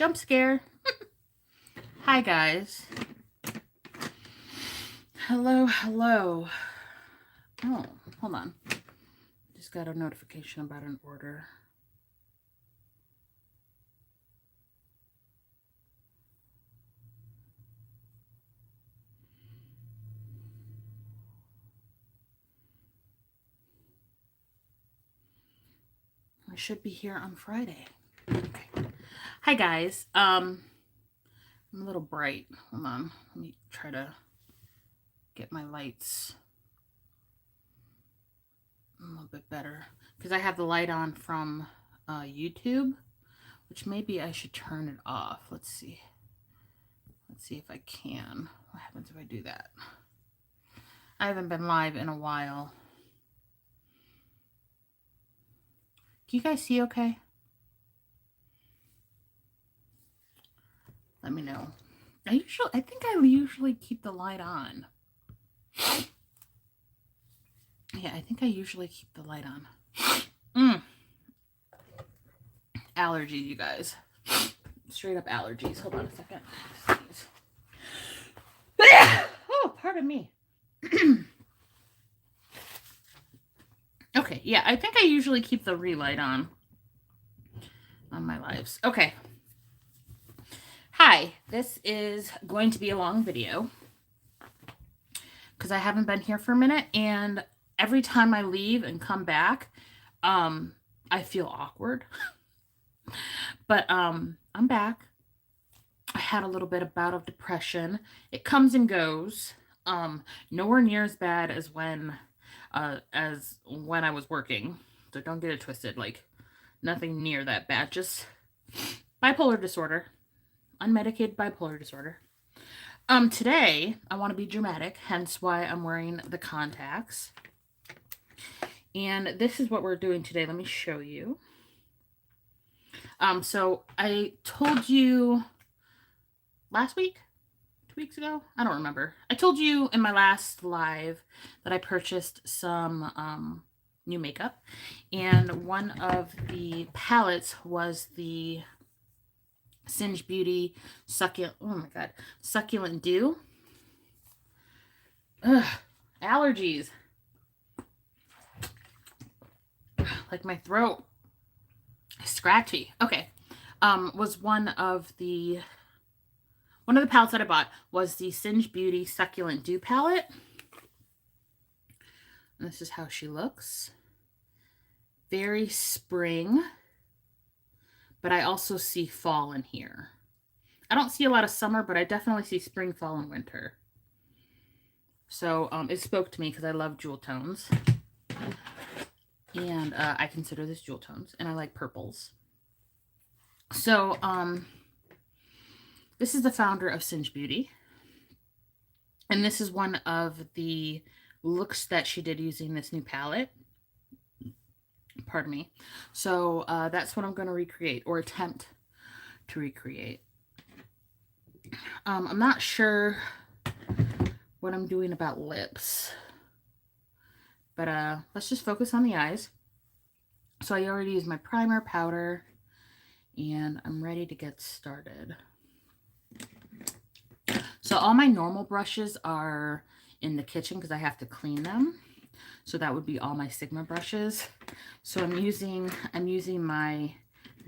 Jump scare. Hi, guys. Hello, hello. Oh, hold on. Just got a notification about an order. I should be here on Friday. Okay. Hi, guys. I'm a little bright. Hold on. Let me try to get my lights a little bit better. Because I have the light on from YouTube, which maybe I should turn it off. Let's see. Let's see if I can. What happens if I do that? I haven't been live in a while. Can you guys see okay? Let me know. I think I usually keep the light on. Yeah, I think I usually keep the light on. Allergies, you guys. Straight up allergies. Hold on a second. Oh, pardon me. Okay, yeah, I think I usually keep the relight on my lives. Okay. Hi, this is going to be a long video because I haven't been here for a minute, and every time I leave and come back, I feel awkward. But I'm back. I had a little bit of bout of depression. It comes and goes. Nowhere near as bad as when I was working. So don't get it twisted. Like, nothing near that bad. Just bipolar disorder. Unmedicated bipolar disorder. Today, I want to be dramatic, hence why I'm wearing the contacts. And this is what we're doing today. Let me show you. So I told you last week, 2 weeks ago, I don't remember. I told you in my last live that I purchased some new makeup, and one of the palettes was the Singe Beauty Succulent Dew. Ugh, allergies. Like my throat. Scratchy. Okay. Was one of the palettes that I bought was the Singe Beauty Succulent Dew palette. And this is how she looks. Very spring. But I also see fall in here. I don't see a lot of summer, but I definitely see spring, fall, and winter. So it spoke to me because I love jewel tones. And I consider this jewel tones. And I like purples. So this is the founder of Singe Beauty. And this is one of the looks that she did using this new palette. Pardon me. So that's what I'm going to recreate, or attempt to recreate. I'm not sure what I'm doing about lips. But let's just focus on the eyes. So I already used my primer, powder, and I'm ready to get started. So all my normal brushes are in the kitchen because I have to clean them. So that would be all my Sigma brushes. So I'm using my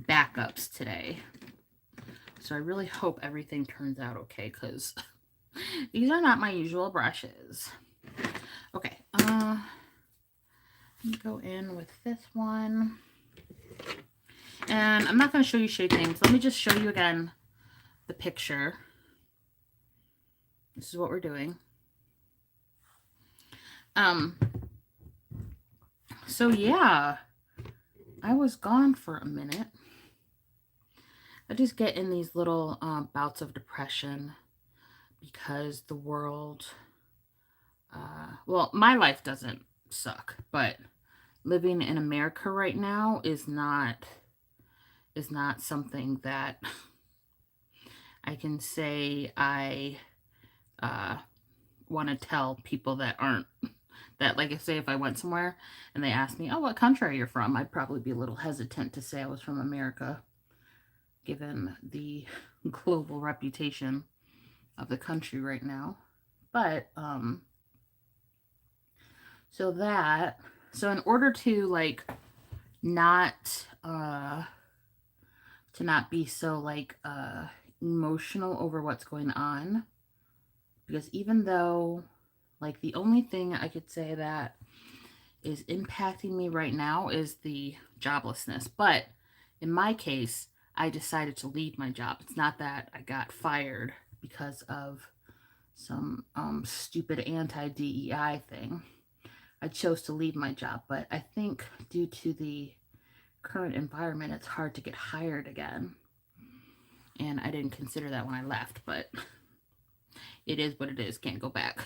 backups today. So I really hope everything turns out okay because these are not my usual brushes. Okay, let me go in with this one. And I'm not going to show you shade names. Let me just show you again the picture. This is what we're doing. So yeah, I was gone for a minute. I just get in these little bouts of depression because the world, well, my life doesn't suck, but living in America right now is not something that I can say I want to tell people that aren't, that, like, say if I went somewhere and they asked me, oh, what country are you from? I'd probably be a little hesitant to say I was from America. given the global reputation of the country right now. But so in order to like not to not be so like emotional over what's going on, because even though like the only thing I could say that is impacting me right now is the joblessness, but in my case I decided to leave my job. It's not that I got fired because of some stupid anti-DEI thing. I chose to leave my job, but I think due to the current environment, it's hard to get hired again. And I didn't consider that when I left, but it is what it is. Can't go back.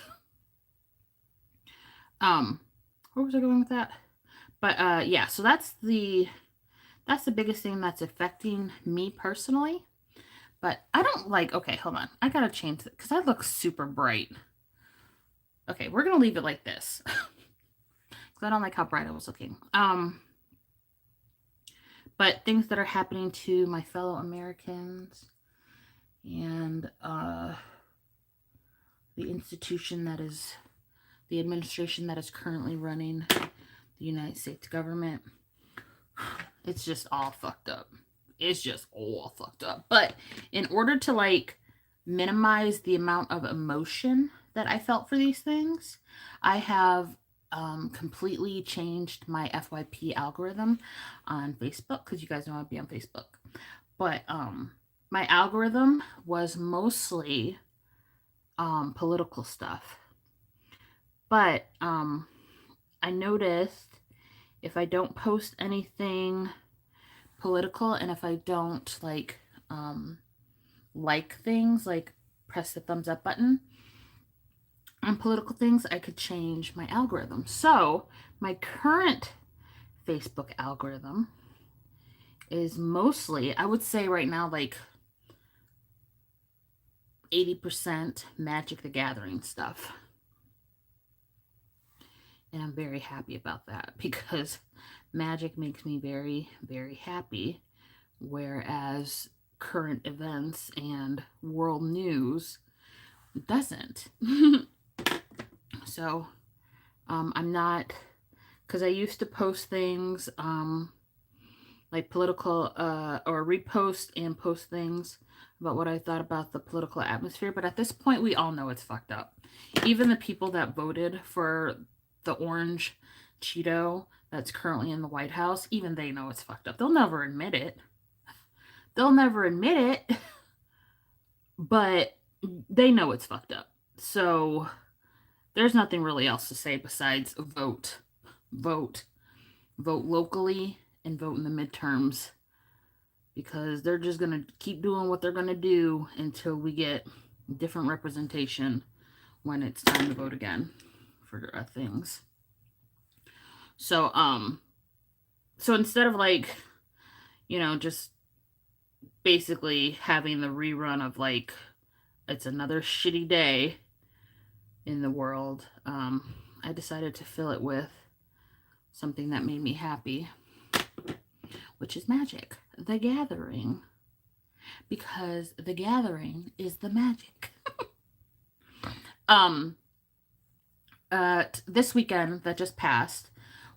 Where was I going with that? But yeah, so that's the biggest thing that's affecting me personally. But I don't like, okay, hold on. I gotta change it because I look super bright. Okay, we're gonna leave it like this. Because I don't like how bright I was looking. But things that are happening to my fellow Americans and the institution that is the administration that is currently running the United States government, it's just all fucked up. It's just all fucked up. But in order to like minimize the amount of emotion that I felt for these things, I have completely changed my FYP algorithm on Facebook, because you guys know I'd be on Facebook. But my algorithm was mostly political stuff. But I noticed if I don't post anything political, and if I don't like things, like press the thumbs up button on political things, I could change my algorithm. So my current Facebook algorithm is mostly, I would say right now, like 80% Magic the Gathering stuff. And I'm very happy about that because Magic makes me very, very happy. Whereas current events and world news doesn't. So I'm not, because I used to post things like political or repost and post things about what I thought about the political atmosphere. But at this point, we all know it's fucked up. Even the people that voted for the orange Cheeto that's currently in the White House, even they know it's fucked up. They'll never admit it. But they know it's fucked up. So there's nothing really else to say besides vote locally and vote in the midterms, because they're just going to keep doing what they're going to do until we get different representation when it's time to vote again for things. So so instead of like, just basically having the rerun of like it's another shitty day in the world, I decided to fill it with something that made me happy, which is Magic the Gathering, because the gathering is the magic. This weekend that just passed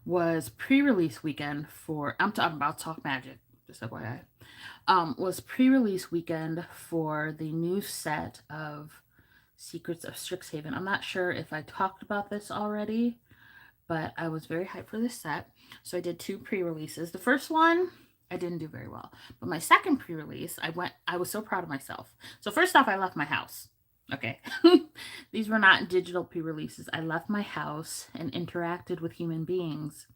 was pre-release weekend for, I'm talking about Talk Magic, just FYI, was pre-release weekend for the new set of Secrets of Strixhaven. I'm not sure if I talked about this already, but I was very hyped for this set. So I did 2 pre-releases. The first one, I didn't do very well. But my second pre-release, I was so proud of myself. So first off, I left my house. Okay. These were not digital pre-releases. I left my house and interacted with human beings.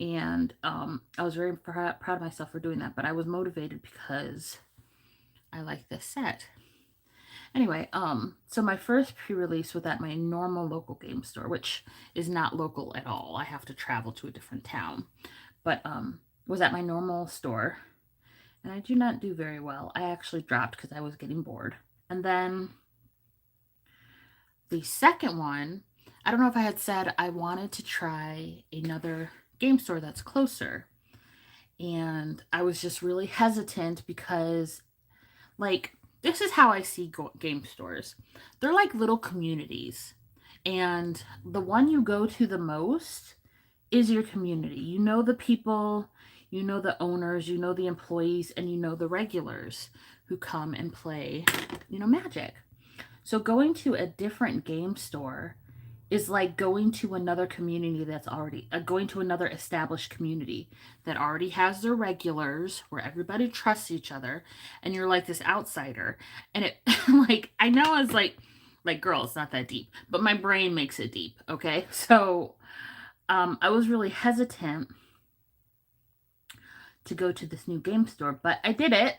And I was very proud of myself for doing that. But I was motivated because I like this set. Anyway, so my first pre-release was at my normal local game store, which is not local at all. I have to travel to a different town. But was at my normal store, and I do not do very well. I actually dropped because I was getting bored. And then the second one, I don't know if I had said I wanted to try another game store that's closer. And I was just really hesitant because, like, this is how I see game stores. They're like little communities. And the one you go to the most is your community. You know the people, you know the owners, you know the employees, and you know the regulars who come and play, Magic. So going to a different game store is like going to another community that's already going to another established community that already has their regulars where everybody trusts each other, and you're like this outsider. And it like, I know it's like girl, it's not that deep, but my brain makes it deep. Okay. So I was really hesitant to go to this new game store, but I did it.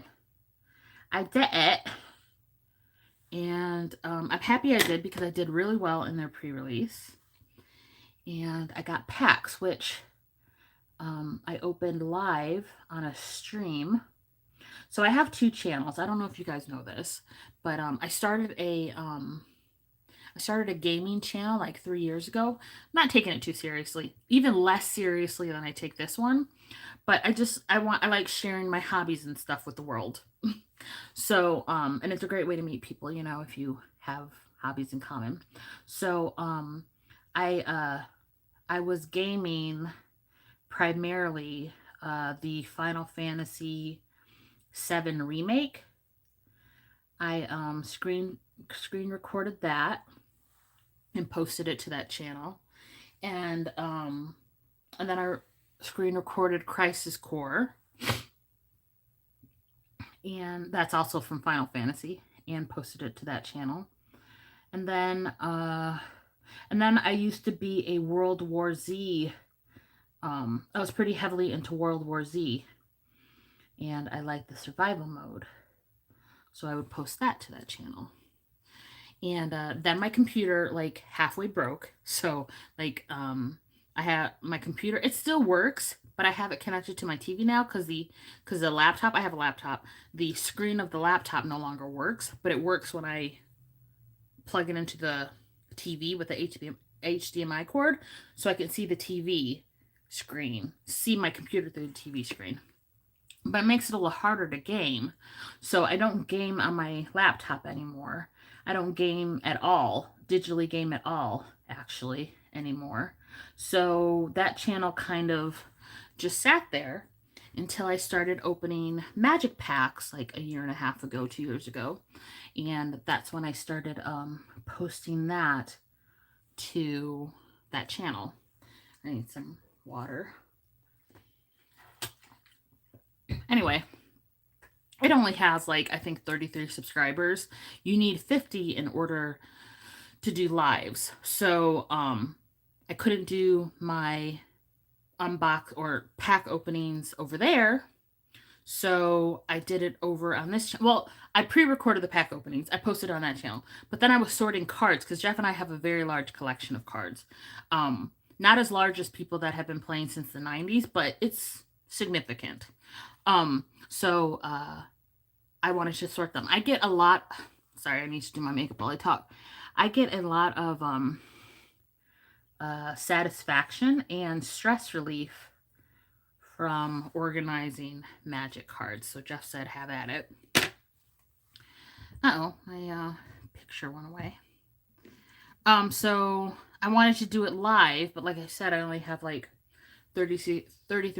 And I'm happy I did, because I did really well in their pre-release. And I got packs, which I opened live on a stream. So I have 2 channels. I don't know if you guys know this, but I started a gaming channel like 3 years ago. I'm not taking it too seriously, even less seriously than I take this one. But I like sharing my hobbies and stuff with the world. So, and it's a great way to meet people, if you have hobbies in common. So, I was gaming primarily the Final Fantasy VII remake. I screen recorded that and posted it to that channel, and then I screen recorded Crisis Core, and that's also from Final Fantasy, and posted it to that channel. And then I used to be a World War Z. I was pretty heavily into World War Z, and I liked the survival mode, so I would post that to that channel. And then my computer like halfway broke, so like I have my computer. It still works, but I have it connected to my TV now because the laptop. I have a laptop. The screen of the laptop no longer works, but it works when I plug it into the TV with the HDMI cord, so I can see the TV screen, see my computer through the TV screen. But it makes it a little harder to game. So I don't game on my laptop anymore. I don't game at all, digitally game at all, actually, anymore. So that channel kind of just sat there until I started opening magic packs like a year and a half ago, 2 years ago. And that's when I started posting that to that channel. I need some water. Anyway, it only has like, I think 33 subscribers. You need 50 in order to do lives. So I couldn't do my unbox or pack openings over there. So I did it over on this channel. Well, I pre-recorded the pack openings. I posted on that channel. But then I was sorting cards because Jeff and I have a very large collection of cards. Not as large as people that have been playing since the 90s, but it's significant. So I wanted to sort them. I get a lot. Sorry, I need to do my makeup while I talk. I get a lot of satisfaction and stress relief from organizing magic cards. So Jeff said, have at it. Uh-oh, my picture went away. So I wanted to do it live, but like I said, I only have like 33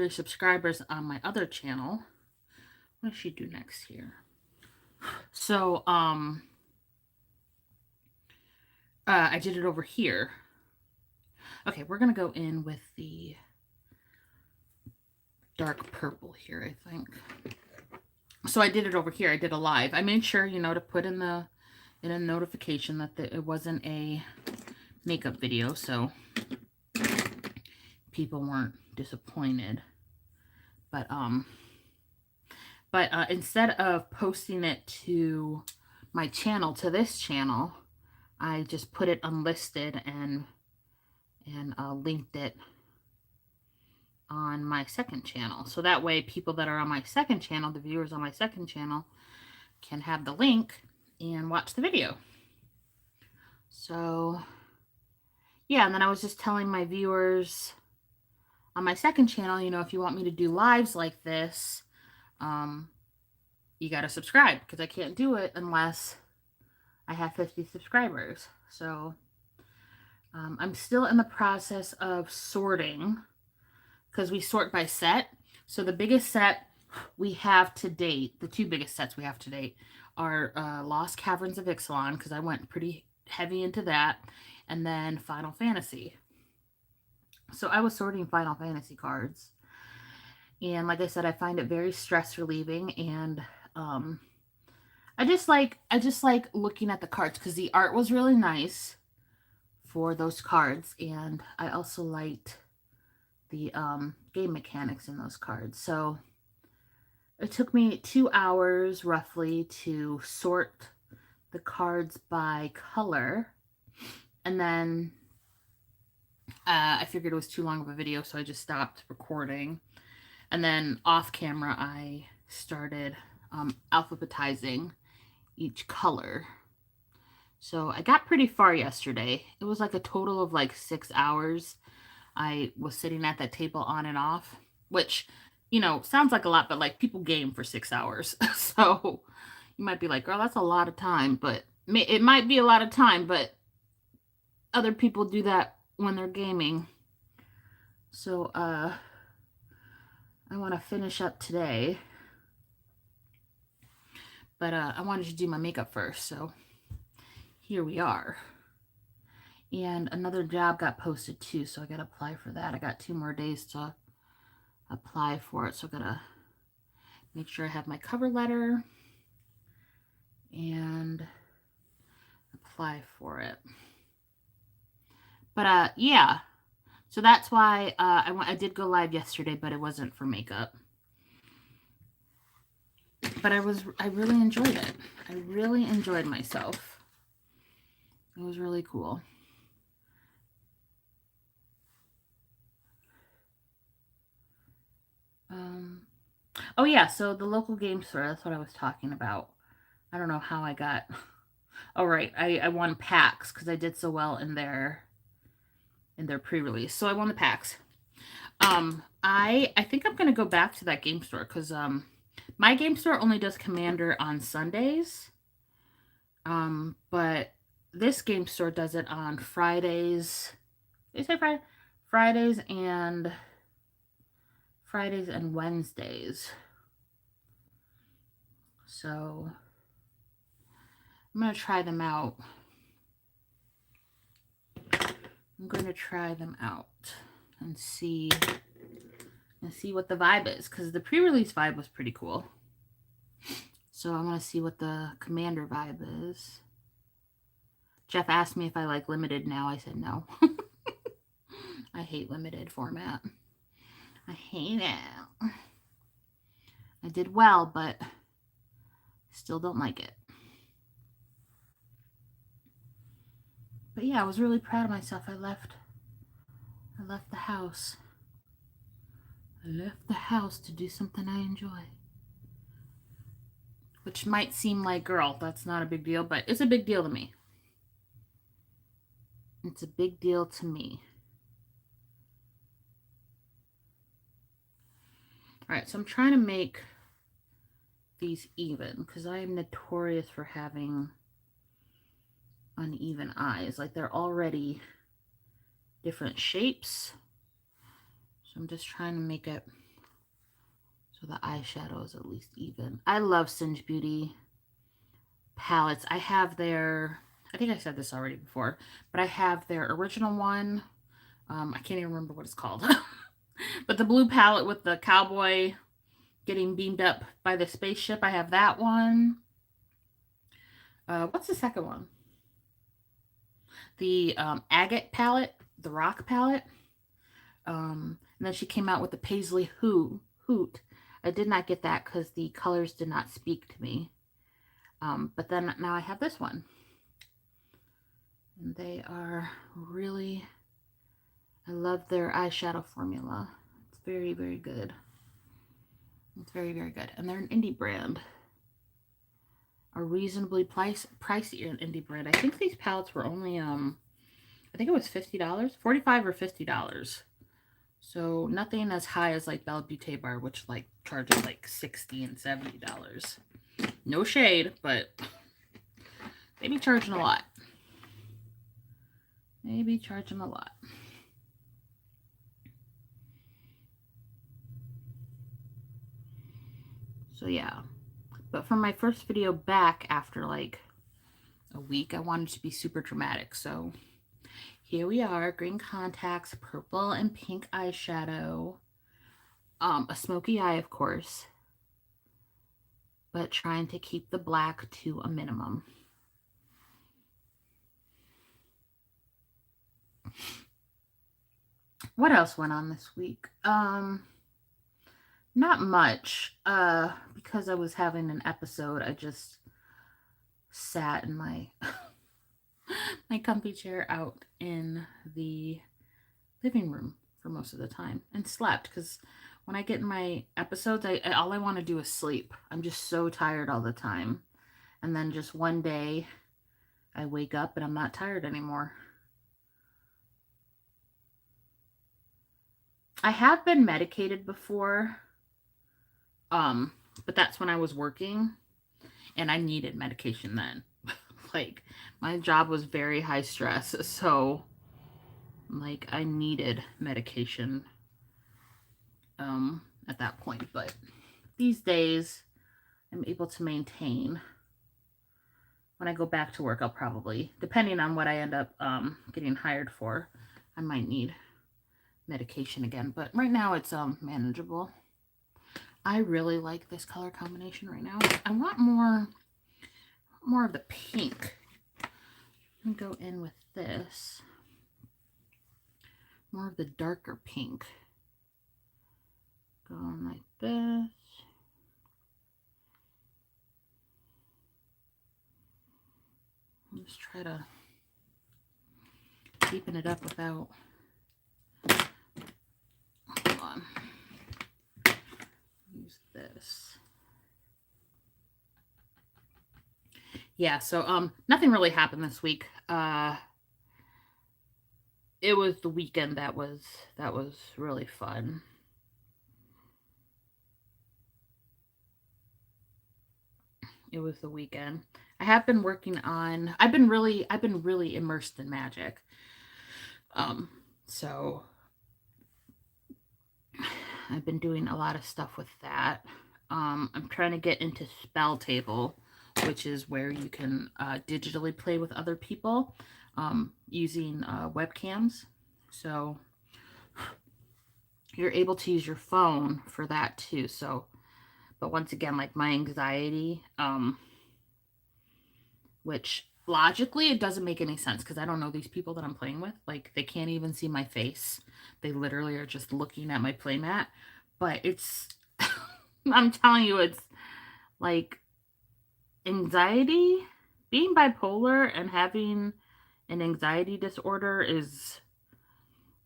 subscribers on my other channel. What does she do next here? So I did it over here. Okay, we're gonna go in with the dark purple here, I think. So I did it over here. I did a live. I made sure, to put in a notification that it wasn't a makeup video, so people weren't disappointed. But instead of posting it to my channel, to this channel, I just put it unlisted and linked it on my second channel. So that way people that are on my second channel, the viewers on my second channel, can have the link and watch the video. So yeah, and then I was just telling my viewers on my second channel, you know, if you want me to do lives like this, you got to subscribe, because I can't do it unless I have 50 subscribers. So I'm still in the process of sorting, because we sort by set. So the biggest set we have to date, the two biggest sets we have to date, are Lost Caverns of Ixalan, because I went pretty heavy into that, and then Final Fantasy. So I was sorting Final Fantasy cards, and like I said, I find it very stress relieving, and I just like looking at the cards, because the art was really nice for those cards, and I also liked the game mechanics in those cards. So it took me 2 hours roughly to sort the cards by color, and then I figured it was too long of a video, so I just stopped recording. And then off camera, I started alphabetizing each color. So I got pretty far yesterday. It was like a total of like 6 hours. I was sitting at that table on and off, which, you know, sounds like a lot, but like people game for 6 hours. So you might be like, girl, that's a lot of time, but it might be a lot of time, but other people do that when they're gaming. So I want to finish up today, but I wanted to do my makeup first, so here we are. And another job got posted too, so I gotta apply for that. I got 2 more days to apply for it, so I gotta make sure I have my cover letter and apply for it. But yeah, so that's why I did go live yesterday, but it wasn't for makeup. But I really enjoyed it. I really enjoyed myself. It was really cool. Oh yeah, so the local game store, that's what I was talking about. I don't know how I got... Oh right, I won packs because I did so well in their pre-release. So I won the packs. I think I'm gonna go back to that game store, because my game store only does Commander on Sundays. But this game store does it on Fridays. They say Fridays and Wednesdays. So I'm going to try them out. I'm going to try them out and see what the vibe is, because the pre-release vibe was pretty cool. So I want to see what the Commander vibe is. Jeff asked me if I like limited now. I said no. I hate limited format. I hate it. I did well, but still don't like it. But yeah, I was really proud of myself. I left the house. I left the house to do something I enjoy. Which might seem like, girl, that's not a big deal, but it's a big deal to me. It's a big deal to me. Alright, so I'm trying to make these even, because I am notorious for having uneven eyes. Like, they're already different shapes. So I'm just trying to make it so the eyeshadow is at least even. I love Singe Beauty palettes. I have their, I think I said this already before, but I have their original one. I can't even remember what it's called. But the blue palette with the cowboy getting beamed up by the spaceship, I have that one. What's the second one? The agate palette, the rock palette. And then she came out with the Paisley Hoot. I did not get that because the colors did not speak to me. But then now I have this one. And they are really, I love their eyeshadow formula. It's very, very good. It's very, very good. And they're an indie brand. A reasonably pricey indie brand. I think these palettes were only, I think it was $50. $45 or $50. So nothing as high as like Belle Beauty Bar, which like charges like $60 and $70. No shade, but they be charging a lot. They be charging a lot. So yeah. But for my first video back after like a week, I wanted to be super dramatic. So here we are, green contacts, purple and pink eyeshadow. A smoky eye, of course, but trying to keep the black to a minimum. What else went on this week? Not much. Because I was having an episode, I just sat in my my comfy chair out in the living room for most of the time and slept, because when I get in my episodes, all I want to do is sleep. I'm just so tired all the time. And then just one day I wake up and I'm not tired anymore. I have been medicated before, but that's when I was working and I needed medication then. Like, my job was very high stress, so like I needed medication at that point. But these days I'm able to maintain. When I go back to work, I'll probably, depending on what I end up getting hired for, I might need medication again. But right now it's manageable. I really like this color combination right now. I want more of the pink. I'm gonna go in with this. More of the darker pink. Going like this. Just try to deepen it up without, hold on. Use this. Yeah, so nothing really happened this week. It was the weekend that was really fun. It was the weekend. I have been working on, I've been really immersed in magic. So I've been doing a lot of stuff with that. I'm trying to get into Spell Table, which is where you can digitally play with other people using webcams. So you're able to use your phone for that too. So, but once again, like my anxiety, which logically it doesn't make any sense because I don't know these people that I'm playing with. Like, they can't even see my face. They literally are just looking at my playmat. But it's, I'm telling you, it's like anxiety. Being bipolar and having an anxiety disorder is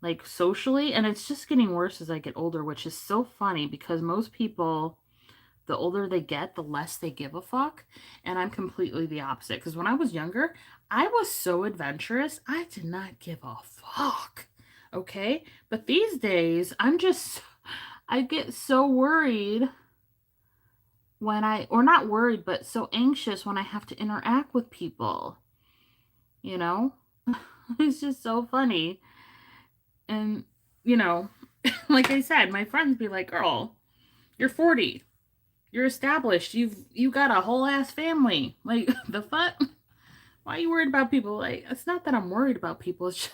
like socially, and it's just getting worse as I get older, which is so funny because most people, the older they get, the less they give a fuck. And I'm completely the opposite. Because when I was younger, I was so adventurous. I did not give a fuck. Okay? But these days, I get so worried when or not worried, but so anxious when I have to interact with people. You know? It's just so funny. And, like I said, my friends be like, girl, you're 40. You're established. You got a whole ass family. Like, the fuck? Why are you worried about people? Like, it's not that I'm worried about people. It's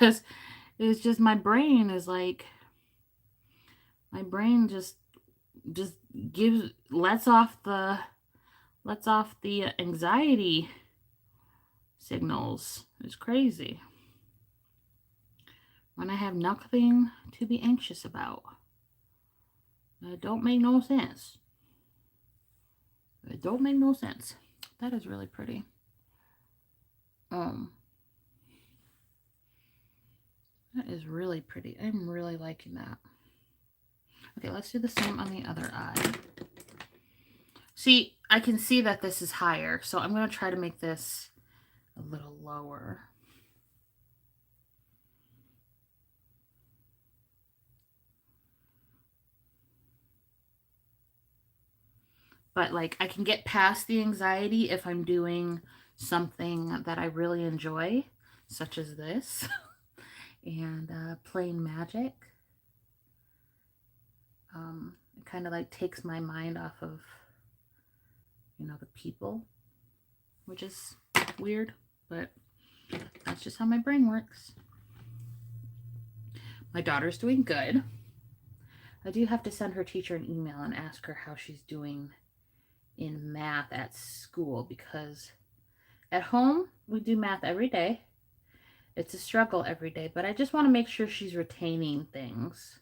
just my brain is like, my brain just lets off the anxiety signals. It's crazy. When I have nothing to be anxious about. It don't make no sense. It don't make no sense. That is really pretty. That is really pretty. I'm really liking that. Okay, let's do the same on the other eye. See, I can see that this is higher, so I'm going to try to make this a little lower. But like I can get past the anxiety if I'm doing something that I really enjoy, such as this, and playing Magic. It kind of like takes my mind off of, you know, the people, which is weird, but that's just how my brain works. My daughter's doing good. I do have to send her teacher an email and ask her how she's doing in math at school, because at home we do math every day. It's a struggle every day, but I just want to make sure she's retaining things.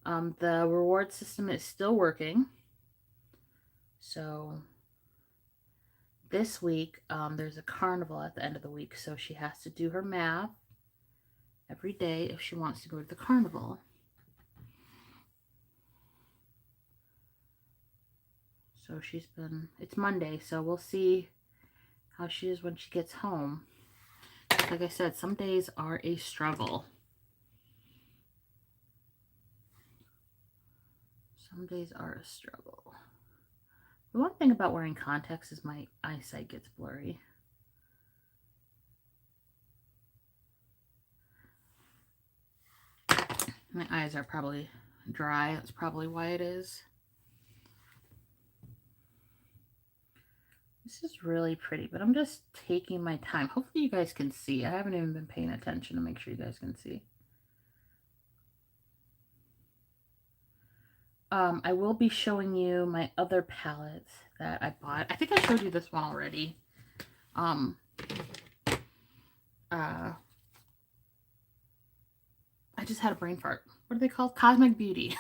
The reward system is still working. So this week, there's a carnival at the end of the week, so she has to do her math every day if she wants to go to the carnival. So it's Monday, so we'll see how she is when she gets home. Like I said, some days are a struggle. Some days are a struggle. The one thing about wearing contacts is my eyesight gets blurry. My eyes are probably dry. That's probably why it is. This is really pretty, but I'm just taking my time. Hopefully you guys can see. I haven't even been paying attention to make sure you guys can see. I will be showing you my other palettes that I bought. I think I showed you this one already. I just had a brain fart. What are they called? Cosmic Beauty.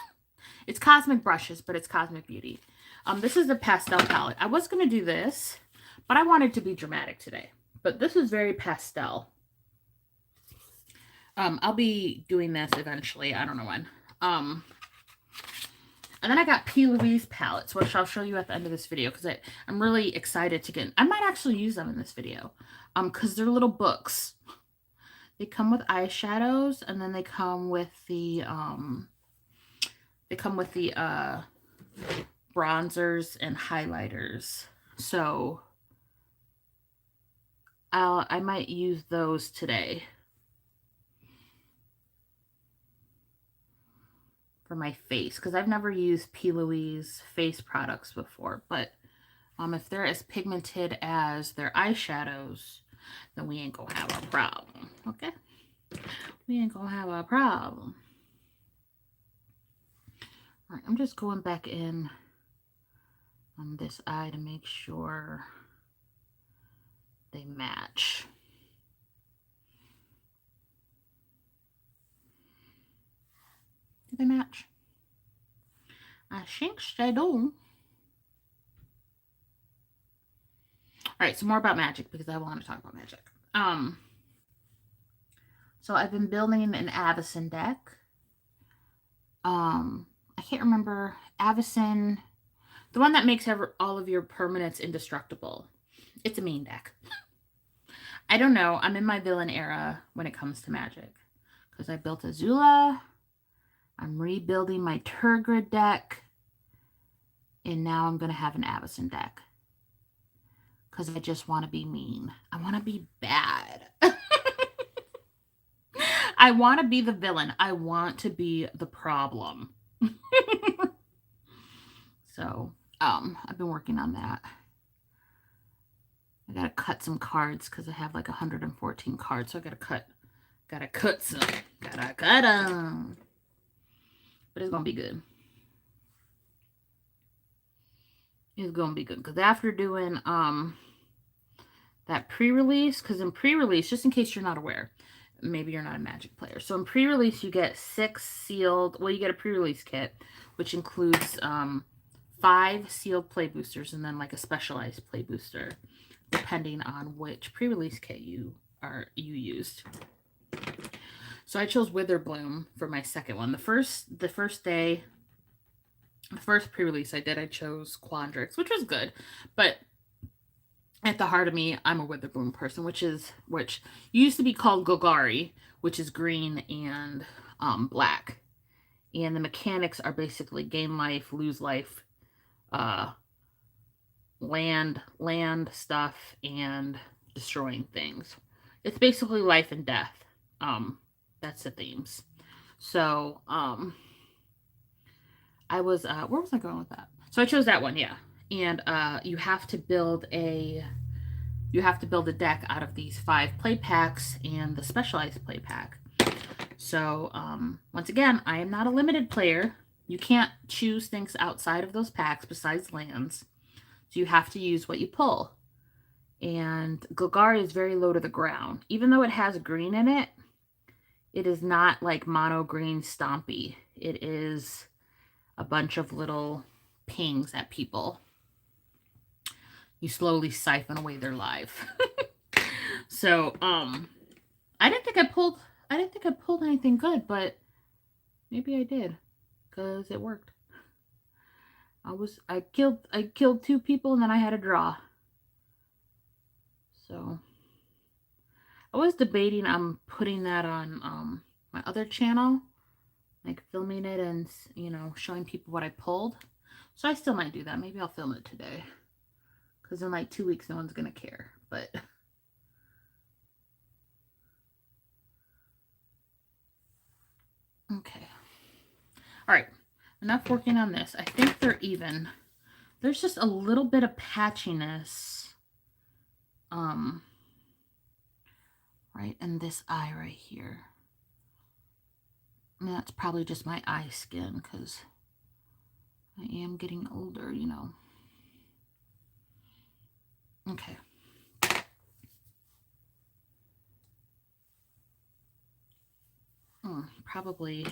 It's Cosmic Brushes, but it's Cosmic Beauty. This is the pastel palette. I was going to do this, but I wanted to be dramatic today. But this is very pastel. I'll be doing this eventually. I don't know when. And then I got P. Louise palettes, which I'll show you at the end of this video, because I'm really excited to get. I might actually use them in this video, because they're little books. They come with eyeshadows, and then they come with the bronzers and highlighters. So I might use those today for my face, because I've never used P. Louise face products before. But if they're as pigmented as their eyeshadows, then we ain't gonna have a problem, okay? We ain't gonna have a problem. All right, I'm just going back in on this eye to make sure they match. Do they match? I think they do. All right, so more about magic, because I want to talk about magic. So I've been building an Avacyn deck. I can't remember. Avacyn, the one that makes all of your permanents indestructible. It's a mean deck. I don't know. I'm in my villain era when it comes to magic, because I built Azula. I'm rebuilding my Turgid deck. And now I'm going to have an Avacyn deck, because I just want to be mean. I want to be bad. I want to be the villain. I want to be the problem. So, I've been working on that. I gotta cut some cards, because I have like 114 cards. So I gotta cut some. Gotta cut them. But it's gonna be good. It's gonna be good, because after doing that pre-release, because in pre-release, just in case you're not aware, maybe you're not a magic player, so in pre-release you get 6 sealed, well, you get a pre-release kit, which includes 5 sealed play boosters, and then like a specialized play booster, depending on which pre-release kit you used. So I chose Witherbloom for my second one. The first day, the first pre-release I chose Quandrix, which was good, but at the heart of me, I'm a Witherbloom person, which used to be called Golgari, which is green and black. And the mechanics are basically gain life, lose life, land stuff and destroying things. It's basically life and death. That's the themes. So, I was where was I going with that? So I chose that one, yeah. And you have to build a deck out of these 5 play packs and the specialized play pack. So once again, I am not a limited player. You can't choose things outside of those packs besides lands. So you have to use what you pull. And Golgari is very low to the ground. Even though it has green in it, it is not like mono green stompy. It is a bunch of little pings at people. You slowly siphon away their life. So, I didn't think I pulled anything good, but maybe I did, because it worked. I killed 2 people and then I had a draw. So I was debating on putting that on my other channel, like filming it and, you know, showing people what I pulled. So I still might do that. Maybe I'll film it today, because in like 2 weeks no one's gonna care. But okay. All right. Enough working on this. I think they're even. There's just a little bit of patchiness. Right in this eye right here. And that's probably just my eye skin, because I am getting older, you know. Okay. Probably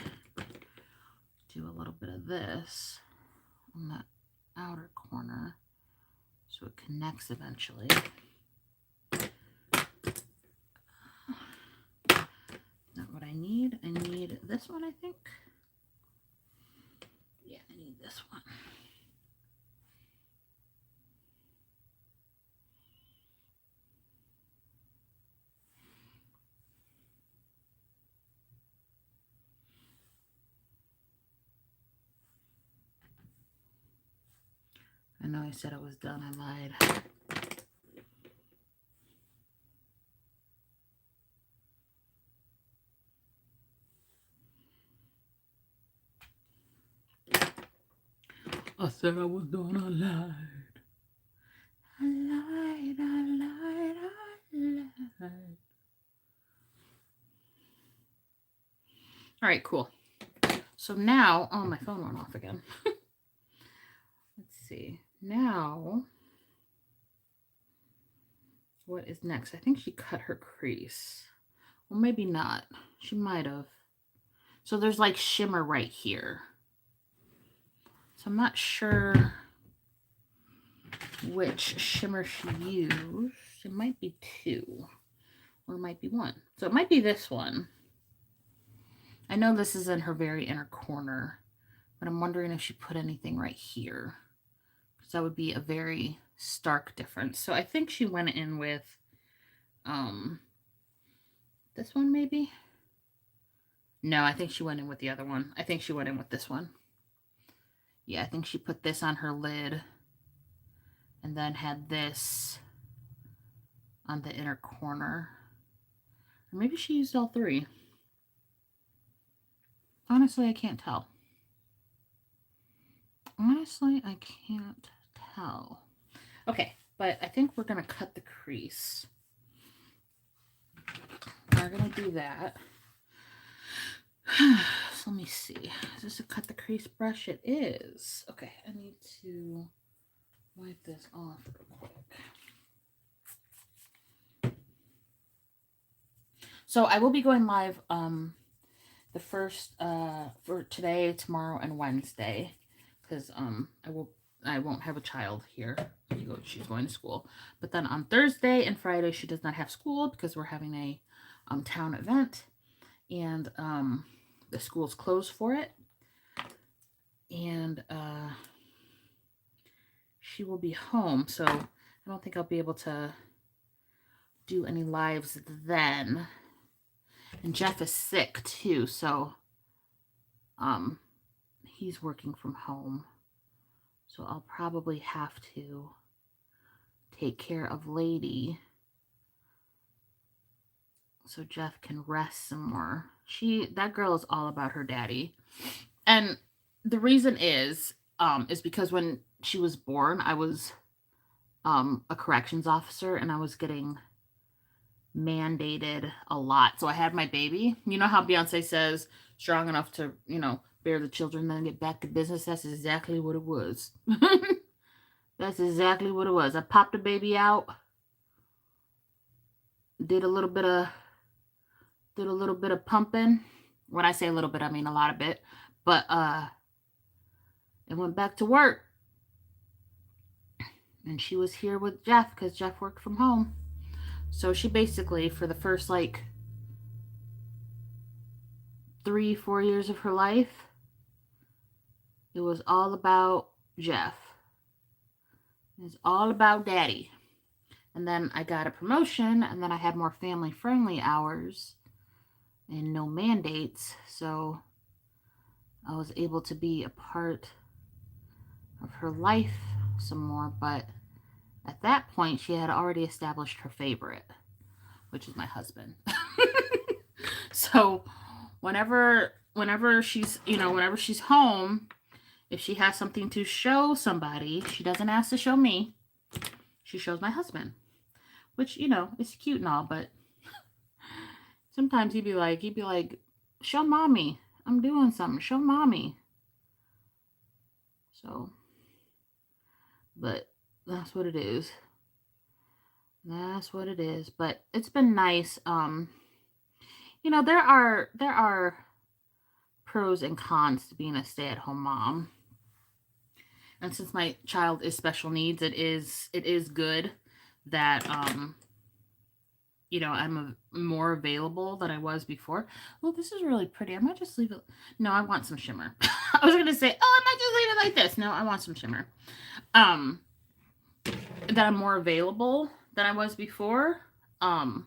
do a little bit of this on that outer corner so it connects eventually. Not what I need. I need this one, I think. Yeah, I need this one. I know I said I was done. I lied. I said I was done. I lied. I lied. I lied. I lied. All right, cool. So now, oh, my phone went off again. Let's see. Now, what is next? I think she cut her crease. Well, maybe not. She might have. So there's like shimmer right here. So I'm not sure which shimmer she used. It might be 2, or it might be 1. So it might be this one. I know this is in her very inner corner, but I'm wondering if she put anything right here, because that would be a very stark difference. So I think she went in with this one, maybe. No, I think she went in with the other one. I think she went in with this one. Yeah, I think she put this on her lid and then had this on the inner corner. Or maybe she used all 3. Honestly, I can't tell. Honestly, I can't tell. Okay, but I think we're going to cut the crease. We're going to do that. So let me see. Is this a cut the crease brush? It is. Okay, I need to wipe this off real quick. So I will be going live the first for today, tomorrow, and Wednesday, because I won't have a child here. She's going to school. But then on Thursday and Friday she does not have school, because we're having a town event, and the school's closed for it. And she will be home, so I don't think I'll be able to do any lives then. And Jeff is sick too, so he's working from home, so I'll probably have to take care of Lady so Jeff can rest some more. That girl is all about her daddy. And the reason is because when she was born, I was a corrections officer and I was getting mandated a lot. So I had my baby. You know how Beyonce says, strong enough to, bear the children, then get back to business? That's exactly what it was. That's exactly what it was. I popped the baby out, did a little bit of pumping. When I say a little bit, I mean a lot of it. But and went back to work. And she was here with Jeff because Jeff worked from home. So she basically, for the first 3-4 years of her life, it was all about Jeff. It was all about daddy. And then I got a promotion, and then I had more family-friendly hours and no mandates. So I was able to be a part of her life some more. But at that point, she had already established her favorite, which is my husband. So whenever she's home, if she has something to show somebody, she doesn't ask to show me. She shows my husband, which, is cute and all, but sometimes he'd be like, show mommy, I'm doing something, show mommy. So, but that's what it is. That's what it is. But it's been nice. There are pros and cons to being a stay-at-home mom. And since my child is special needs, it is good that I'm more available than I was before. Oh, this is really pretty. I might just leave it. No, I want some shimmer. I was gonna say, I might just leave it like this. No, I want some shimmer. That I'm more available than I was before. But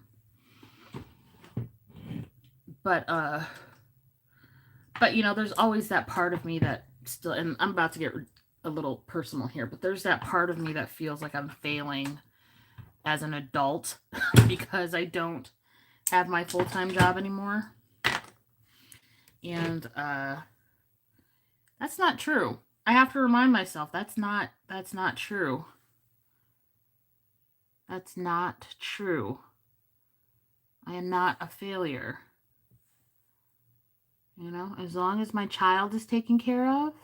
there's always that part of me that still, and I'm about to get a little personal here, but there's that part of me that feels like I'm failing as an adult because I don't have my full-time job anymore. And that's not true. I have to remind myself that's not true. That's not true. I am not a failure. As long as my child is taken care of,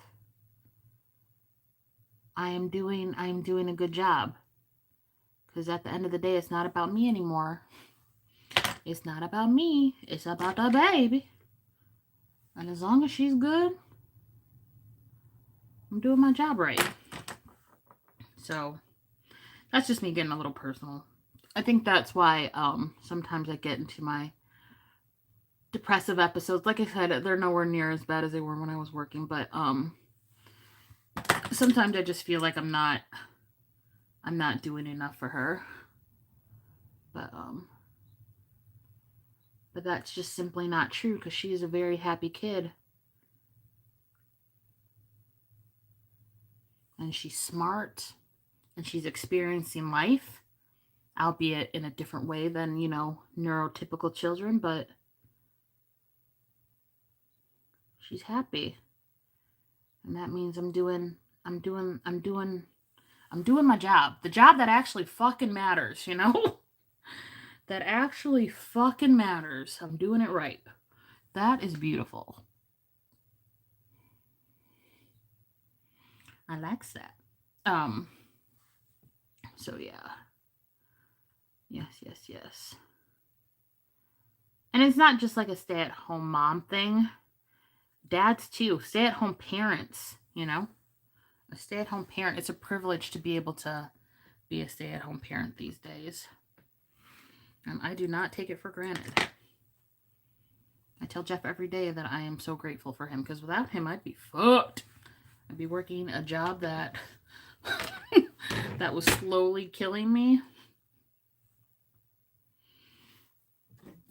I am doing a good job. Because at the end of the day, it's not about me anymore. It's not about me. It's about the baby. And as long as she's good, I'm doing my job right. So that's just me getting a little personal. I think that's why sometimes I get into my depressive episodes. Like I said, they're nowhere near as bad as they were when I was working, but sometimes I just feel like I'm not doing enough for her. But that's just simply not true because she is a very happy kid. And she's smart and she's experiencing life, albeit in a different way than, neurotypical children, but she's happy. And that means I'm doing my job. The job that actually fucking matters, That actually fucking matters. I'm doing it right. That is beautiful. I like that. So yeah. Yes. And it's not just like a stay-at-home mom thing. Dads too. Stay-at-home parents, A stay-at-home parent. It's a privilege to be able to be a stay-at-home parent these days. And I do not take it for granted. I tell Jeff every day that I am so grateful for him because without him, I'd be fucked. I'd be working a job that that was slowly killing me.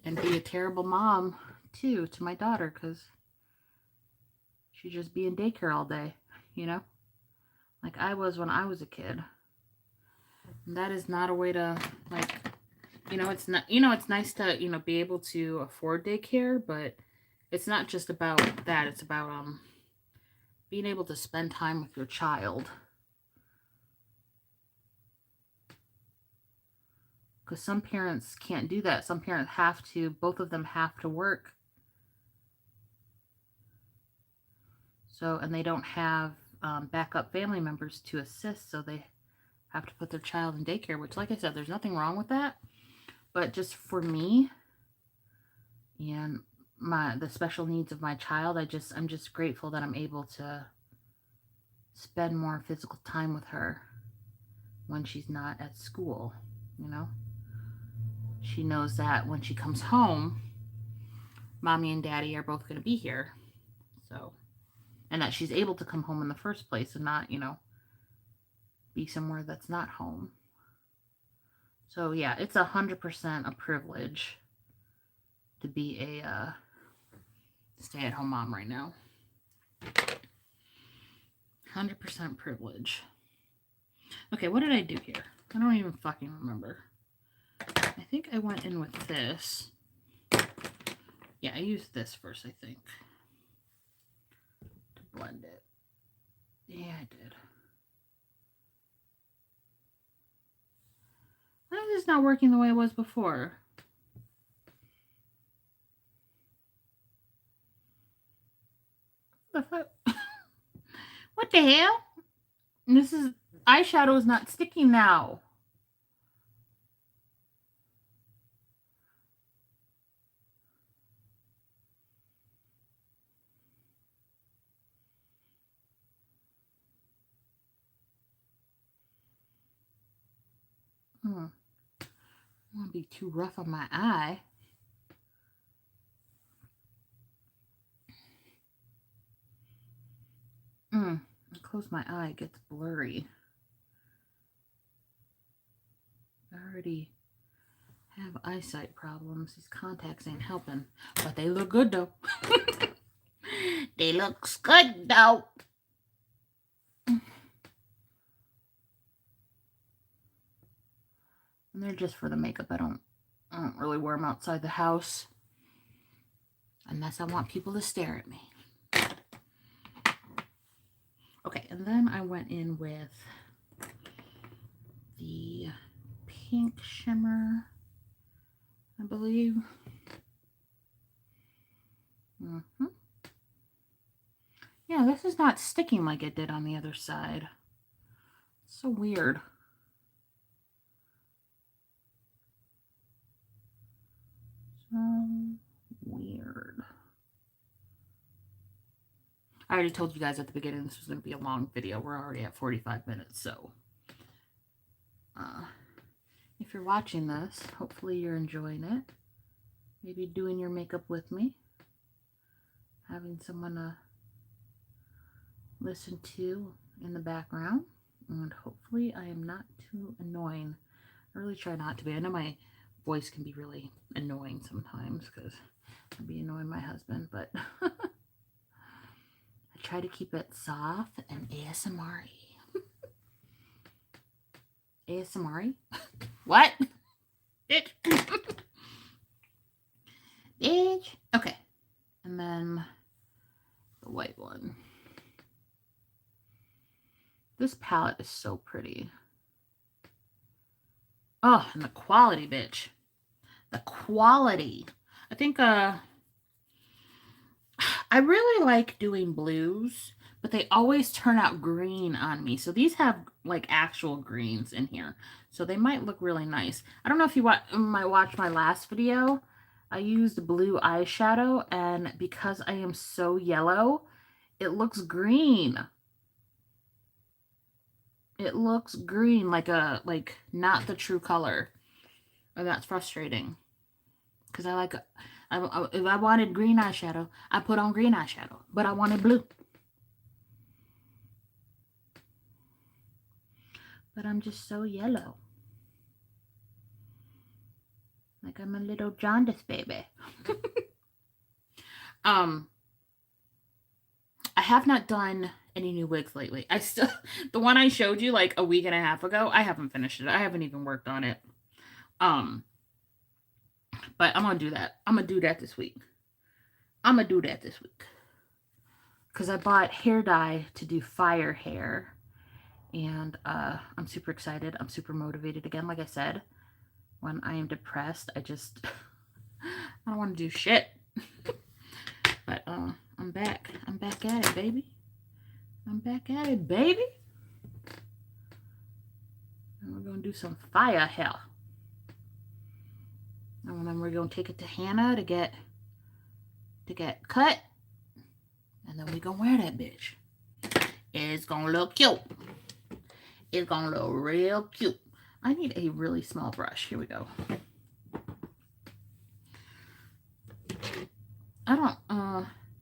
And be a terrible mom, too, to my daughter because she'd just be in daycare all day, Like I was when I was a kid. That is not a way to, like, it's not, it's nice to, be able to afford daycare, but it's not just about that. It's about, being able to spend time with your child. Because some parents can't do that. Some parents have to, both of them have to work. So, and they don't have backup family members to assist, so they have to put their child in daycare, which, like I said, there's nothing wrong with that. But just for me and the special needs of my child, I'm just grateful that I'm able to spend more physical time with her when she's not at school, She knows that when she comes home, mommy and daddy are both going to be here. So, and that she's able to come home in the first place and not, be somewhere that's not home. So yeah, it's 100% a privilege to be a stay-at-home mom right now. 100% privilege. Okay, what did I do here? I don't even fucking remember. I think I went in with this. Yeah, I used this first, I think, to blend it. Yeah, I did. Why is this not working the way it was before? The fuck? What the hell? This is eyeshadow is not sticking now. I don't want to be too rough on my eye. I close my eye, it gets blurry. I already have eyesight problems. These contacts ain't helping. But they look good, though. They looks good, though. And they're just for the makeup. I don't really wear them outside the house. Unless I want people to stare at me. Okay, and then I went in with the pink shimmer, I believe. Yeah, this is not sticking like it did on the other side. It's so weird. So weird. I already told you guys at the beginning this was going to be a long video. We're already at 45 minutes, so if you're watching this, hopefully you're enjoying it. Maybe doing your makeup with me. Having someone to listen to in the background. And hopefully I am not too annoying. I really try not to be. I know my voice can be really annoying sometimes because I'd be annoying my husband, but I try to keep it soft and ASMR-y. ASMR-y? What? Bitch. Bitch. Okay. And then the white one. This palette is so pretty. Oh, and the quality, bitch. The quality. I think I really like doing blues, but they always turn out green on me. So these have like actual greens in here. So they might look really nice. I don't know if you might watch my last video. I used blue eyeshadow, and because I am so yellow, it looks green. It looks green, like not the true color. And that's frustrating. Because if I wanted green eyeshadow, I put on green eyeshadow. But I wanted blue. But I'm just so yellow. Like I'm a little jaundice baby. I have not done any new wigs lately. I still, the one I showed you like a week and a half ago, I haven't finished it. I haven't even worked on it. But I'm gonna do that. I'm gonna do that this week. Because I bought hair dye to do fire hair. And I'm super excited. I'm super motivated again. Like I said, when I am depressed, I just, I don't want to do shit. But I'm back. I'm back at it, baby. I'm back at it, baby. And we're going to do some fire hair. And then we're going to take it to Hannah to get cut. And then we going to wear that bitch. It's going to look cute. It's going to look real cute. I need a really small brush. Here we go. I don't,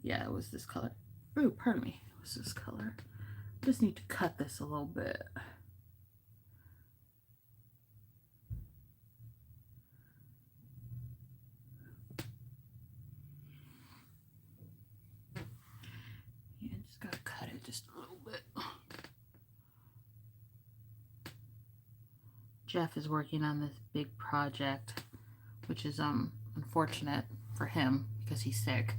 yeah, it was this color. Ooh, pardon me. It was this color. Just need to cut this a little bit. Yeah, just gotta cut it just a little bit. Jeff is working on this big project, which is unfortunate for him because he's sick.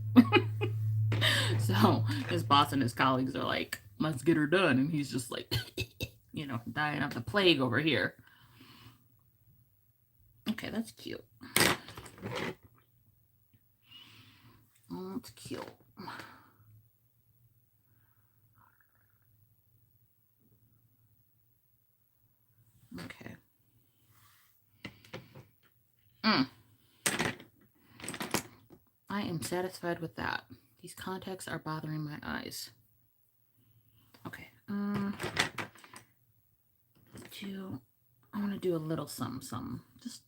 So his boss and his colleagues are like, let's get her done, and he's just like, you know, dying of the plague over here. Okay, that's cute. Oh, that's cute. Okay. I am satisfied with that. These contacts are bothering my eyes. Okay. I want to do a little something. Just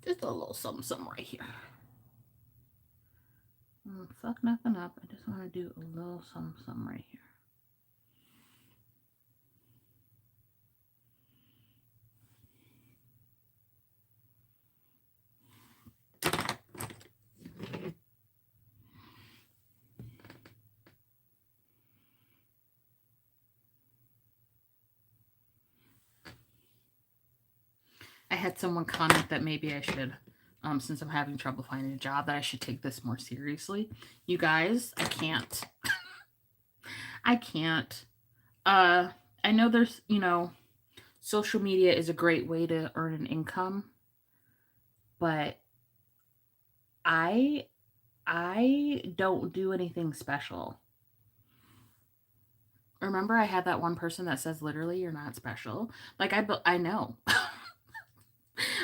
a little something right here. Fuck nothing up. I just want to do a little something right here. I had someone comment that maybe I should, since I'm having trouble finding a job, that I should take this more seriously. You guys, I can't. I can't. I know there's, you know, social media is a great way to earn an income, but I don't do anything special. Remember, I had that one person that says literally you're not special. Like I know.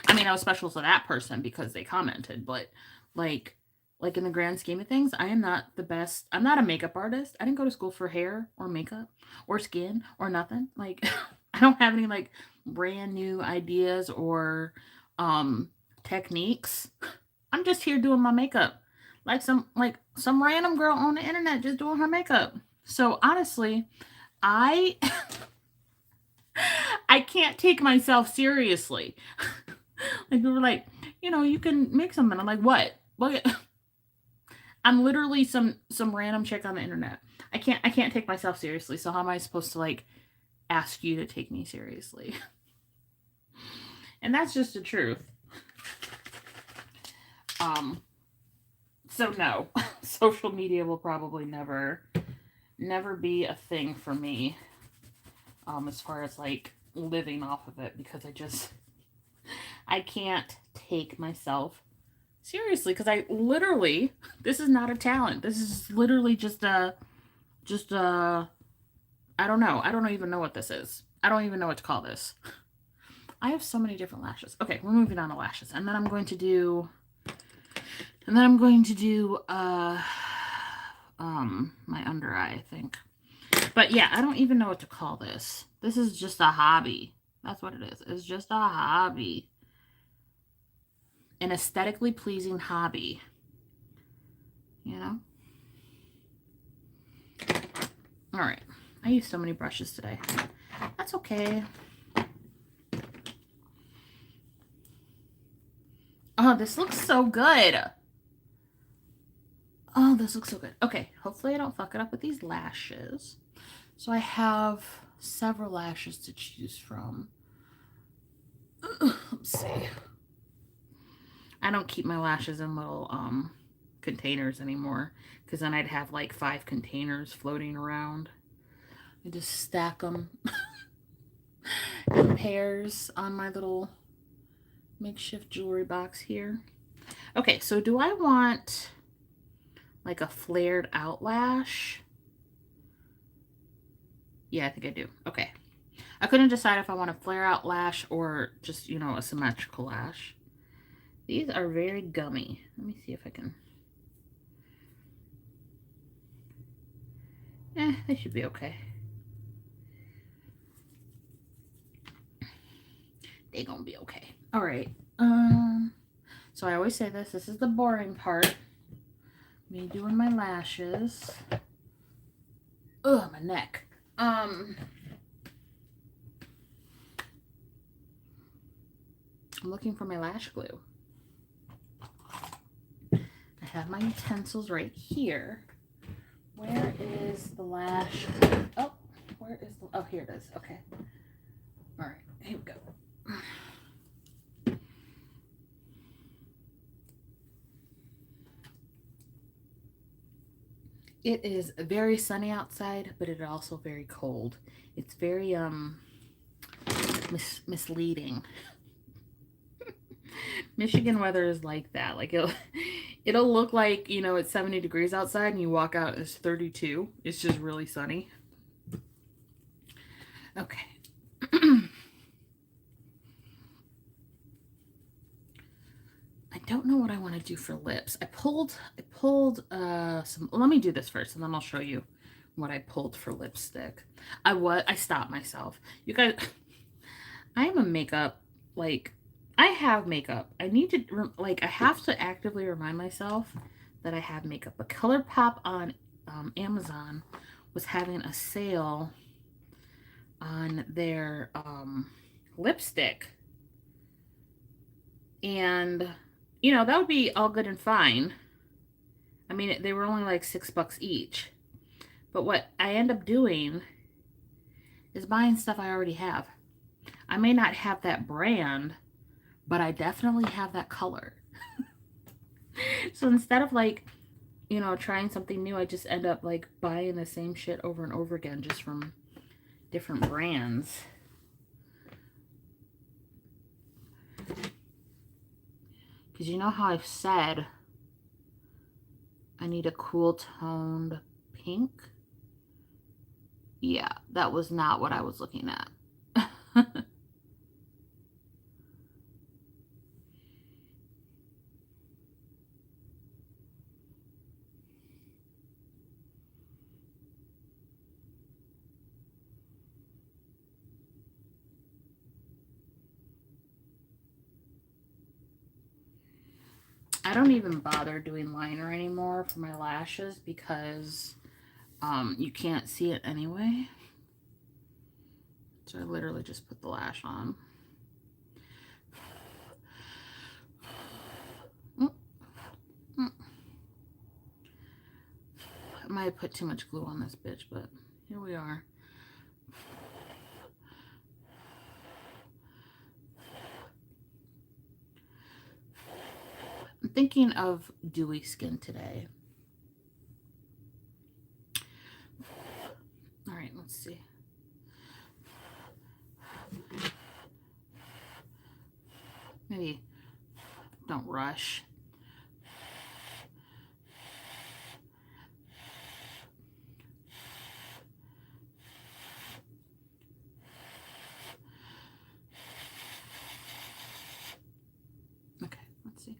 I mean, I was special to that person because they commented, but like in the grand scheme of things, I am not the best. I'm not a makeup artist. I didn't go to school for hair or makeup or skin or nothing. Like I don't have any like brand new ideas or techniques. I'm just here doing my makeup. Like some random girl on the internet just doing her makeup. So honestly, I I can't take myself seriously. Like people were like, you know, you can make something. I'm like, what? What? I'm literally some random chick on the internet. I can't take myself seriously. So how am I supposed to like ask you to take me seriously? And that's just the truth. So no, social media will probably never be a thing for me. As far as like living off of it, because I can't take myself seriously because I literally, this is not a talent. This is literally just a I don't know. I don't even know what this is. I don't even know what to call this. I have so many different lashes. Okay, we're moving on to lashes. And then I'm going to do my under eye, I think. But yeah, I don't even know what to call this. This is just a hobby. That's what it is. It's just a hobby. An aesthetically pleasing hobby. You know? All right. I used so many brushes today. That's okay. Oh, this looks so good. Oh, this looks so good. Okay, hopefully I don't fuck it up with these lashes. So I have several lashes to choose from. Let's see. I don't keep my lashes in little containers anymore, because then I'd have like 5 containers floating around. I just stack them in pairs on my little makeshift jewelry box here. Okay, so do I want like a flared out lash? Yeah, I think I do. Okay. I couldn't decide if I want a flare out lash or just, you know, a symmetrical lash. These are very gummy. Let me see if I can. They should be okay. They're gonna be okay. All right. So I always say this is the boring part. Me doing my lashes. Ugh, my neck. I'm looking for my lash glue. I have my utensils right here. Where is the lash? Oh, where is the, oh, here it is. Okay. All right, here we go. It is very sunny outside, but it's also very cold. It's very misleading. Michigan weather is like that. Like it'll look like, you know, it's 70 degrees outside and you walk out and it's 32. It's just really sunny. Okay. I don't know what I want to do for lips. I pulled some, let me do this first and then I'll show you what I pulled for lipstick. I stopped myself. You guys, I am a makeup, like, I have makeup. I need to, like, I have to actively remind myself that I have makeup. But ColourPop on Amazon was having a sale on their lipstick. And, you know, that would be all good and fine. I mean, they were only like $6 each. But what I end up doing is buying stuff I already have. I may not have that brand, but I definitely have that color. So instead of like, you know, trying something new, I just end up like buying the same shit over and over again just from different brands. Because you know how I've said I need a cool toned pink? Yeah, that was not what I was looking at. I don't even bother doing liner anymore for my lashes because you can't see it anyway. So I literally just put the lash on. I might have put too much glue on this bitch, but here we are. I'm thinking of dewy skin today. All right, let's see. Maybe don't rush. Okay, let's see.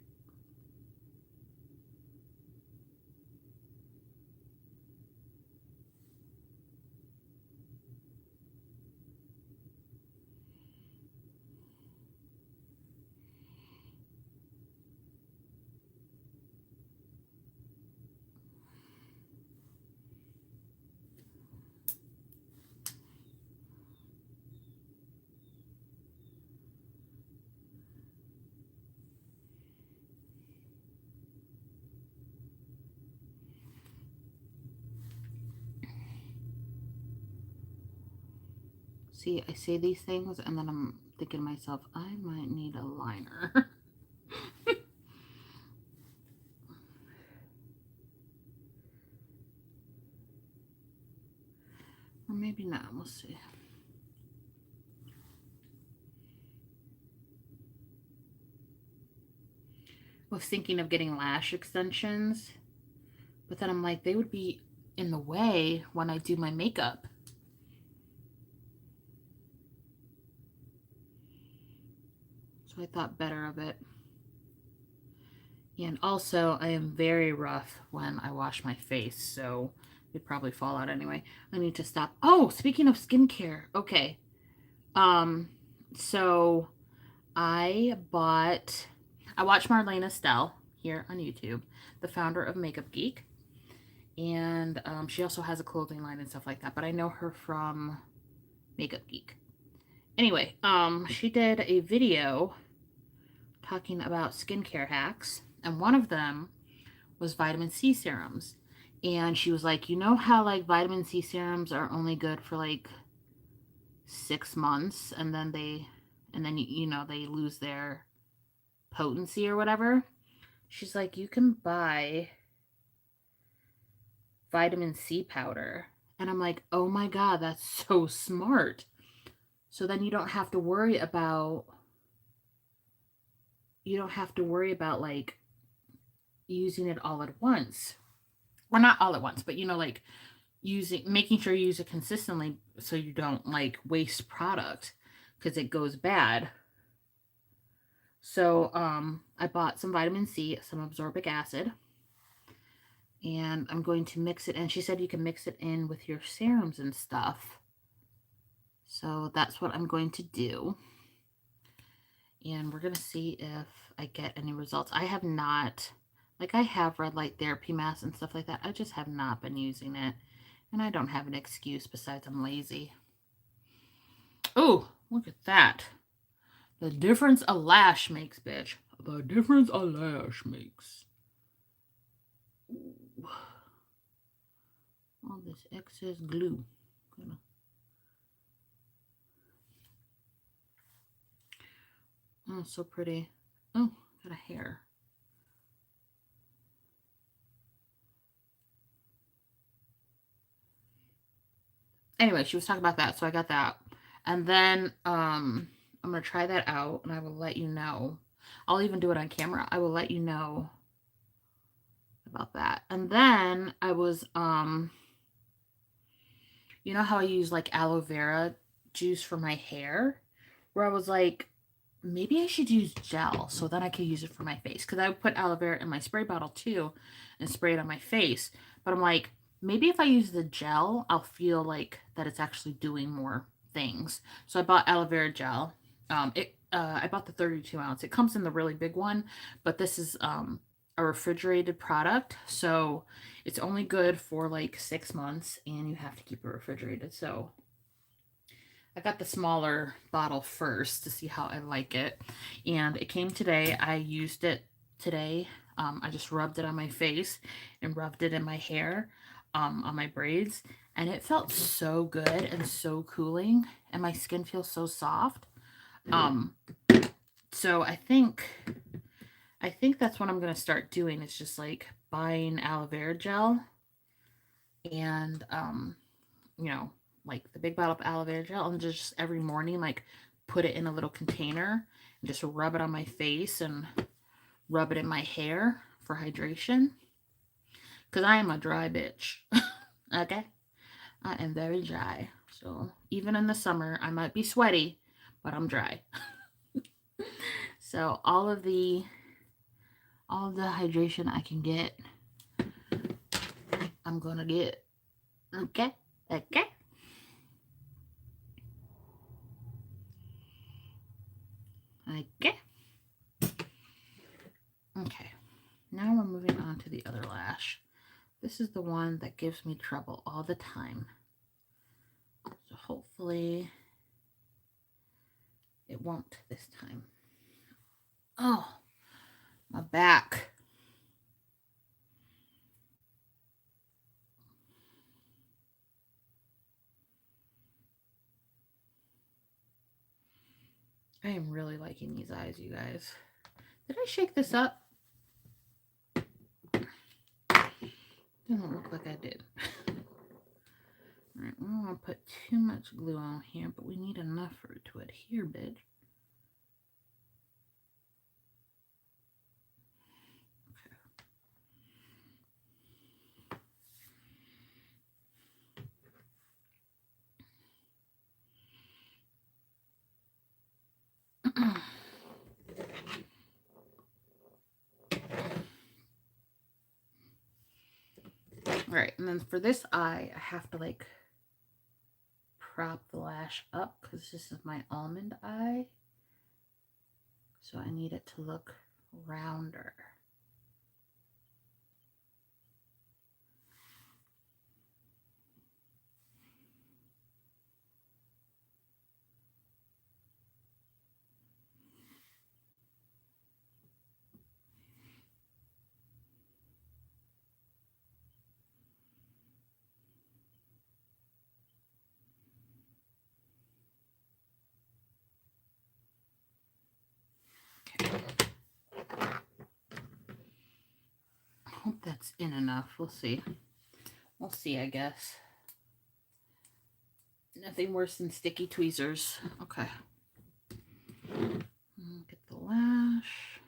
See, I say these things and then I'm thinking to myself, I might need a liner. Or maybe not, we'll see. I was thinking of getting lash extensions, but then I'm like, they would be in the way when I do my makeup. So I thought better of it. And also, I am very rough when I wash my face, so it'd probably fall out anyway. I need to stop. Oh, speaking of skincare, okay. So I watched Marlene Estelle here on YouTube, the founder of Makeup Geek, and she also has a clothing line and stuff like that, but I know her from Makeup Geek. Anyway, she did a video talking about skincare hacks, and one of them was vitamin C serums. And she was like, you know how like vitamin C serums are only good for like 6 months and then they lose their potency or whatever. She's like, you can buy vitamin C powder. And I'm like, oh my God, that's so smart. So then you don't have to worry about like using it all at once. Or not all at once, but like making sure you use it consistently so you don't like waste product because it goes bad. So I bought some vitamin C, some ascorbic acid, and I'm going to mix it. And she said you can mix it in with your serums and stuff. So that's what I'm going to do. And we're going to see if I get any results. I have not, like I have red light therapy masks and stuff like that. I just have not been using it. And I don't have an excuse besides I'm lazy. Oh, look at that. The difference a lash makes, bitch. The difference a lash makes. Ooh. All this excess glue. Oh, so pretty. Oh, got a hair. Anyway, she was talking about that, so I got that. And then I'm going to try that out, and I will let you know. I'll even do it on camera. I will let you know about that. And then I was, you know how I use like aloe vera juice for my hair? Where I was like, maybe I should use gel so then I could use it for my face. Because I would put aloe vera in my spray bottle too and spray it on my face. But I'm like, maybe if I use the gel, I'll feel like that it's actually doing more things. So I bought aloe vera gel. I bought the 32 ounce. It comes in the really big one, but this is a refrigerated product. So it's only good for like 6 months and you have to keep it refrigerated. So I got the smaller bottle first to see how I like it. And it came today. I used it today. I just rubbed it on my face and rubbed it in my hair, on my braids. And it felt so good and so cooling. And my skin feels so soft. So I think that's what I'm going to start doing is just like buying aloe vera gel and, like the big bottle of aloe vera gel and just every morning, like put it in a little container and just rub it on my face and rub it in my hair for hydration. Because I am a dry bitch. Okay? I am very dry. So even in the summer, I might be sweaty, but I'm dry. So all of the hydration I can get, I'm gonna get. Okay? Okay? Okay. Okay. Now we're moving on to the other lash. This is the one that gives me trouble all the time. So hopefully it won't this time. Oh, my back. I am really liking these eyes, you guys. Did I shake this up? Doesn't look like I did. Alright, we don't want to put too much glue on here, but we need enough for it to adhere, bitch. Alright, and then for this eye, I have to like prop the lash up because this is my almond eye. So I need it to look rounder. I hope that's in enough. We'll see. We'll see, I guess. Nothing worse than sticky tweezers. Okay. Get the lash.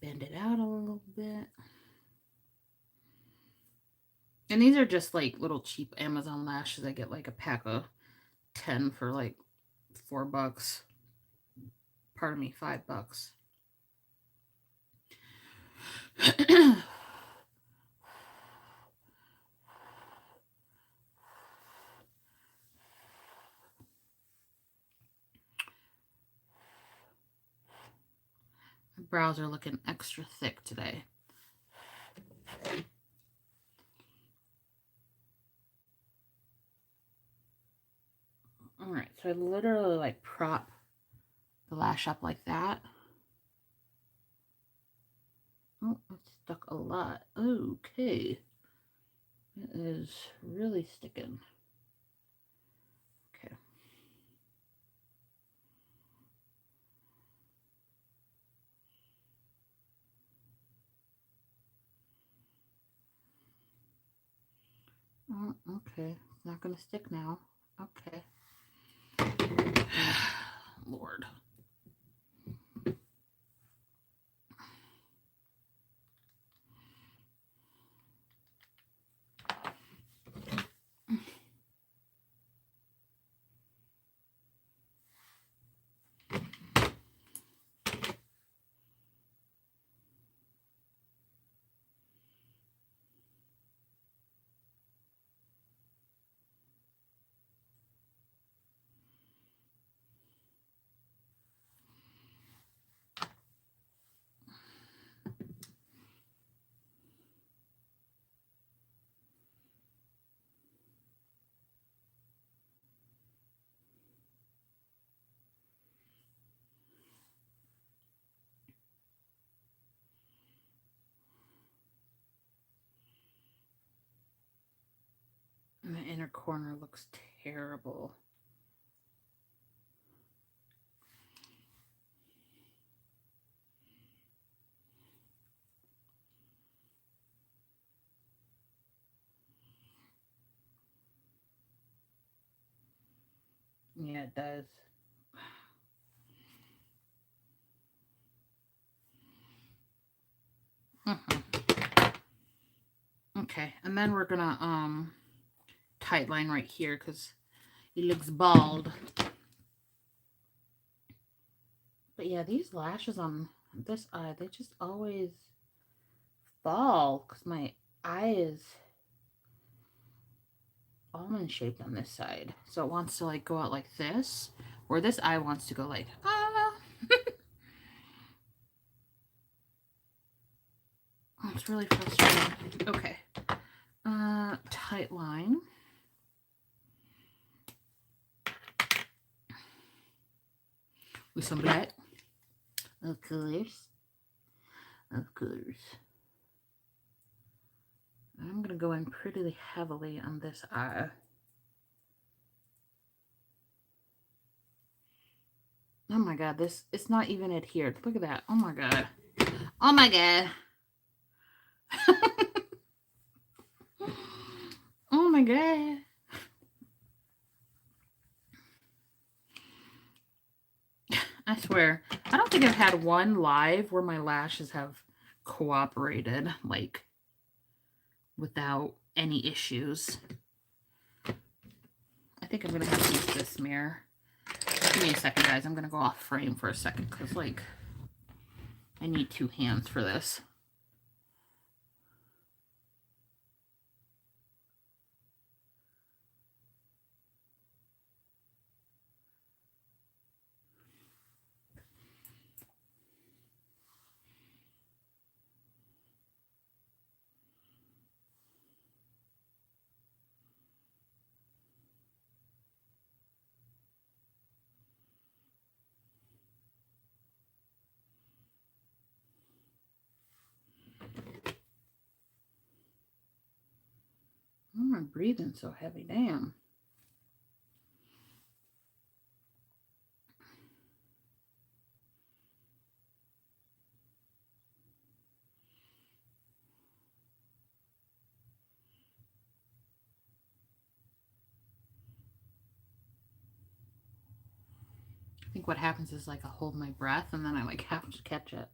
Bend it out a little bit. And these are just like little cheap Amazon lashes. I get like a pack of 10 for like $4. Pardon me, $5. My brows are looking extra thick today. All right, so I literally like prop the lash up like that. Oh, it's stuck a lot. Okay. It is really sticking. Okay. Oh, okay. It's not going to stick now. Okay. Lord. And the inner corner looks terrible. Yeah, it does. Okay, and then we're gonna tight line right here because he looks bald. But yeah, these lashes on this eye, they just always fall because my eye is almond shaped on this side. So it wants to like go out like this, or this eye wants to go like, ah. It's really frustrating. Okay. Tight line. With some black. Of course. Of course. I'm going to go in pretty heavily on this eye. my God, it's not even adhered. Look at that. Oh my God. Oh my God. Oh my God. I swear, I don't think I've had one live where my lashes have cooperated, like, without any issues. I think I'm going to have to use this mirror. Give me a second, guys. I'm going to go off frame for a second because, like, I need 2 hands for this. Oh, I'm breathing so heavy. Damn. I think what happens is, like, I hold my breath and then I, like, have to catch it.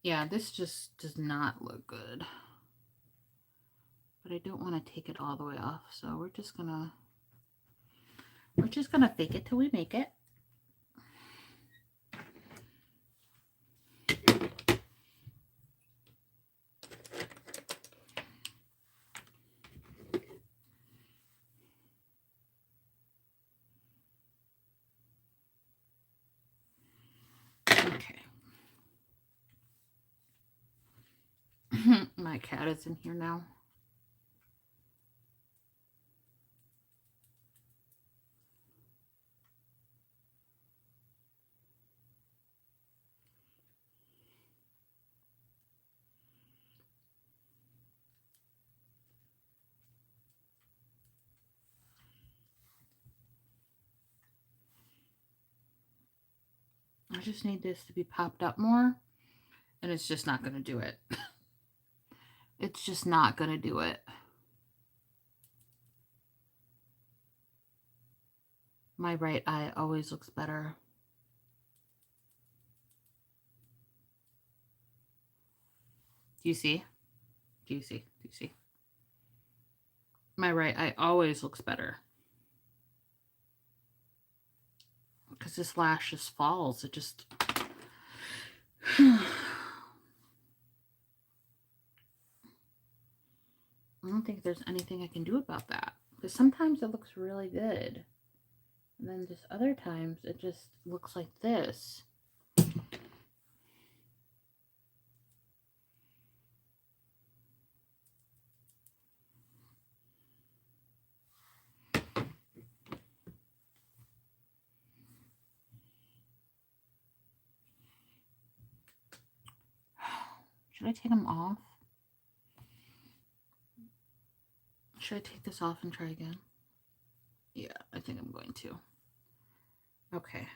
Yeah, this just does not look good. But I don't want to take it all the way off, so we're just gonna fake it till we make it. Okay. My cat is in here now. I just need this to be popped up more, and it's just not going to do it. It's just not going to do it. My right eye always looks better. Do you see? Do you see? Do you see? My right eye always looks better. Because this lash just falls. It just... I don't think there's anything I can do about that. Because sometimes it looks really good. And then just other times it just looks like this. Should I take them off? Should I take this off and try again? Yeah, I think I'm going to. Okay.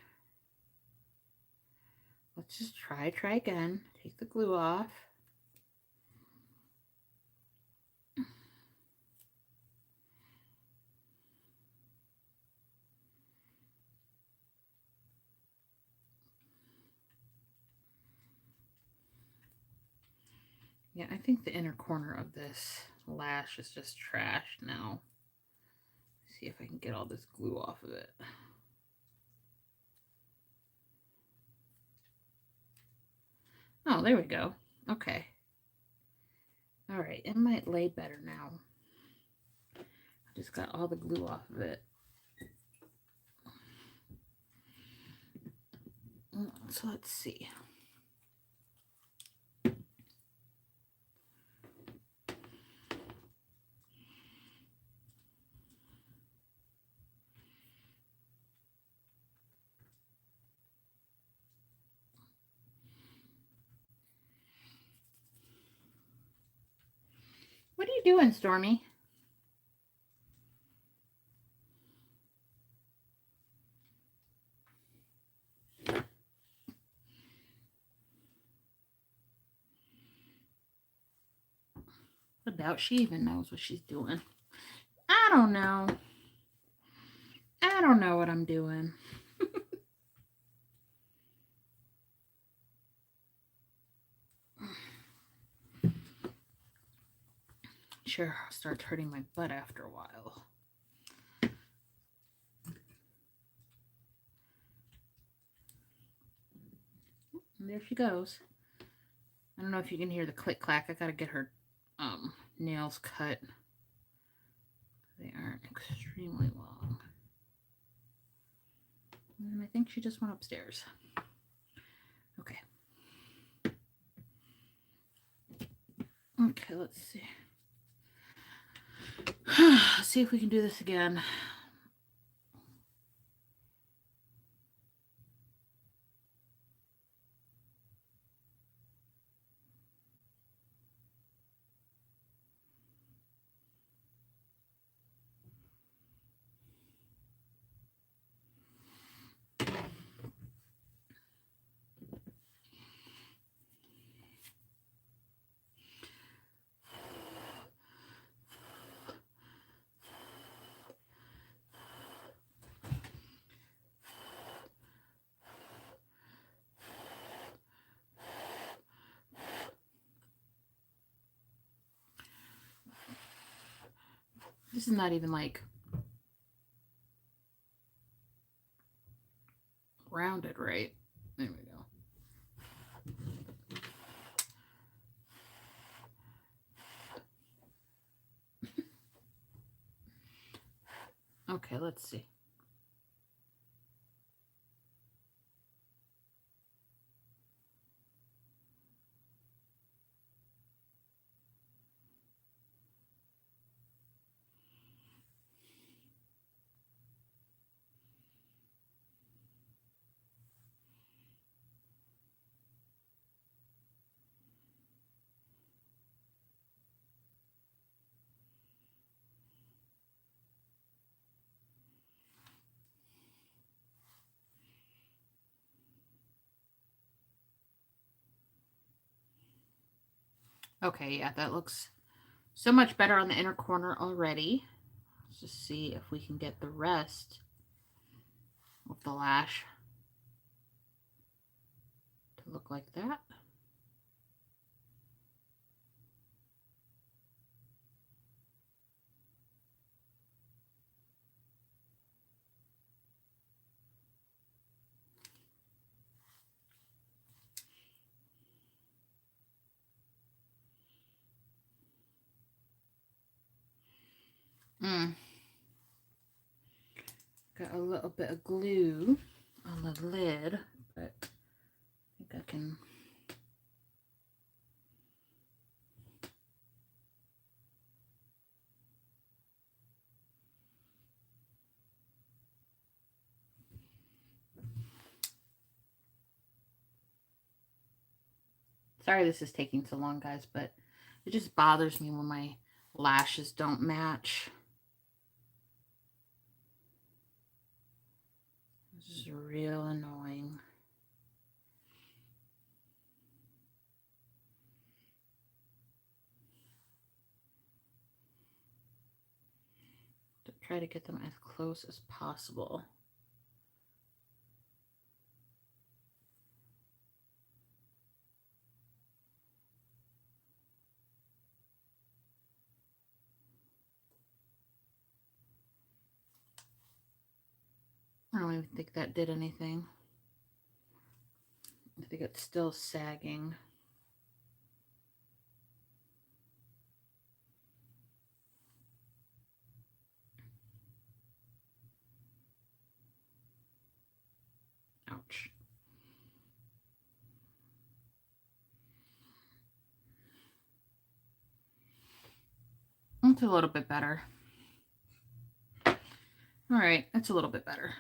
Let's just try again. Take the glue off. Yeah, I think the inner corner of this lash is just trashed now. Let's see if I can get all this glue off of it. Oh, there we go. Okay. All right, it might lay better now. I just got all the glue off of it. So let's see. doing, Stormy? I doubt she even knows what she's doing. I don't know. I don't know what I'm doing. Sure, starts hurting my butt after a while. And there she goes. I don't know if you can hear the click clack. I gotta get her nails cut. They aren't extremely long. And I think she just went upstairs. Okay. Okay, let's see. Let's see if we can do this again. This is not even like rounded right. There we go. Okay, let's see. Okay, yeah, that looks so much better on the inner corner already. Let's just see if we can get the rest of the lash to look like that. Got a little bit of glue on the lid, but I think I can. Sorry this is taking so long, guys, but it just bothers me when my lashes don't match. This is real annoying. To try to get them as close as possible. I don't even think that did anything. I think it's still sagging. Ouch. It's a little bit better. All right, it's a little bit better.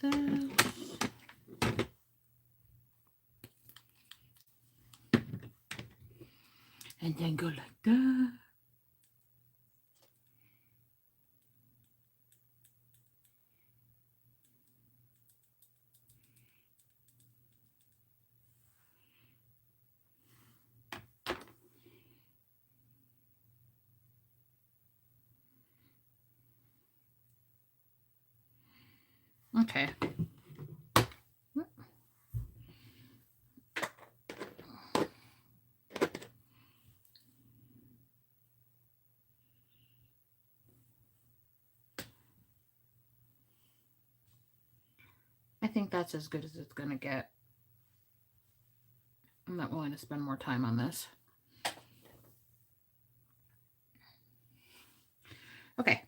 this. And then go like that. Okay. I think that's as good as it's going to get. I'm not willing to spend more time on this. Okay.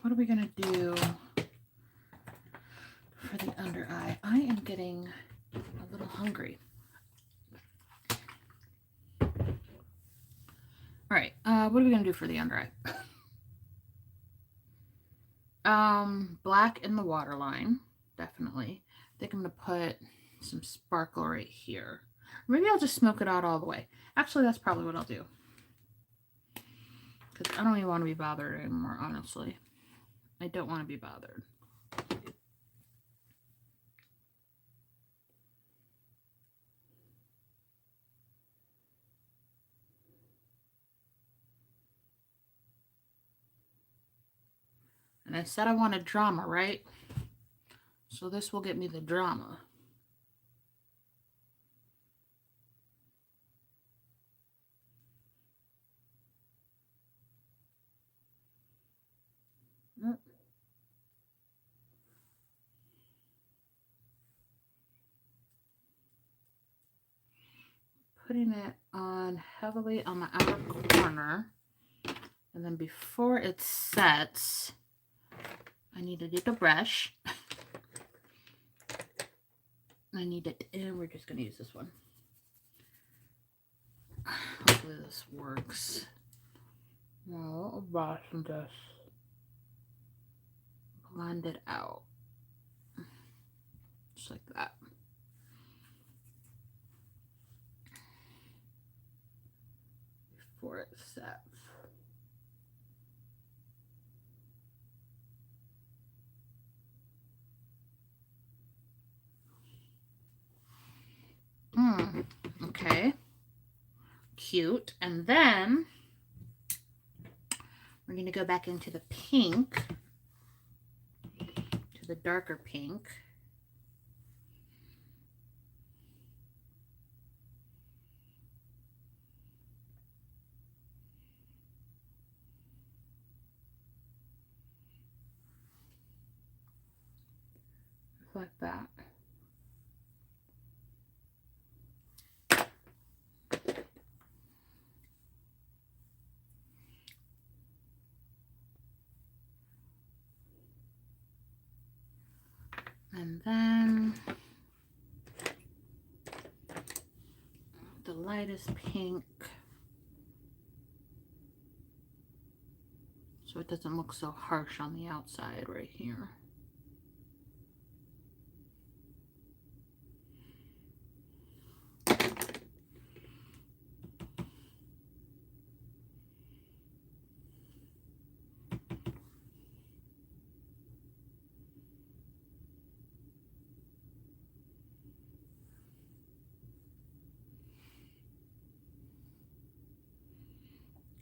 What are we going to do for the under eye? I am getting a little hungry. All right, what are we going to do for the under eye? Black in the waterline, definitely. I think I'm going to put some sparkle right here. Maybe I'll just smoke it out all the way. Actually, that's probably what I'll do. Because I don't even want to be bothered anymore, honestly. I don't want to be bothered. And I said I wanted drama, right? So this will get me the drama. Putting it on heavily on the outer corner. And then before it sets, I need to get a brush. I need it, and we're just going to use this one. Hopefully this works. Now I'll brush and just blend it out. Just like that. Before it sets. Okay. Cute. And then we're going to go back into the pink, to the darker pink. Like that. And then the lightest pink, so it doesn't look so harsh on the outside right here.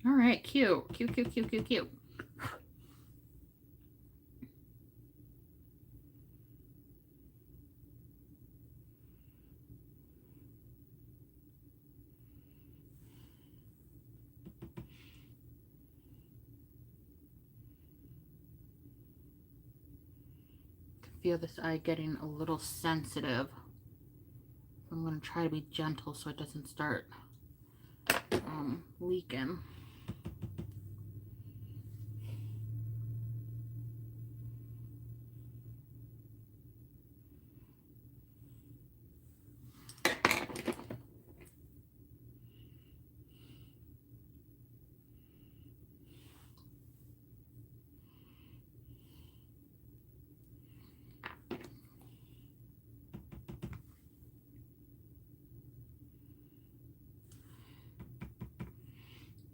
All right, cute, cute, cute, cute, cute, cute. Feel this eye getting a little sensitive. I'm going to try to be gentle so it doesn't start leaking.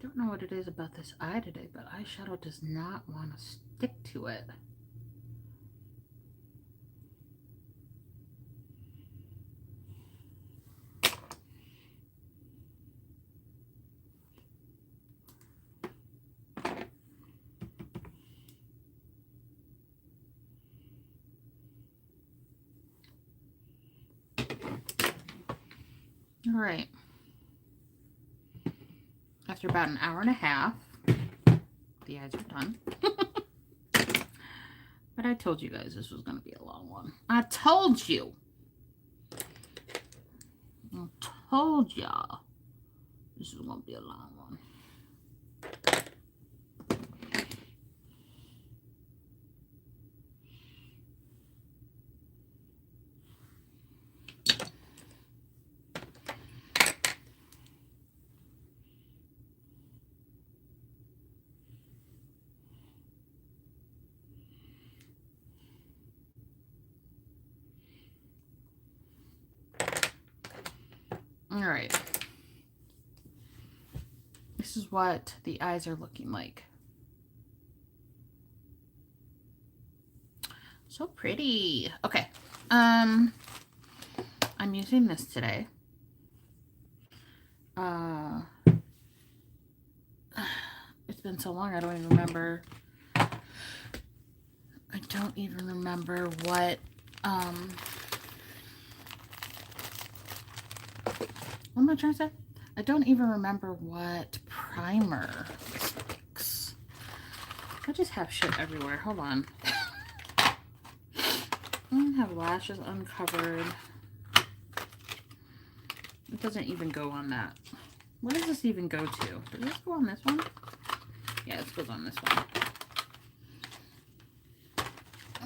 Don't know what it is about this eye today, but eyeshadow does not want to stick to it. All right. After about an hour and a half, the eyes are done. But I told you guys this was going to be a long one. I told you. I told y'all this is going to be a long one. All right. This is what the eyes are looking like. So pretty. Okay. I'm using this today. It's been so long I don't even remember. I don't even remember what what am I trying to say? I don't even remember what primer this makes. I just have shit everywhere. Hold on. I have lashes uncovered. It doesn't even go on that. Where does this even go to? Does this go on this one? Yeah, this goes on this one.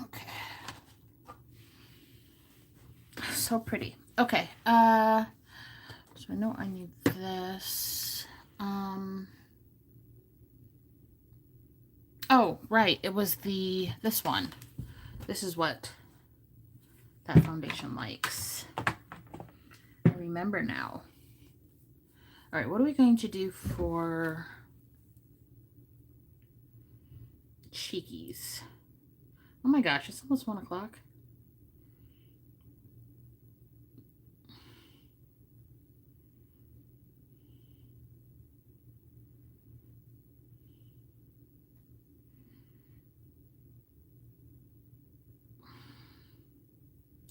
Okay. So pretty. Okay. So I know I need this. Oh, right. It was this one. This is what that foundation likes. I remember now. All right, what are we going to do for cheekies? Oh my gosh, it's almost 1 o'clock.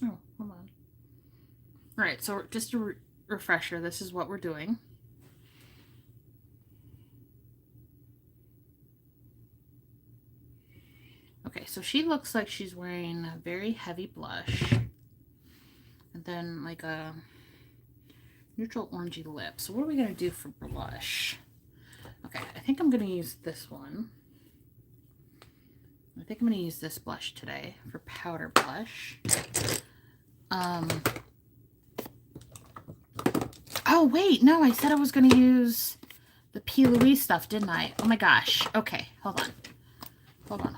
Oh, hold on. All right, so just a refresher, this is what we're doing. Okay, so she looks like she's wearing a very heavy blush. And then like a neutral orangey lip. So what are we going to do for blush? Okay, I think I'm going to use this one. I think I'm going to use this blush today for powder blush. Oh, wait, no, I said I was going to use the P. Louise stuff, didn't I? Oh my gosh. Okay, hold on. Hold on.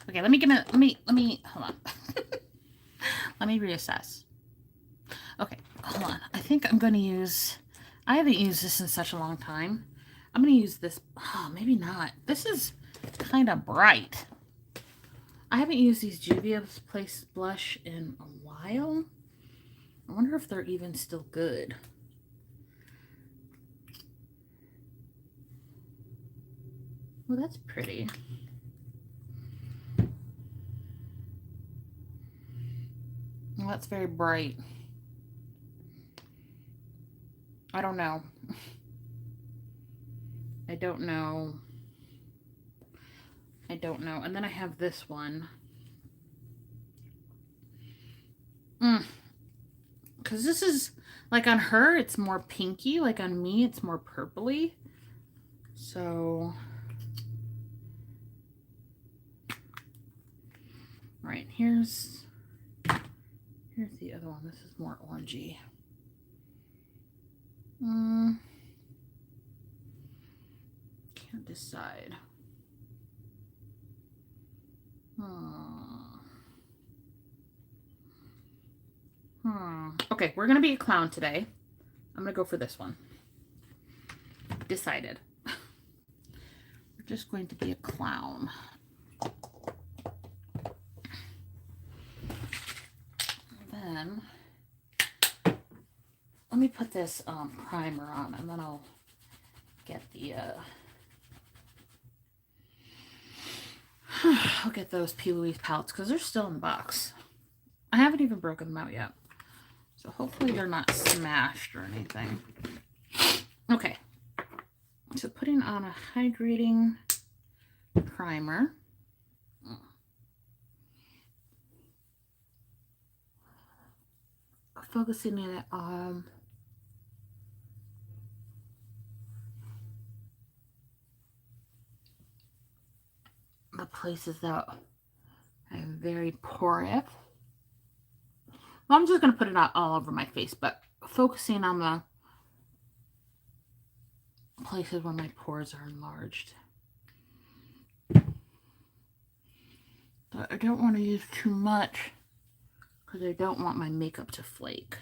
Okay, let me, hold on. Let me reassess. Okay, hold on. I think I'm going to use, I haven't used this in such a long time. I'm going to use this, oh, maybe not. This is kind of bright. I haven't used these Juvia's Place blush in a while. I wonder if they're even still good. Well, that's pretty. Well, that's very bright. I don't know. I don't know. And then I have this one. Because this is, like on her, it's more pinky. Like on me, it's more purpley. So, all right, here's the other one. This is more orangey. Can't decide. Okay, we're going to be a clown today. I'm going to go for this one. decided. We're just going to be a clown. Then let me put this primer on, and then I'll get the I'll get those P. Louise palettes because they're still in the box. I haven't even broken them out yet, so hopefully they're not smashed or anything. Okay, so putting on a hydrating primer. Focusing it on the places that I'm very porous. Well, I'm just going to put it out all over my face, but focusing on the places where my pores are enlarged. But I don't want to use too much because I don't want my makeup to flake.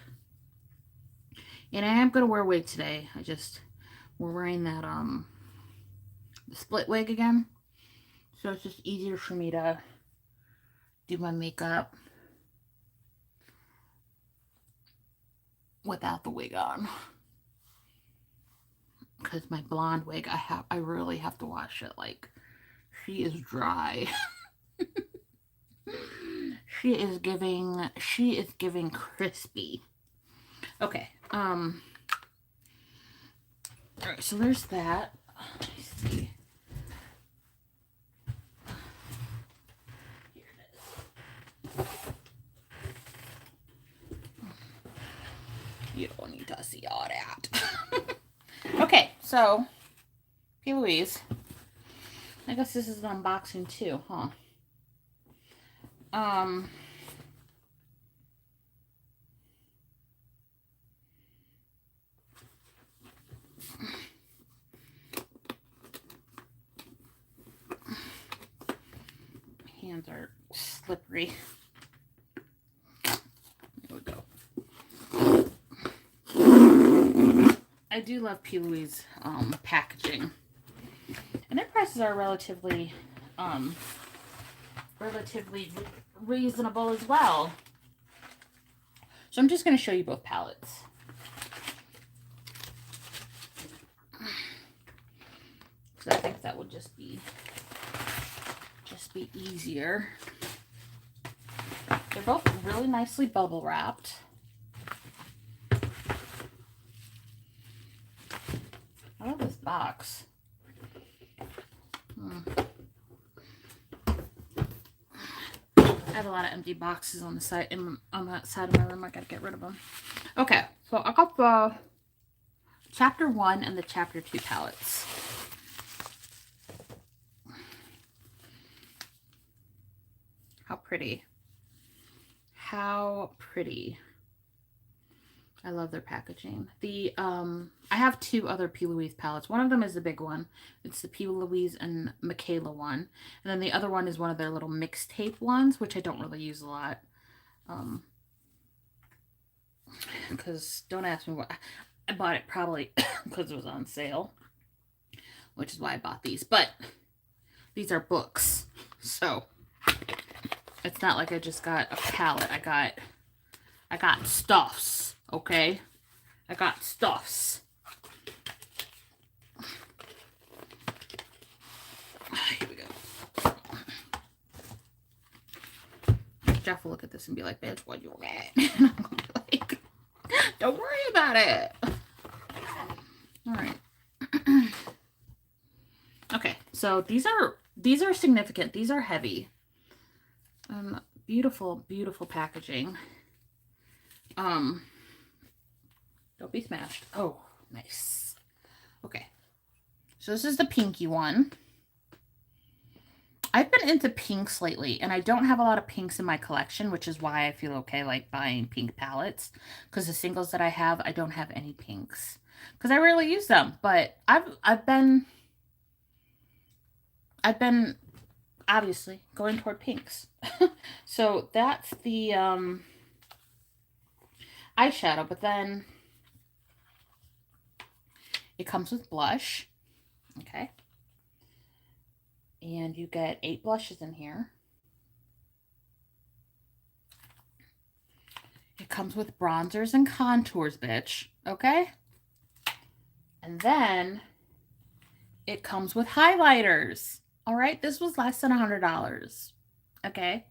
And I am going to wear a wig today. We're wearing that the split wig again. So it's just easier for me to do my makeup without the wig on. Because my blonde wig, I really have to wash it. Like, she is dry. She is giving crispy. Okay. All right, so there's that. Let me see. Here it is. You don't need to see all that. Okay, so P. Louise. I guess this is an unboxing too, huh? Hands are slippery. There we go. I do love P. Louise packaging, and their prices are relatively reasonable as well. So I'm just going to show you both palettes. So I think that would just be easier. They're both really nicely bubble wrapped. I love this box. I have a lot of empty boxes on the side, on that side of my room. I gotta get rid of them. Okay, so I got the Chapter 1 and the Chapter 2 palettes. How pretty. How pretty. I love their packaging. I have two other P. Louise palettes. One of them is the big one. It's the P. Louise and Michaela one. And then the other one is one of their little mixtape ones, which I don't really use a lot. Because don't ask me what. I bought it probably because it was on sale, which is why I bought these. But these are books. So it's not like I just got a palette. I got stuffs. Okay, I got stuffs. Here we go. Jeff will look at this and be like, "Bitch, what you get?" And I'm gonna be like, "Don't worry about it." All right. Okay, so these are significant. These are heavy. Beautiful, beautiful packaging. Don't be smashed. Oh, nice. Okay. So this is the pinky one. I've been into pinks lately, and I don't have a lot of pinks in my collection, which is why I feel okay like buying pink palettes. Because the singles that I have, I don't have any pinks. Because I rarely use them. But I've been obviously going toward pinks. So that's the eyeshadow, but then It comes with blush. Okay. And you get 8 blushes in here. It comes with bronzers and contours, bitch. Okay? And then it comes with highlighters. All right? This was less than $100. Okay?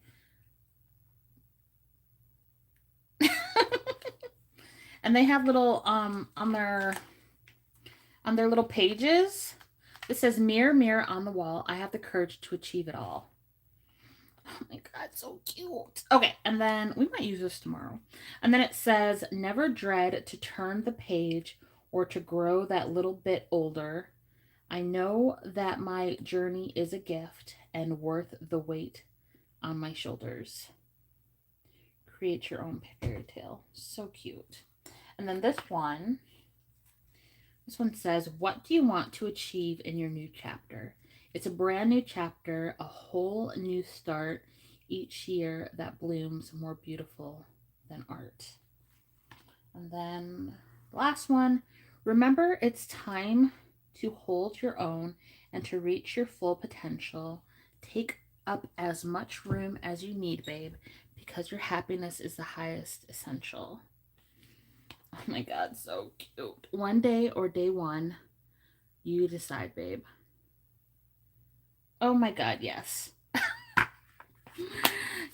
And they have little on their little pages. It says, "Mirror, mirror on the wall, I have the courage to achieve it all." Oh my God, so cute. Okay, and then we might use this tomorrow. And then it says, "Never dread to turn the page or to grow that little bit older. I know that my journey is a gift and worth the weight on my shoulders. Create your own fairy tale." So cute. And then this one says, "What do you want to achieve in your new chapter? It's a brand new chapter, a whole new start each year that blooms more beautiful than art." And then the last one, "Remember, it's time to hold your own and to reach your full potential. Take up as much room as you need, babe, because your happiness is the highest essential." Oh my God, so cute. One day or day one, you decide, babe. Oh my God, yes.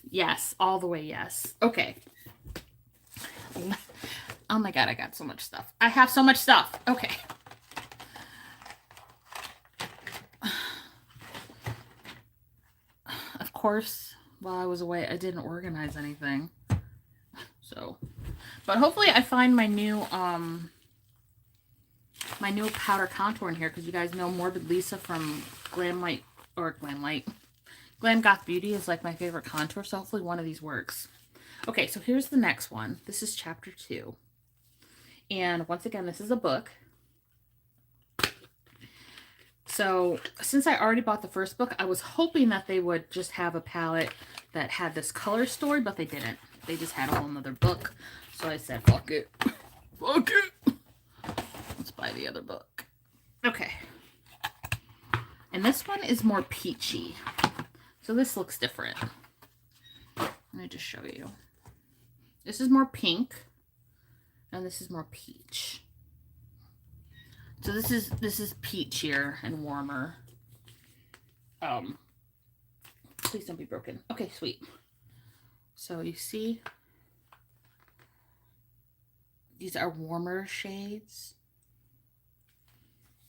Yes, all the way yes. Okay. Oh my God, I got so much stuff. I have so much stuff. Okay. Of course, while I was away, I didn't organize anything. So, but hopefully I find my new powder contour in here, because you guys know Morbid Lisa from Glam Goth Beauty is like my favorite contour, so hopefully one of these works. Okay, so here's the next one. This is chapter 2. And once again, this is a book. So since I already bought the first book, I was hoping that they would just have a palette that had this color story, but they didn't. They just had a whole nother book. So I said, fuck it. Fuck it. Let's buy the other book. Okay. And this one is more peachy. So this looks different. Let me just show you. This is more pink. And this is more peach. So this is peachier and warmer. Please don't be broken. Okay, sweet. So you see, these are warmer shades.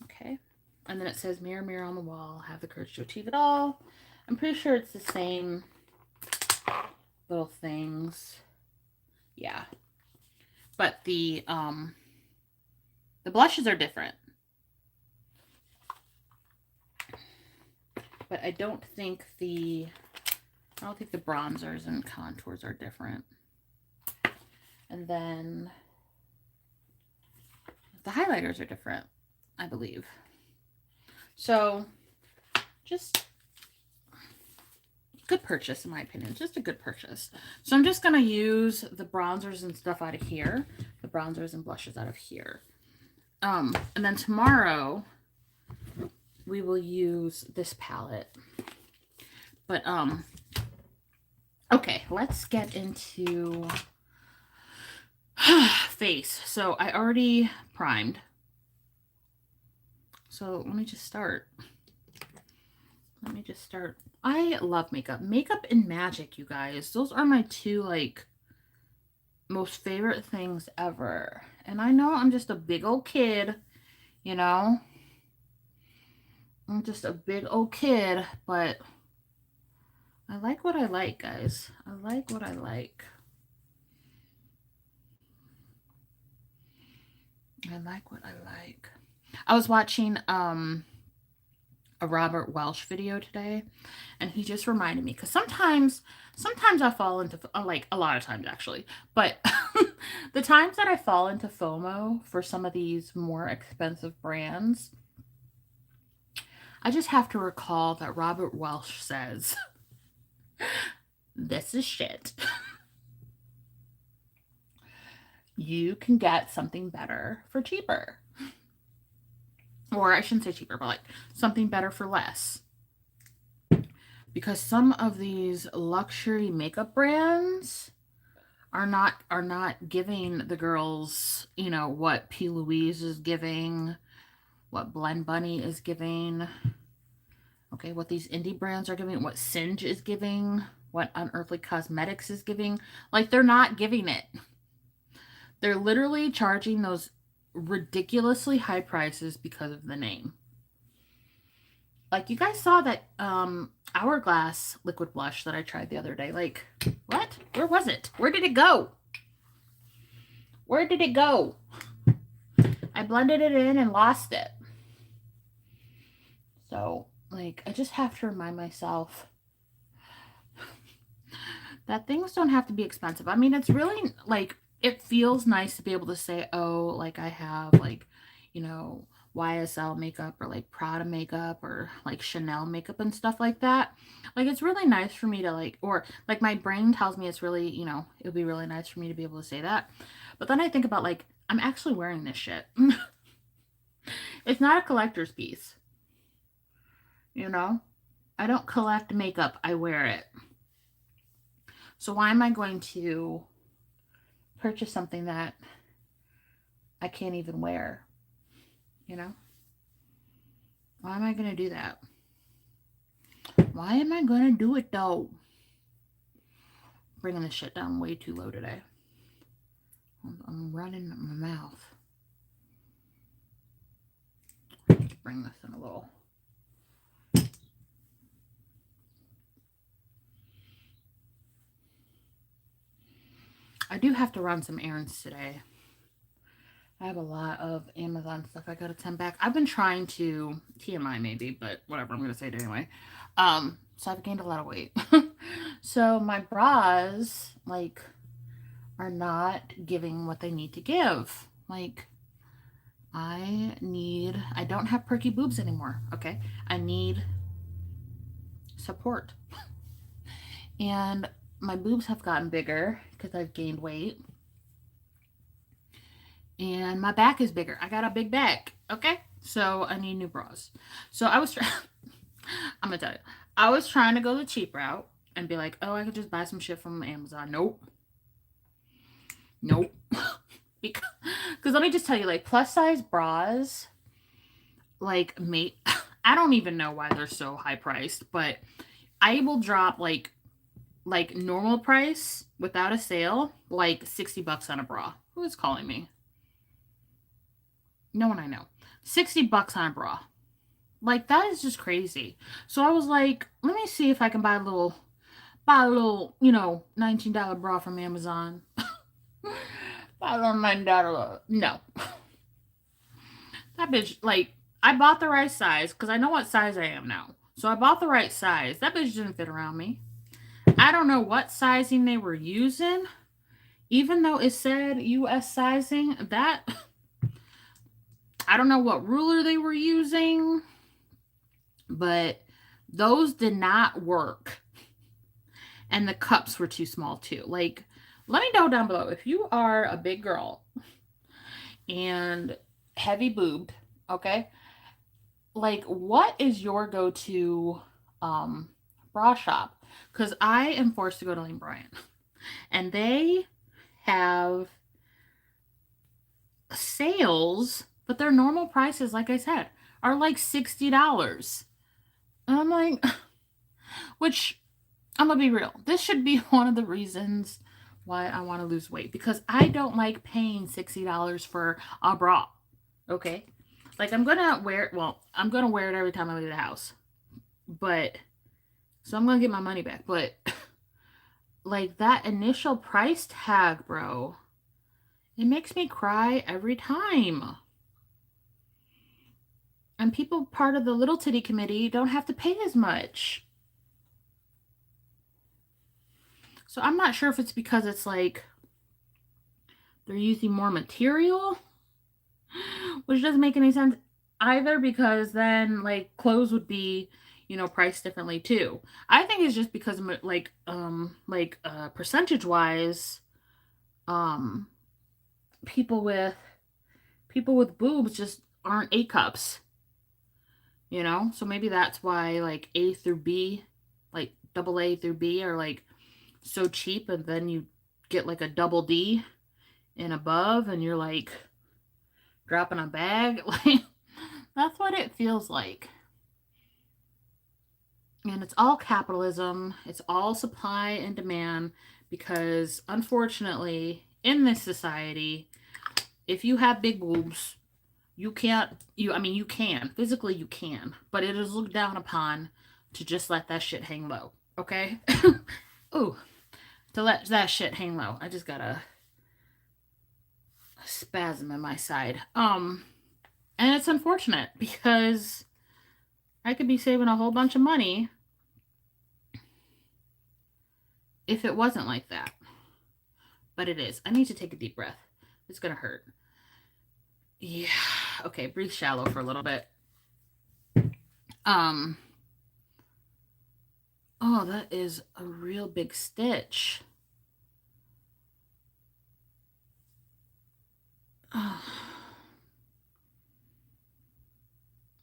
Okay. And then it says, "Mirror, mirror on the wall, have the courage to achieve it all." I'm pretty sure it's the same little things. Yeah. But the blushes are different. But I don't think the bronzers and contours are different. And then the highlighters are different, I believe. So just good purchase, in my opinion. Just a good purchase. So I'm just going to use the bronzers and stuff out of here. The bronzers and blushes out of here. And then tomorrow we will use this palette. But, okay, let's get into face. So I already primed. So let me just start. I love makeup. Makeup and magic, you guys. Those are my two, like, most favorite things ever. And I know I'm just a big old kid, you know? I'm just a big old kid, but I like what I like, guys. I like what I like. I like what I like. I was watching a Robert Welsh video today, and he just reminded me, because sometimes I fall into, like, a lot of times actually, but the times that I fall into FOMO for some of these more expensive brands, I just have to recall that Robert Welsh says, "This is shit. You can get something better for cheaper." or I shouldn't say cheaper, but like something better for less. Because some of these luxury makeup brands are not giving the girls, you know, what P. Louise is giving, what Blend Bunny is giving, okay, what these indie brands are giving, what Singe is giving, what Unearthly Cosmetics is giving. Like, they're not giving it. They're literally charging those ridiculously high prices because of the name. Like, you guys saw that Hourglass liquid blush that I tried the other day. Like, what? Where was it? Where did it go? Where did it go? I blended it in and lost it. So, like, I just have to remind myself that things don't have to be expensive. I mean, it's really, like, it feels nice to be able to say, oh, like, I have, like, you know, YSL makeup or like Prada makeup or like Chanel makeup and stuff like that. Like, it's really nice for me to like, or like my brain tells me it's really, you know, it would be really nice for me to be able to say that. But then I think about like, I'm actually wearing this shit. It's not a collector's piece. You know, I don't collect makeup, I wear it. So why am I going to purchase something that I can't even wear? You know? Why am I going to do that? Why am I going to do it though? Bringing this shit down way too low today. I'm running my mouth. I need to bring this in a little. I do have to run some errands today. I have a lot of Amazon stuff I gotta send back. I've been trying to, TMI maybe, but whatever, I'm gonna say it anyway. So I've gained a lot of weight. So my bras, like, are not giving what they need to give. Like, I don't have perky boobs anymore, okay? I need support. And my boobs have gotten bigger because I've gained weight. And my back is bigger. I got a big back, okay? So I need new bras. So I was I'm gonna tell you, I was trying to go the cheap route and be like, oh, I could just buy some shit from Amazon. Nope. Because let me just tell you, like, plus size bras, like, I don't even know why they're so high priced, but I will drop like normal price without a sale, like $60 on a bra. Who is calling me? No one I know. $60 on a bra. Like, that is just crazy. So I was like, let me see if I can buy a little, you know, $19 bra from Amazon. Buy a little $9. No. That bitch, like, I bought the right size because I know what size I am now. So I bought the right size. That bitch didn't fit around me. I don't know what sizing they were using. Even though it said US sizing, that, I don't know what ruler they were using, but those did not work. And the cups were too small too. Like, let me know down below if you are a big girl and heavy boobed, okay? Like, what is your go-to bra shop? Because I am forced to go to Lane Bryant. And they have sales, but their normal prices, like I said, are like $60. And I'm like, which, I'm gonna be real, this should be one of the reasons why I want to lose weight, because I don't like paying $60 for a bra. Okay, like, I'm gonna wear it, well, I'm gonna wear it every time I leave the house, but so I'm gonna get my money back. But like, that initial price tag, bro, it makes me cry every time. And people part of the little titty committee don't have to pay as much. So I'm not sure if it's because it's like they're using more material, which doesn't make any sense either, because then like clothes would be, you know, priced differently too. I think it's just because like percentage wise, people with boobs just aren't A cups. you know? So maybe that's why like A through B, like double A through B are like so cheap, and then you get like a double D and above and you're like dropping a bag. Like that's what it feels like. And it's all capitalism. It's all supply and demand because unfortunately in this society, if you have big boobs, you can't, I mean, you can. Physically, you can. But it is looked down upon to just let that shit hang low. Okay? Ooh. To let that shit hang low. I just got a spasm in my side. And it's unfortunate because I could be saving a whole bunch of money if it wasn't like that. But it is. I need to take a deep breath. It's going to hurt. Yeah. Okay, breathe shallow for a little bit. Oh, that is a real big stitch. Oh.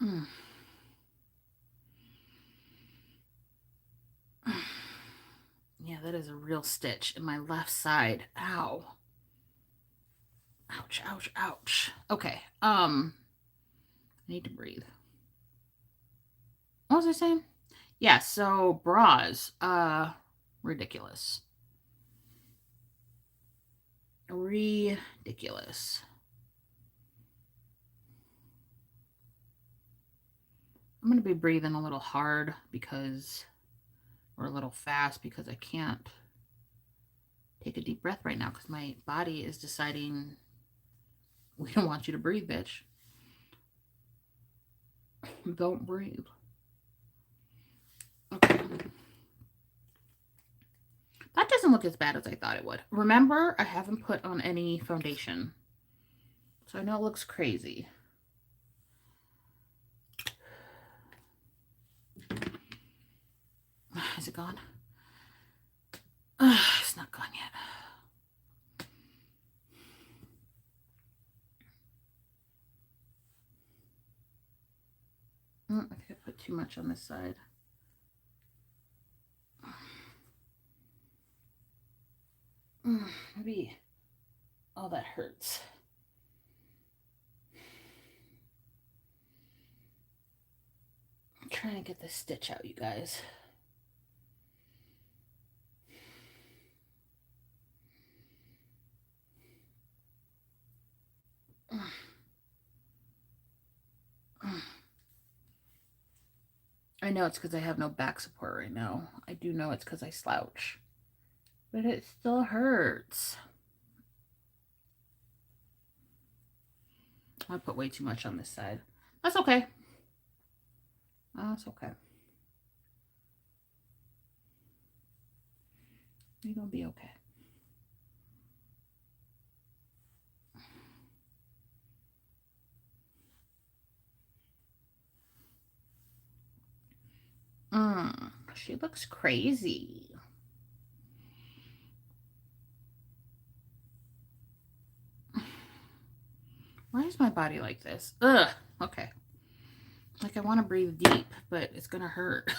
Mm. Yeah, that is a real stitch in my left side. Ow. Ouch, ouch, ouch. Okay. I need to breathe. What was I saying? Yeah, so bras, ridiculous. Ridiculous. I'm going to be breathing a little hard because, or a little fast because I can't take a deep breath right now because my body is deciding we don't want you to breathe, bitch. Don't breathe. Okay. That doesn't look as bad as I thought it would. Remember, I haven't put on any foundation. So I know it looks crazy. Is it gone? It's not gone yet. I think I put too much on this side. Maybe. Oh, that hurts. I'm trying to get this stitch out, you guys. I know it's because I have no back support right now. I do know it's because I slouch. But it still hurts. I put way too much on this side. That's okay. That's okay. You're gonna be okay. She looks crazy. Why is my body like this? Ugh. Okay. Like I want to breathe deep, but it's gonna hurt.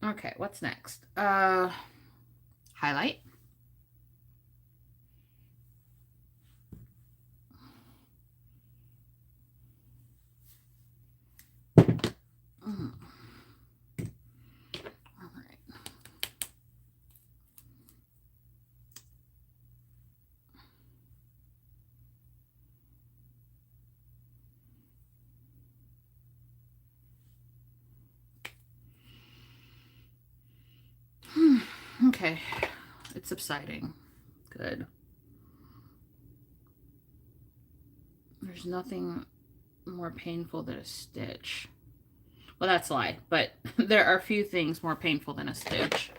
Okay, what's next? Highlight. All right. Okay, it's subsiding. Good. There's nothing more painful than a stitch. Well, that's a lie, but there are few things more painful than a stitch.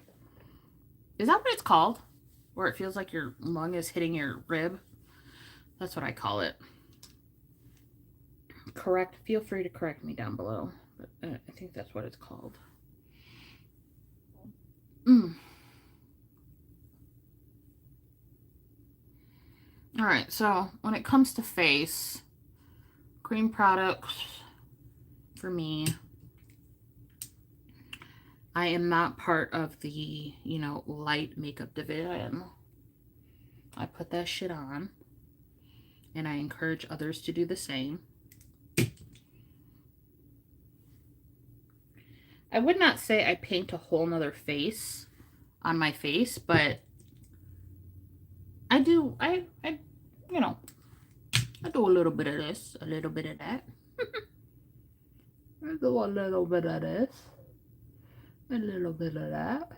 Is that what it's called? Or it feels like your lung is hitting your rib. That's what I call it. Feel free to correct me down below. But I think that's what it's called. Alright, so when it comes to face, cream products, for me, I am not part of the, light makeup division. I put that shit on, and I encourage others to do the same. I would not say I paint a whole nother face on my face, but I do, I do a little bit of this, a little bit of that. I do a little bit of this, a little bit of that.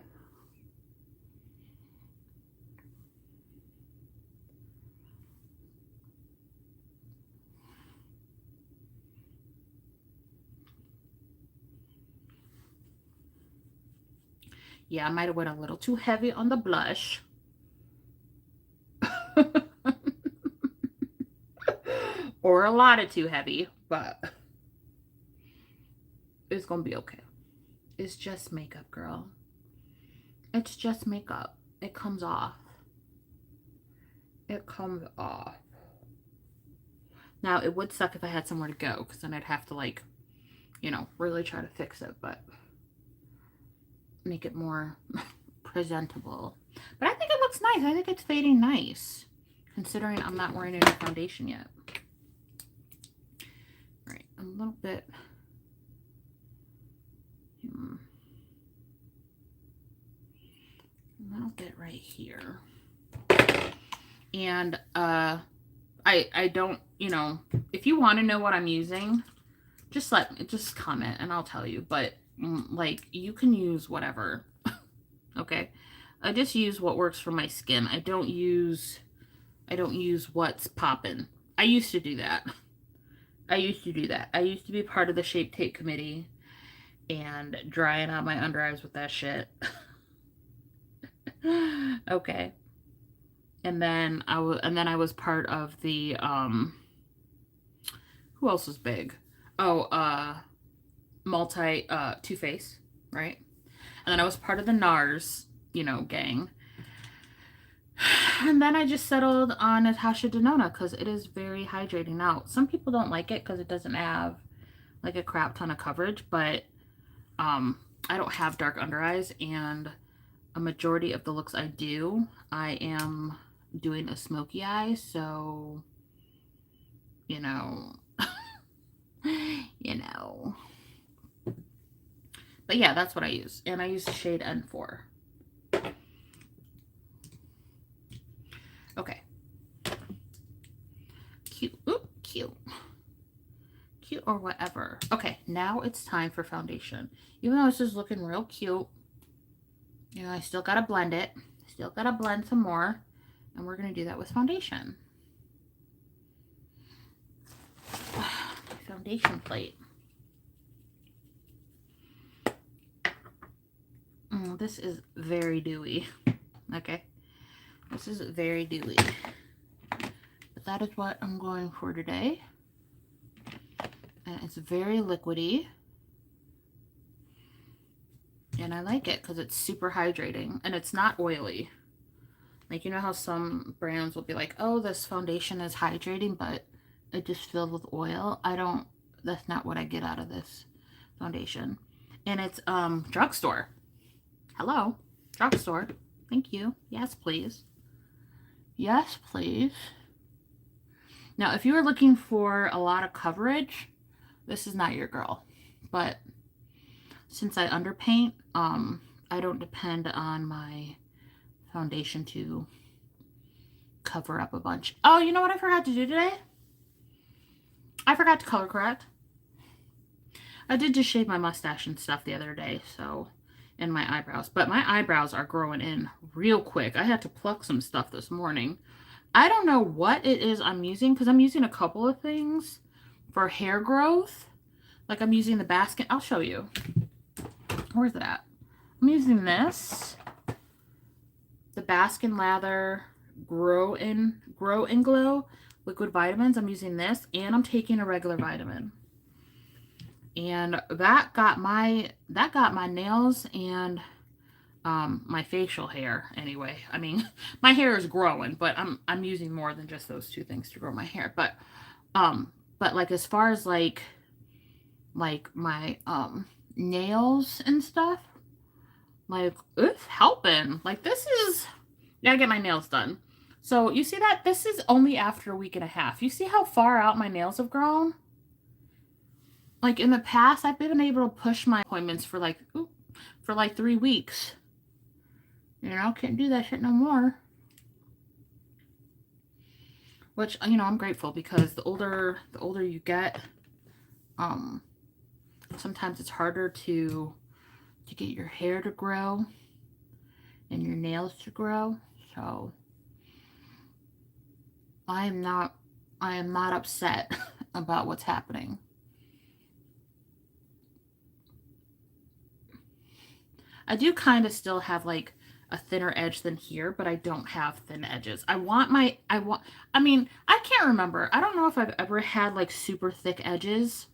Yeah, I might have went a little too heavy on the blush. Or a lot of too heavy, but it's gonna be okay. It's just makeup, girl. It's just makeup. It comes off. It comes off. Now, it would suck if I had somewhere to go, because then I'd have to, really try to fix it, but make it more presentable. But I think it looks nice. I think it's fading nice, considering I'm not wearing any foundation yet. All right, a little bit. A little bit right here. And I don't, if you want to know what I'm using, just comment and I'll tell you. But you can use whatever. Okay, I just use what works for my skin. I don't use what's popping. I used to do that. I used to be part of the Shape Tape committee and drying out my under eyes with that shit. Okay. And then I was part of the who else was big? Oh, Too Faced, right? And then I was part of the NARS, gang. And then I just settled on Natasha Denona because it is very hydrating. Now, some people don't like it because it doesn't have like a crap ton of coverage, but I don't have dark under eyes, and a majority of the looks I do, I am doing a smoky eye, so but yeah, that's what I use, and I use the shade N4. Okay, cute. Oop, cute or whatever. Okay, now it's time for foundation. Even though this is looking real cute, I still gotta blend it. Still gotta blend some more. And we're going to do that with foundation. Foundation plate. This is very dewy. Okay. This is very dewy. But that is what I'm going for today. And it's very liquidy. And I like it because it's super hydrating. And it's not oily. Like, how some brands will be like, oh, this foundation is hydrating, but it just filled with oil. That's not what I get out of this foundation. And it's drugstore. Hello, drugstore. Thank you. Yes, please. Yes, please. Now, if you are looking for a lot of coverage, this is not your girl. But since I underpaint, I don't depend on my foundation to cover up a bunch. Oh, you know what I forgot to do today? I forgot to color correct. I did just shave my mustache and stuff the other day, so, and my eyebrows. But my eyebrows are growing in real quick. I had to pluck some stuff this morning. I don't know what it is I'm using, because I'm using a couple of things for hair growth. Like I'm using the basket. I'll show you. Where's it at? I'm using this. the Baskin Lather Grow and Glow liquid vitamins. I'm using this, and I'm taking a regular vitamin. And that got my nails and my facial hair anyway. I mean, my hair is growing, but I'm using more than just those two things to grow my hair. But like as far as like my nails and stuff, like it's helping. Like this is, yeah, I get my nails done. So you see that this is only after a week and a half. You see how far out my nails have grown? Like in the past, I've been able to push my appointments for like 3 weeks. You know, can't do that shit no more. Which, you know, I'm grateful because the older you get, sometimes it's harder to get your hair to grow and your nails to grow. So I am not upset about what's happening. I do kind of still have like a thinner edge than here, but I don't have thin edges. I mean, I can't remember. I don't know if I've ever had like super thick edges,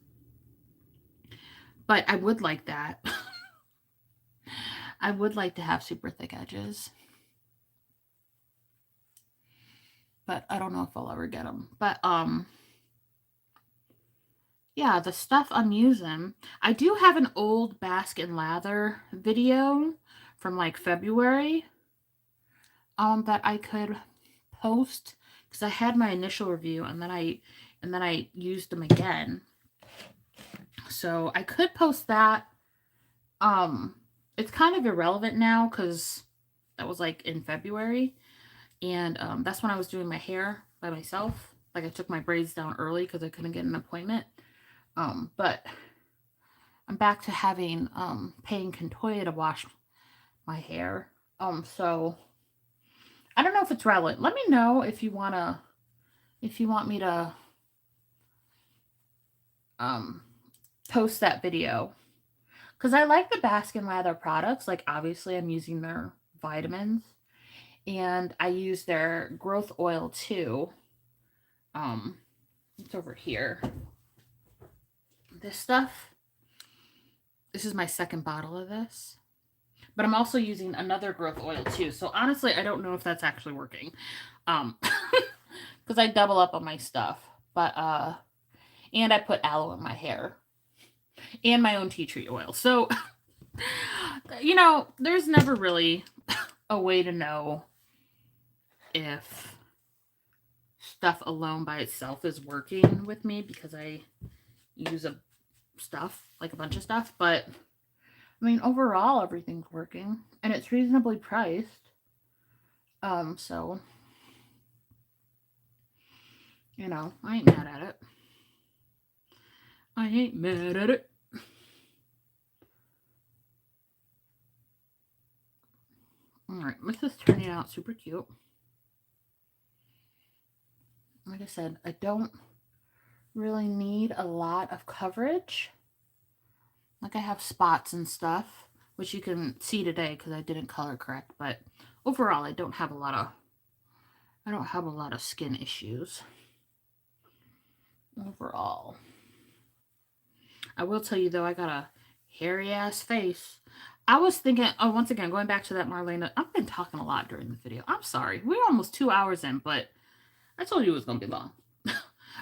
but I would like that. I would like to have super thick edges, but I don't know if I'll ever get them. But yeah, the stuff I'm using, I do have an old Baskin Lather video from like February that I could post because I had my initial review and then I used them again. So I could post that. It's kind of irrelevant now because that was like in February, and that's when I was doing my hair by myself. Like I took my braids down early because I couldn't get an appointment. But I'm back to having paying Contoya to wash my hair. So I don't know if it's relevant. Let me know if you want me to post that video. Because I like the Baskin Lather products. Like, obviously, I'm using their vitamins. And I use their growth oil, too. It's over here. This stuff. This is my second bottle of this. But I'm also using another growth oil, too. So, honestly, I don't know if that's actually working. Because I double up on my stuff. But, and I put aloe in my hair. And my own tea tree oil. So, you know, there's never really a way to know if stuff alone by itself is working with me because I use a bunch of stuff. But, I mean, overall, everything's working. And it's reasonably priced. So, you know, I ain't mad at it. I ain't mad at it. Alright, this is turning out super cute. Like I said, I don't really need a lot of coverage. Like I have spots and stuff, which you can see today because I didn't color correct, but overall I don't have a lot of skin issues. Overall. I will tell you though, I got a hairy ass face. I was thinking, once again, going back to that Marlena, I've been talking a lot during the video. I'm sorry. We're almost 2 hours in, but I told you it was going to be long. All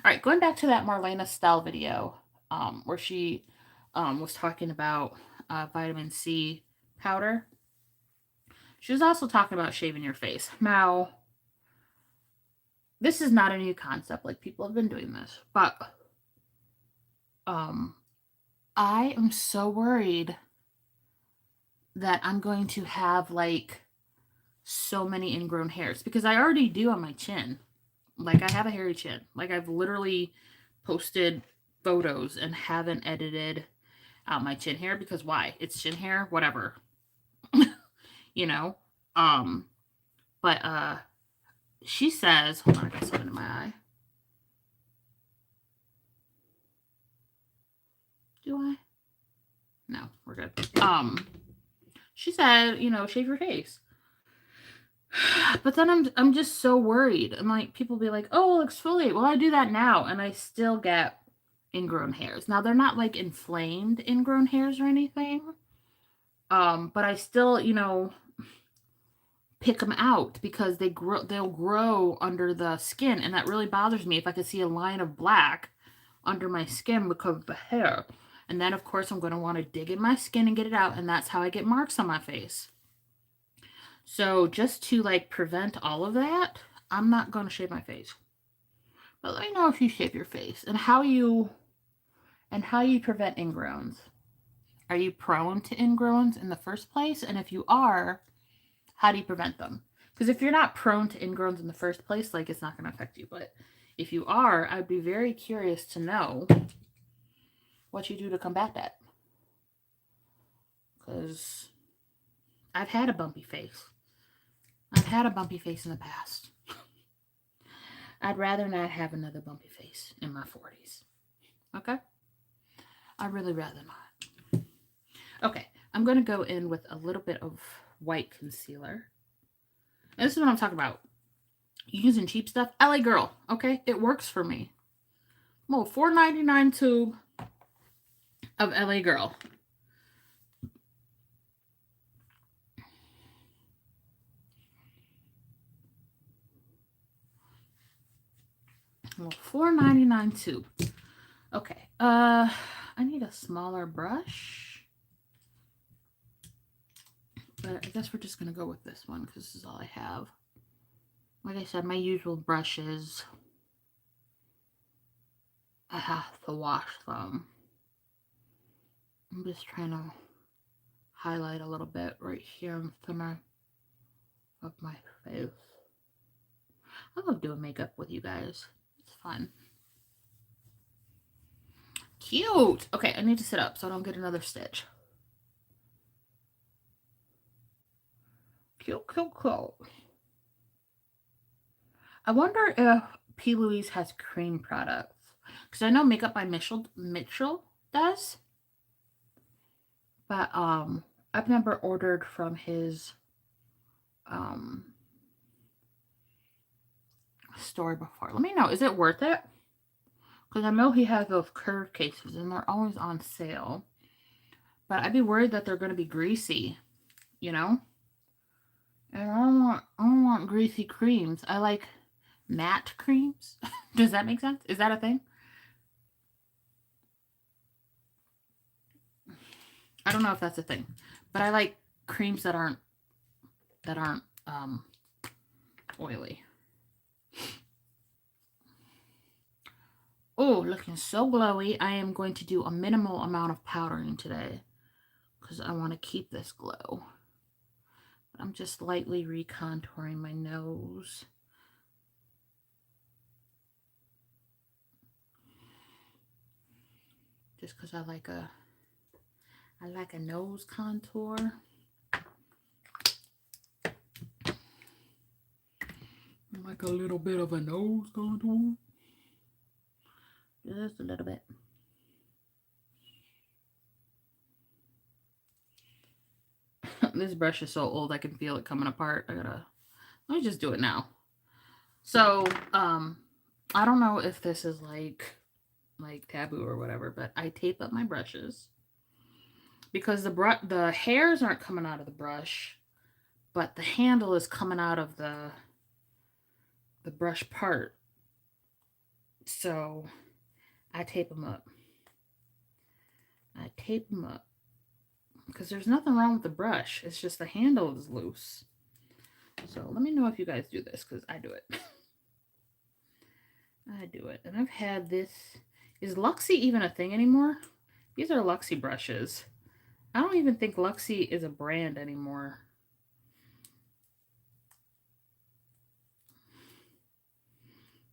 right, going back to that Marlena Stell video, where she was talking about vitamin C powder. She was also talking about shaving your face. Now, this is not a new concept. Like, people have been doing this. But I am so worried that I'm going to have, like, so many ingrown hairs. Because I already do on my chin. Like, I have a hairy chin. Like, I've literally posted photos and haven't edited out my chin hair. Because why? It's chin hair. Whatever. You know? But, she says... Hold on, I got something in my eye. Do I? No, we're good. She said, you know, shave your face. But then I'm just so worried. And like people be like, "Oh, exfoliate." Well, I do that now and I still get ingrown hairs. Now they're not like inflamed ingrown hairs or anything. But I still, pick them out because they'll grow under the skin, and that really bothers me if I could see a line of black under my skin because of the hair. And then of course I'm going to want to dig in my skin and get it out, and that's how I get marks on my face. So just to like prevent all of that, I'm not going to shave my face. But let me know if you shave your face and how you prevent ingrowns. Are you prone to ingrowns in the first place? And if you are, how do you prevent them? Because if you're not prone to ingrowns in the first place, like it's not going to affect you. But if you are, I'd be very curious to know what you do to combat that. Because I've had a bumpy face. I've had a bumpy face in the past. I'd rather not have another bumpy face in my 40s. Okay? I'd really rather not. Okay, I'm going to go in with a little bit of white concealer. And this is what I'm talking about. Using cheap stuff. LA Girl, okay? It works for me. Well, $4.99 tube of LA Girl. Well, $4.99 tube. Okay. I need a smaller brush. But I guess we're just going to go with this one because this is all I have. Like I said, my usual brushes, I have to wash them. I'm just trying to highlight a little bit right here in the center of my face. I love doing makeup with you guys. It's fun. Cute! Okay, I need to sit up so I don't get another stitch. Cute, cute, cute. I wonder if P. Louise has cream products. Because I know Makeup by Mitchell does. But I've never ordered from his store before. Let me know. Is it worth it? Because I know he has those curved cases and they're always on sale. But I'd be worried that they're going to be greasy, you know? And I don't want greasy creams. I like matte creams. Does that make sense? Is that a thing? I don't know if that's a thing. But I like creams that aren't oily. Oh, looking so glowy. I am going to do a minimal amount of powdering today because I want to keep this glow. I'm just lightly recontouring my nose. Just because I like a nose contour. I like a little bit of a nose contour. Just a little bit. This brush is so old I can feel it coming apart. Let me just do it now. So, I don't know if this is like taboo or whatever, but I tape up my brushes because the hairs aren't coming out of the brush, but the handle is coming out of the brush part. So I tape them up. I tape them up because there's nothing wrong with the brush. It's just the handle is loose. So let me know if you guys do this because I do it. I do it. And I've had this. Is Luxie even a thing anymore? These are Luxie brushes. I don't even think Luxie is a brand anymore.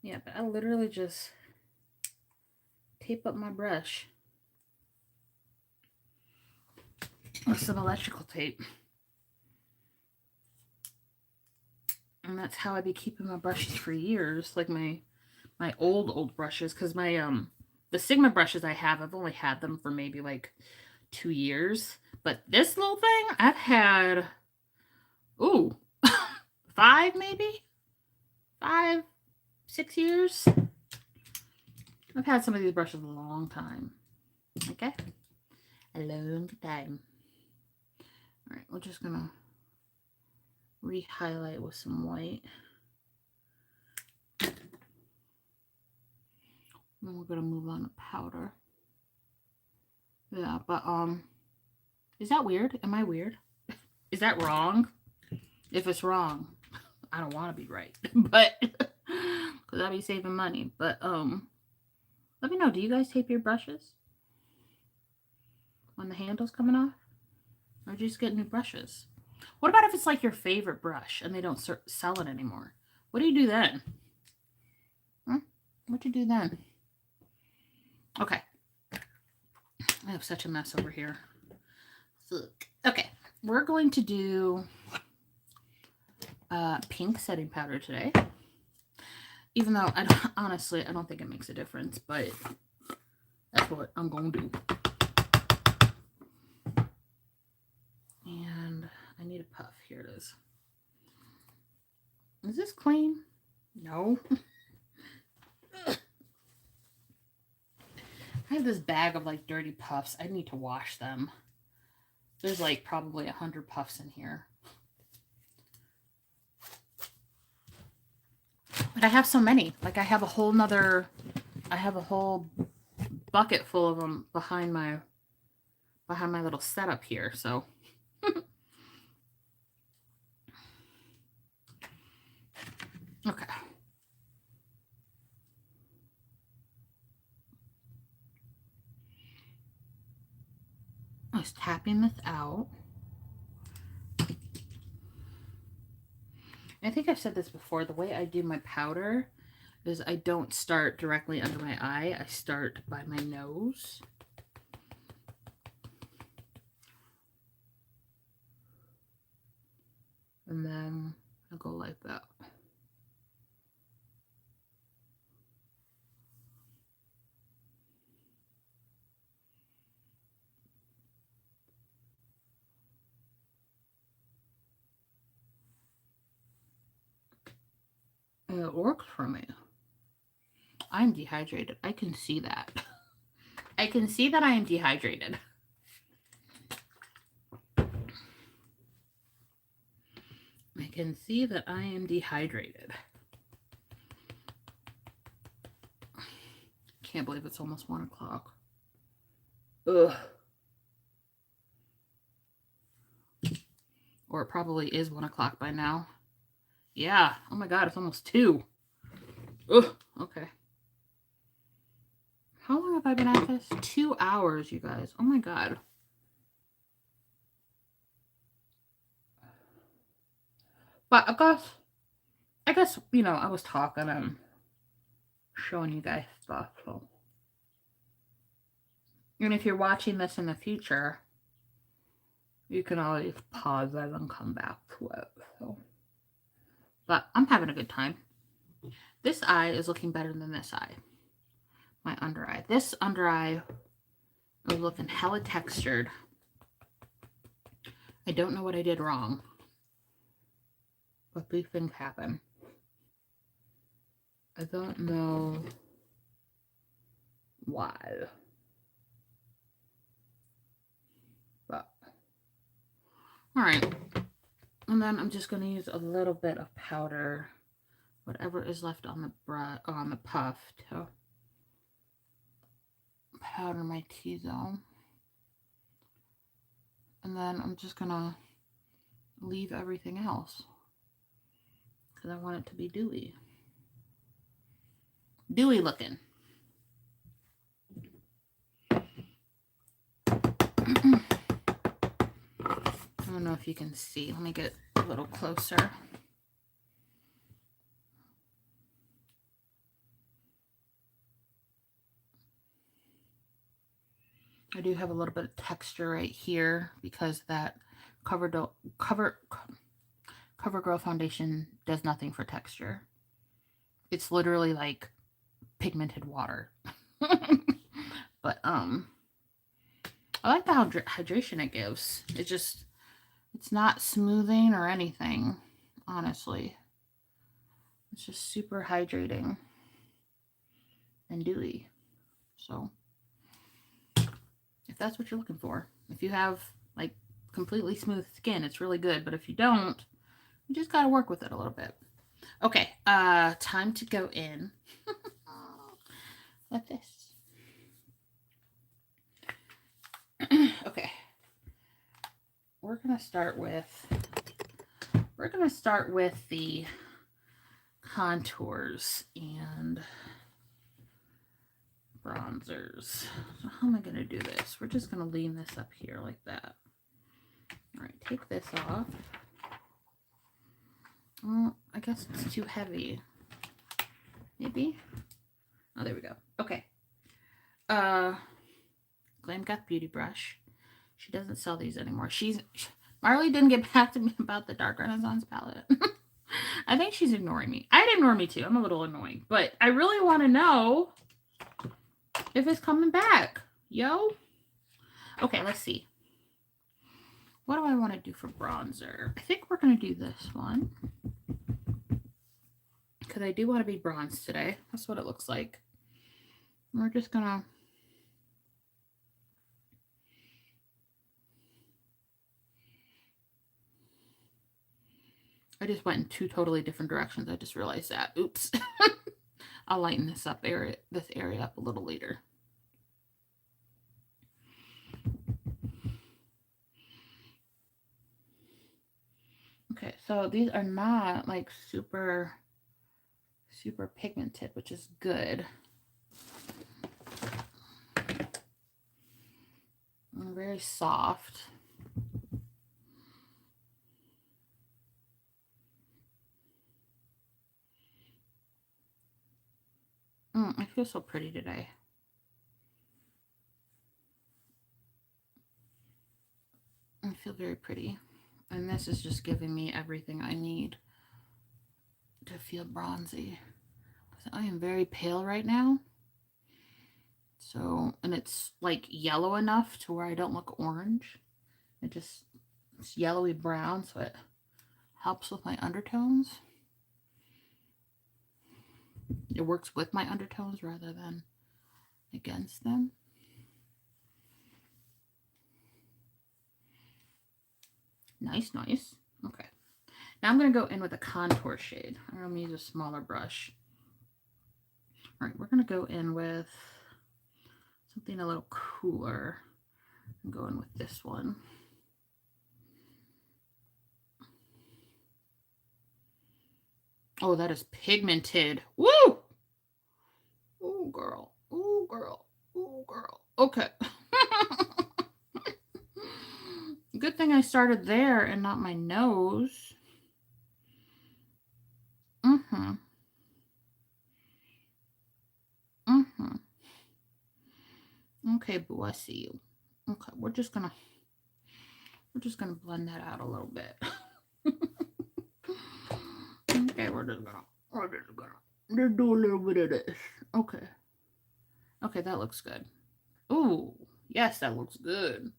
Yeah, but I literally just tape up my brush with some electrical tape. And that's how I be keeping my brushes for years, like my old brushes, because my the Sigma brushes I have, I've only had them for maybe like 2 years. But this little thing I've had 5 5, maybe 5, 6 years. I've had some of these brushes a long time. Okay, a long time. All right, we're just gonna re-highlight with some white. And we're gonna move on to powder. Yeah, but is that weird? Am I weird? Is that wrong? If it's wrong, I don't want to be right, but because I'll be saving money. But let me know. Do you guys tape your brushes when the handle's coming off, or just get new brushes? What about if it's like your favorite brush and they don't sell it anymore? What do you do then? What do you do then? Okay, I have such a mess over here. Okay, we're going to do pink setting powder today. Even though honestly, I don't think it makes a difference, but that's what I'm going to do. And I need a puff. Here it is. Is this clean? No. I have this bag of like dirty puffs. I need to wash them. There's like probably 100 puffs in here. But I have so many. Like I have a whole bucket full of them behind my little setup here. So okay. I was tapping this out. I think I've said this before. The way I do my powder is I don't start directly under my eye. I start by my nose. And then I'll go like that. And it works for me. I'm dehydrated. I can see that. I can see that I am dehydrated. I can see that I am dehydrated. Can't believe it's almost 1 o'clock. Ugh. Or it probably is 1 o'clock by now. Yeah. Oh my God, it's almost 2. Ugh. Okay. How long have I been at this? 2 hours, you guys. Oh my God. But I guess, you know, I was talking and showing you guys stuff. So. And if you're watching this in the future, you can always pause it and come back to it. So. But I'm having a good time. This eye is looking better than this eye. My under eye. This under eye is looking hella textured. I don't know what I did wrong. But these things happen. I don't know why. But, alright. And then I'm just going to use a little bit of powder, whatever is left on the puff, to powder my T-zone. And then I'm just going to leave everything else because I want it to be dewy. Dewy looking. I don't know if you can see. Let me get a little closer. I do have a little bit of texture right here because that CoverGirl foundation does nothing for texture. It's literally like pigmented water. But I like the hydration it gives. It's not smoothing or anything. honestly. It's just super hydrating and dewy. So if that's what you're looking for, if you have like completely smooth skin, it's really good. But if you don't, you just got to work with it a little bit. Okay, time to go in with this. Okay, we're gonna start with the contours and bronzers. So how am I gonna do this? We're just gonna lean this up here like that. All right, take this off. Oh, I guess it's too heavy. Maybe. Oh, there we go. Okay. Glam got Beauty Brush. She doesn't sell these anymore. Marley didn't get back to me about the Dark Renaissance palette. I think she's ignoring me. I'd ignore me too. I'm a little annoying, but I really want to know if it's coming back. Yo. Okay, let's see. What do I want to do for bronzer? I think we're going to do this one. Because I do want to be bronzed today. That's what it looks like. We're just going to... I just went in two totally different directions. I just realized that. Oops. I'll lighten this area up a little later. Okay, so these are not like super pigmented, which is good. And very soft. I feel so pretty today. I feel very pretty. And this is just giving me everything I need to feel bronzy. I am very pale right now. So, and it's like yellow enough to where I don't look orange. It's yellowy brown, so it helps with my undertones. It works with my undertones rather than against them. Nice, nice. Okay. Now I'm going to go in with a contour shade. I'm going to use a smaller brush. All right, we're going to go in with something a little cooler. I'm going with this one. Oh, that is pigmented. Woo! Ooh, girl. Ooh, girl. Ooh, girl. Okay. Good thing I started there and not my nose. Okay, boo, I see you. Okay, we're just gonna blend that out a little bit. Okay, we're just gonna do a little bit of this. Okay. Okay, that looks good. Ooh, yes, that looks good.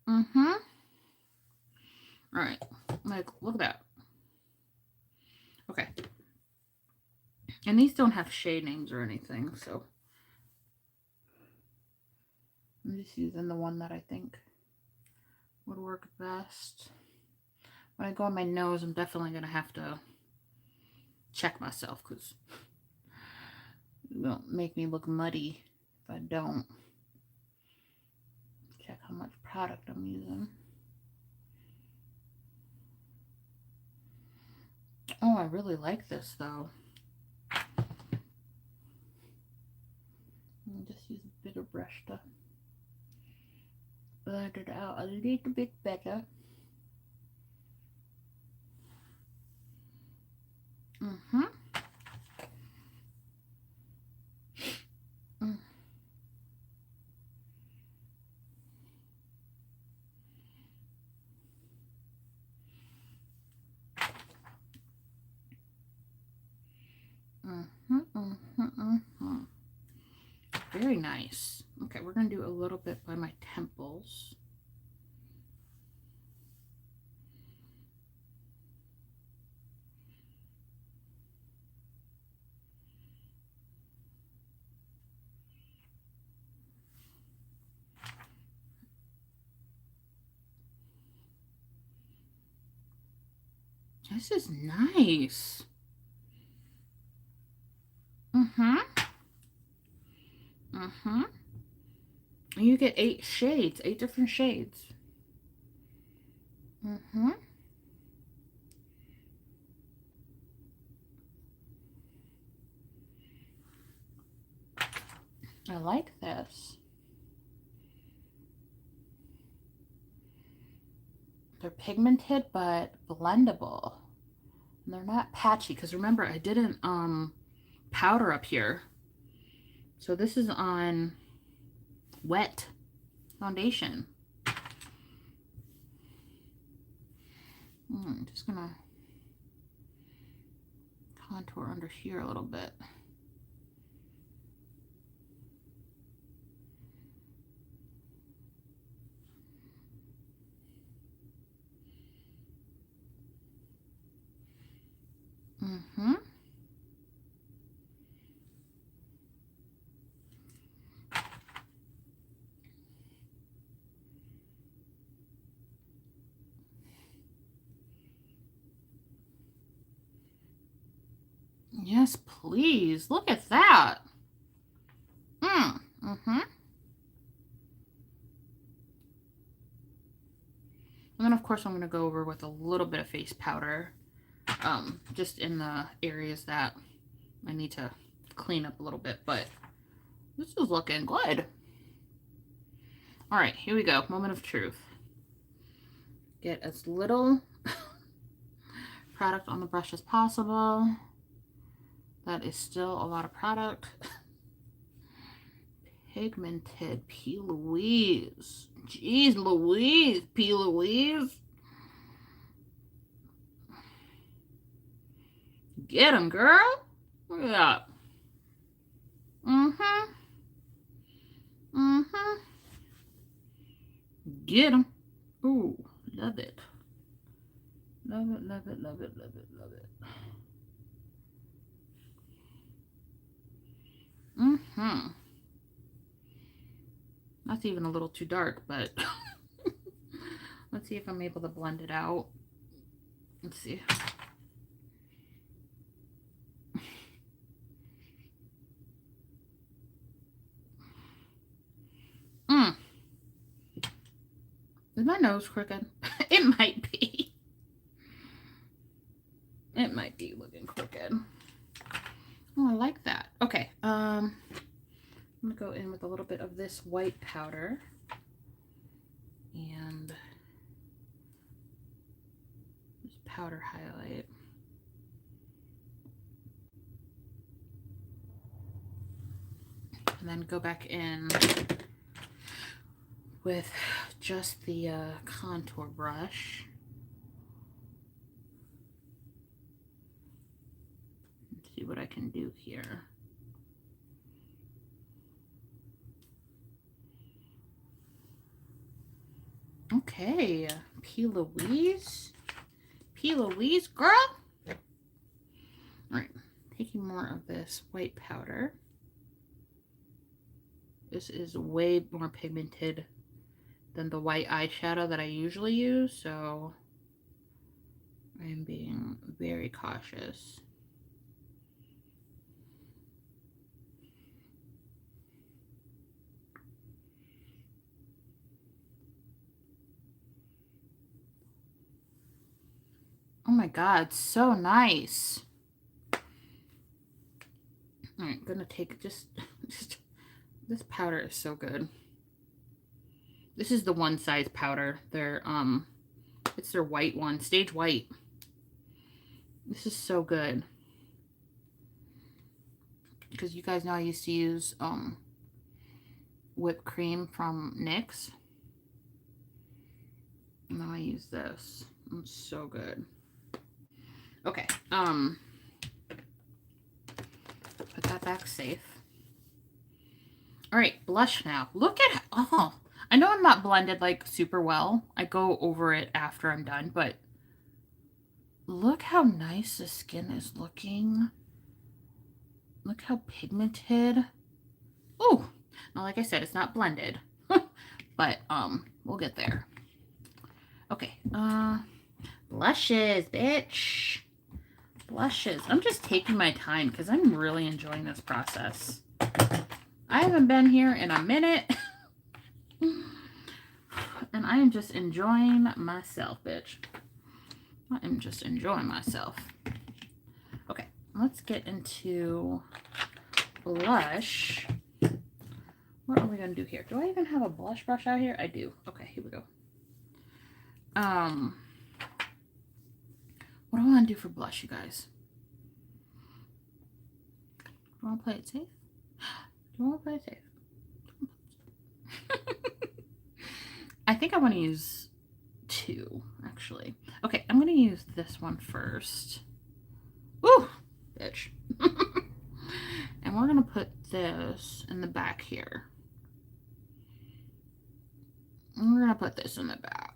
All right, like, look at that. Okay. And these don't have shade names or anything, so I'm just using the one that I think would work best. When I go on my nose, I'm definitely going to have to check myself because it won't make me look muddy if I don't. Check how much product I'm using. Oh, I really like this though. I'll just use a bigger brush to blend it out a little bit better. Very nice. Okay, we're going to do a little bit by my temples. This is nice. Mm-hmm. Mm-hmm. You get 8 shades, 8 different shades. Mm-hmm. I like this. They're pigmented but blendable. And they're not patchy because remember I didn't powder up here. So this is on wet foundation. I'm just gonna contour under here a little bit. Mm-hmm. Yes, please. Look at that. Mm-hmm. And then, of course, I'm going to go over with a little bit of face powder, just in the areas that I need to clean up a little bit. But this is looking good. All right, here we go. Moment of truth. Get as little product on the brush as possible. That is still a lot of product. Pigmented P. Louise. Jeez Louise, P. Louise. Get him, girl. Look at that. Mm-hmm. Mm-hmm. Get him. Ooh, love it. Love it, love it, love it, love it, love it. Mm-hmm. That's even a little too dark, but let's see if I'm able to blend it out. Let's see. Is my nose crooked? It might be. It might be looking crooked. Oh, I like that. Okay. I'm gonna go in with a little bit of this white powder and this powder highlight. And then go back in with just the contour brush. Let's see what I can do here. Okay, P. Louise. P. Louise, girl. All right, taking more of this white powder. This is way more pigmented than the white eyeshadow that I usually use, so I'm being very cautious. Oh my god, so nice. All right, I'm gonna take just this powder is so good. This is the one size powder. They're it's their white one, Stage White. This is so good. Because you guys know I used to use whipped cream from NYX. Now I use this. It's so good. Okay, put that back safe. All right, blush now. Look at, oh, I know I'm not blended like super well. I go over it after I'm done, but look how nice the skin is looking. Look how pigmented. Oh, now like I said, it's not blended, but we'll get there. Okay, Blushes, bitch. Blushes. I'm just taking my time because I'm really enjoying this process. I haven't been here in a minute. And I am just enjoying myself, bitch. I am just enjoying myself. Okay, let's get into blush. What are we going to do here? Do I even have a blush brush out here? I do. Okay, here we go. What do I want to do for blush, you guys? Do I want to play it safe? Do I want to play it safe? I think I want to use 2, actually. Okay, I'm going to use this one first. Woo! Bitch. And we're going to put this in the back here. And we're going to put this in the back.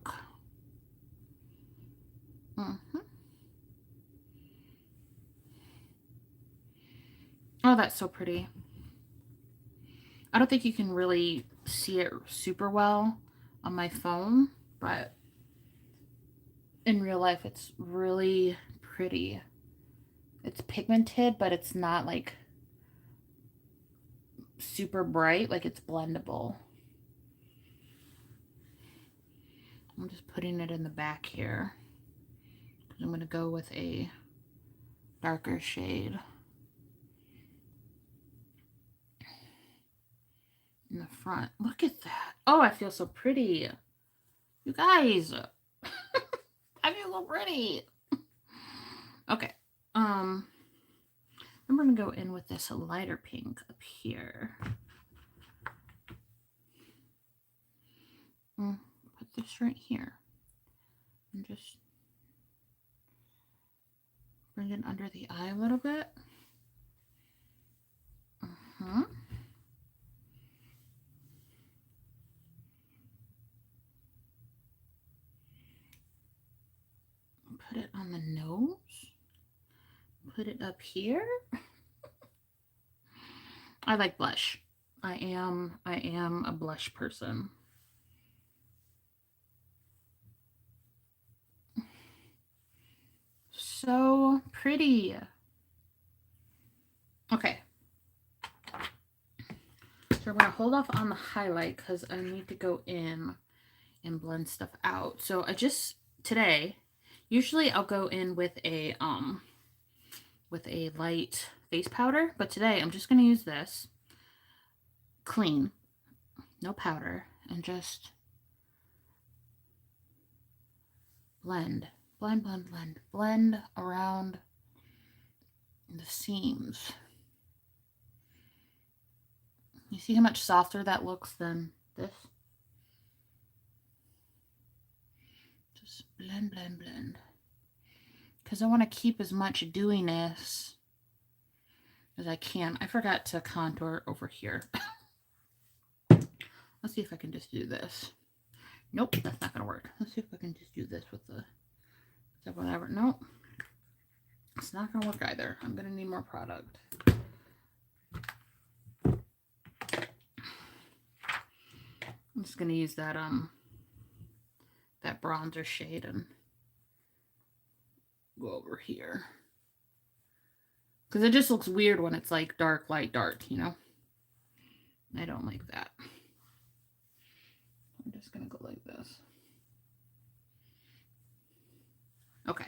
Oh, that's so pretty. I don't think you can really see it super well on my phone, but in real life it's really pretty. It's pigmented, but it's not like super bright, like it's blendable. I'm just putting it in the back here. I'm going to go with a darker shade in the front. Look at that. Oh, I feel so pretty. You guys. I feel so pretty. Okay. Then we're going to go in with this lighter pink up here. Put this right here. And just bring it under the eye a little bit. Put it on the nose. Put it up here. I like blush. I am a blush person. So pretty. Okay. So we're going to hold off on the highlight because I need to go in and blend stuff out. So I just, today, usually I'll go in with a light face powder, but today I'm just going to use this clean, no powder, and just blend around the seams. You see how much softer that looks than this? Just blend. Because I want to keep as much dewiness as I can. I forgot to contour over here. Let's see if I can just do this. Nope, that's not going to work. Let's see if I can just do this with the whatever. Nope. It's not going to work either. I'm going to need more product. I'm just going to use that that bronzer shade and go over here. Because it just looks weird when it's like dark, light, dark, you know? I don't like that. I'm just going to go like this. Okay.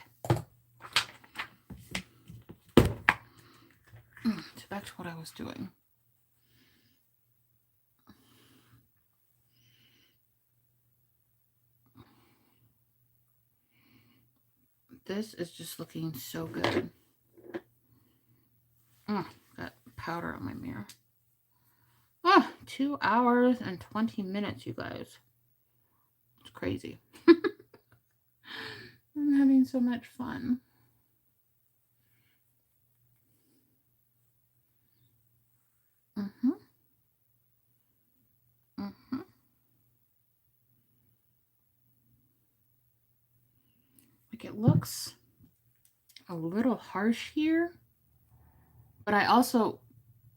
So back to what I was doing. This is just looking so good. Got powder on my mirror. 2 hours and 20 minutes, you guys. It's crazy. I'm having so much fun. Like it looks a little harsh here, but I also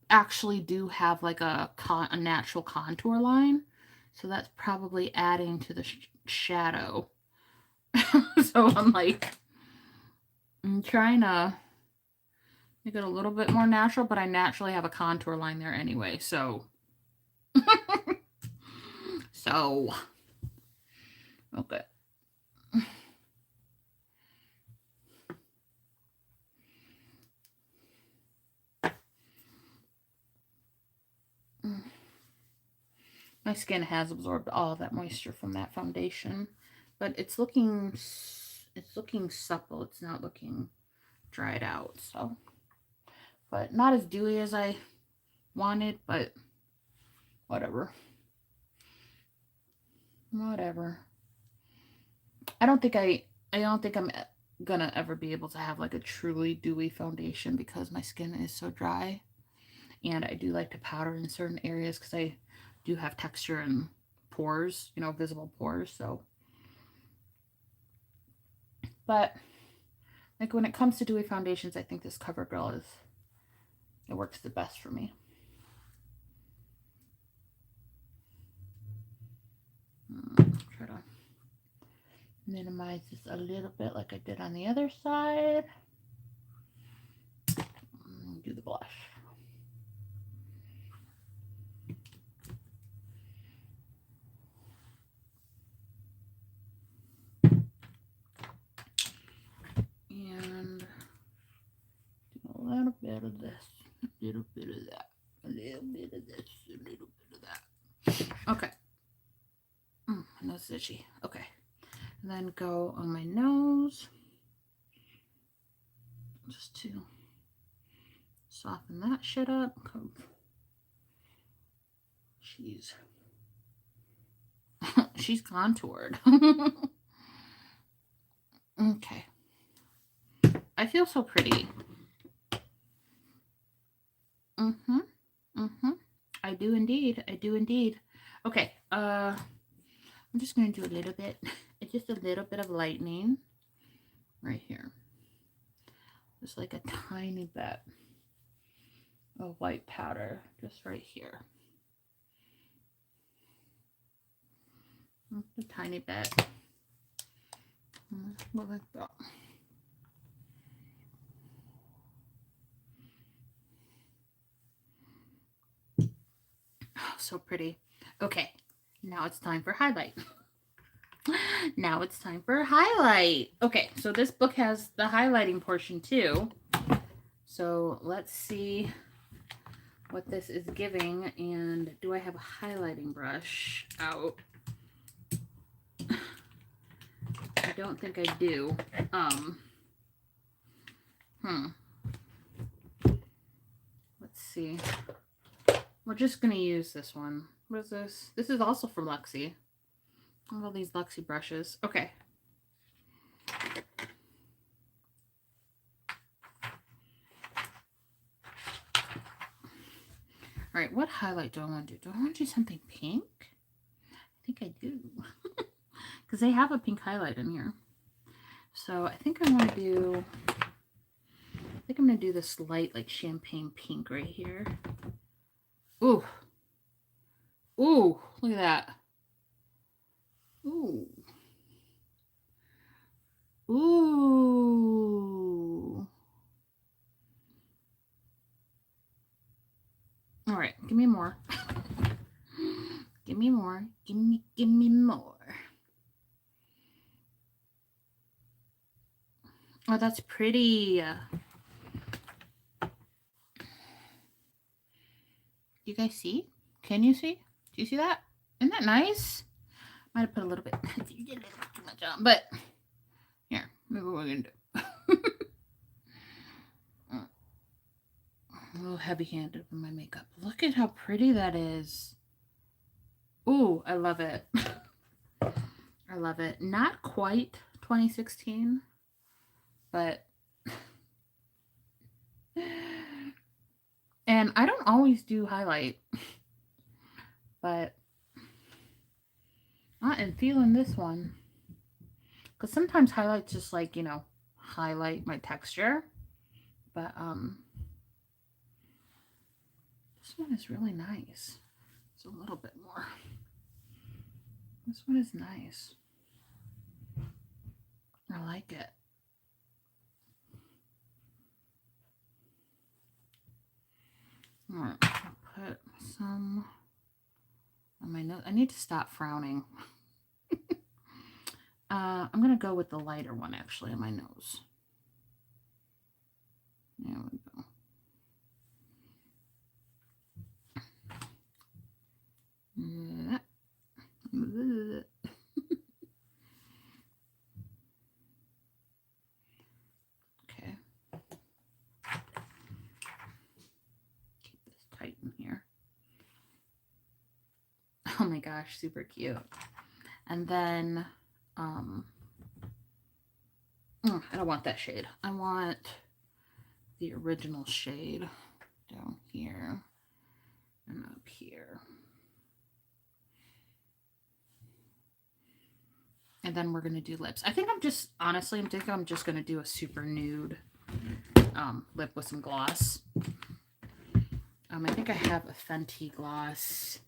actually do have like a natural contour line, so that's probably adding to the shadow. So I'm like, I'm trying to make it a little bit more natural, but I naturally have a contour line there anyway. So, okay. My skin has absorbed all of that moisture from that foundation, but it's looking supple. It's not looking dried out. So, but not as dewy as I wanted, but whatever. Whatever. I don't think I'm gonna ever be able to have like a truly dewy foundation because my skin is so dry. And I do like to powder in certain areas because I do have texture and pores, you know, visible pores. So, but like when it comes to dewy foundations, I think this CoverGirl it works the best for me. Try to minimize this a little bit like I did on the other side. Do the blush. And do a little bit of this, a little bit of that, a little bit of this, a little bit of that. Okay. Nose itchy. Okay. And then go on my nose just to soften that shit up. She's contoured. Okay. I feel so pretty. I do indeed. I do indeed. Okay. I'm just going to do a little bit. It's just a little bit of lightening right here. Just like a tiny bit of white powder just right here. A tiny bit. Like that. Oh, so pretty. Okay, now it's time for highlight. Now it's time for highlight. Okay, so this book has the highlighting portion too. So let's see what this is giving. And do I have a highlighting brush out? I don't think I do. Let's see. We're just going to use this one. What is this? This is also from Luxie. All these Luxie brushes. Okay. All right, what highlight do I want to do? Do I want to do something pink? I think I do. Because they have a pink highlight in here. So I think I'm going to do this light like champagne pink right here. Ooh. Ooh, look at that. Ooh. Ooh. All right, give me more. Give me more. Give me more. Oh, that's pretty. You guys see? Can you see? Do you see that? Isn't that nice? Might have put a little bit too much on, but here, maybe we're gonna do. A little heavy-handed with my makeup. Look at how pretty that is. Ooh, I love it. I love it. Not quite 2016, but and I don't always do highlight, but I am feeling this one because sometimes highlight's just like, you know, highlight my texture, but this one is really nice. It's a little bit more. This one is nice. I like it. All right, I'll put some on my nose. I need to stop frowning. I'm going to go with the lighter one, actually, on my nose. There we go. Okay. Keep this tight in here. Oh my gosh, super cute. And then, I don't want that shade. I want the original shade down here and up here. And then we're going to do lips. I think I'm just going to do a super nude lip with some gloss. I think I have a Fenty gloss.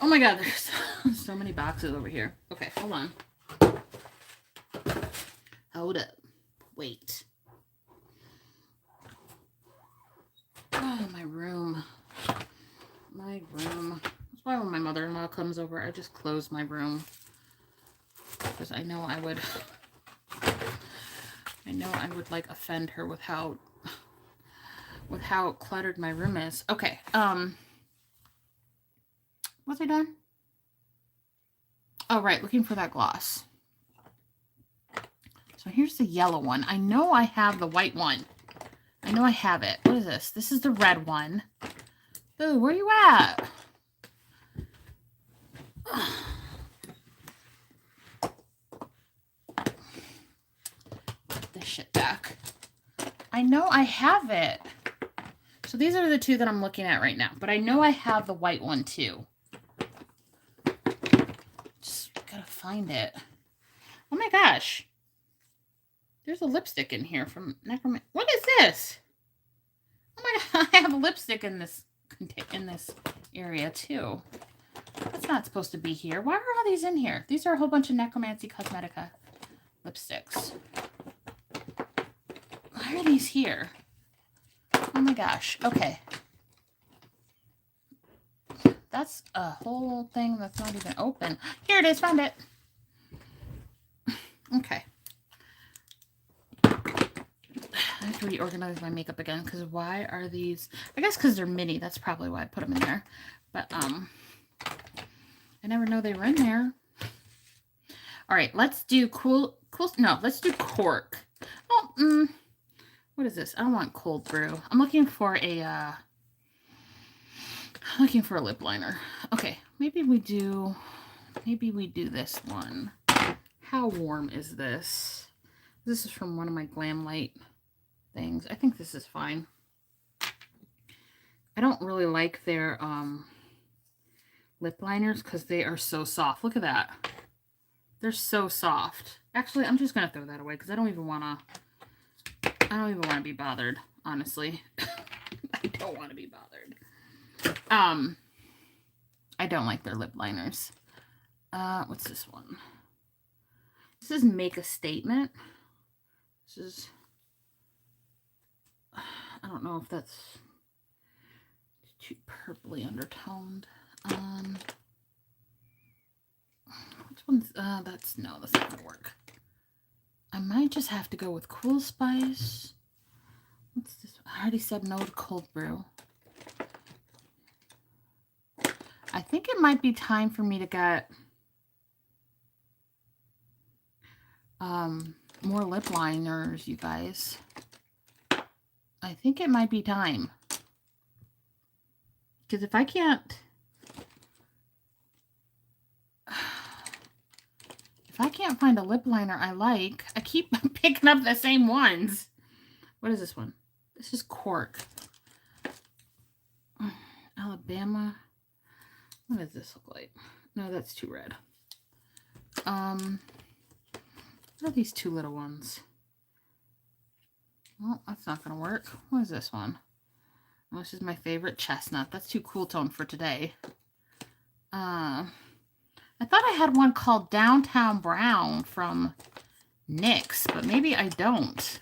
Oh my god, there's so many boxes over here. Okay, hold on. Hold up. Wait. Oh, my room. My room. That's why when my mother-in-law comes over, I just close my room. Because I know I would like offend her with how cluttered my room is. Okay. Was I done? Oh, right. Looking for that gloss. So here's the yellow one. I know I have the white one. I know I have it. What is this? This is the red one. Ooh, where are you at? Put this shit back. I know I have it. So these are the two that I'm looking at right now. But I know I have the white one too. Just gotta find it. Oh my gosh. There's a lipstick in here from Necroman. What is this? Oh my god, I have a lipstick in this area too. That's not supposed to be here. Why are all these in here? These are a whole bunch of Necromancy Cosmetica lipsticks. Why are these here? Oh my gosh. Okay. That's a whole thing that's not even open. Here it is. Found it. Okay. I have to reorganize my makeup again because why are these? I guess because they're mini. That's probably why I put them in there. But I never know they were in there. All right, let's do let's do cork. Oh, what is this? I don't want cold brew. I'm looking for a lip liner. Okay, maybe we do this one. How warm is this? This is from one of my Glam Light things. I think this is fine. I don't really like their lip liners because they are so soft. Look at that. They're so soft. Actually, I'm just gonna throw that away because I don't even wanna be bothered, honestly. I don't want to be bothered. I don't like their lip liners. What's this one? This is Make a Statement. This is, I don't know if that's too purpley undertoned. Which one's, that's not gonna work. I might just have to go with Cool Spice. What's this? I already said no to cold brew. I think it might be time for me to get more lip liners, you guys. I think it might be time. Because if I can't find a lip liner I like, I keep picking up the same ones. What is this one? This is Cork. Alabama. What does this look like? No, that's too red. What are these two little ones? Well, that's not going to work. What is this one? Oh, this is my favorite, Chestnut. That's too cool tone for today. I thought I had one called Downtown Brown from NYX, but maybe I don't.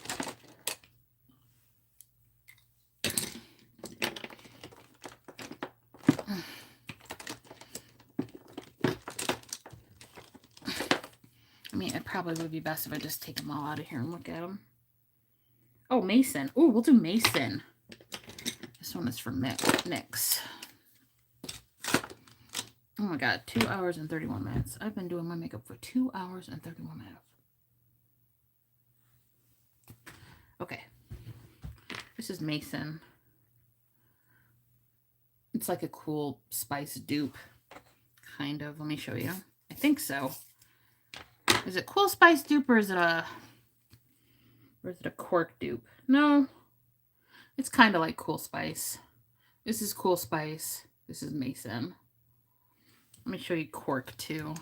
I mean, it probably would be best if I just take them all out of here and look at them. Oh, Mason. Oh, we'll do Mason. This one is from NYX. Oh my God, 2 hours and 31 minutes. I've been doing my makeup for 2 hours and 31 minutes. Okay. This is Mason. It's like a Cool Spice dupe, kind of. Let me show you. I think so. Is it Cool Spice dupe or is it a cork dupe? No. It's kind of like Cool Spice. This is Cool Spice. This is Mason. Let me show you cork too.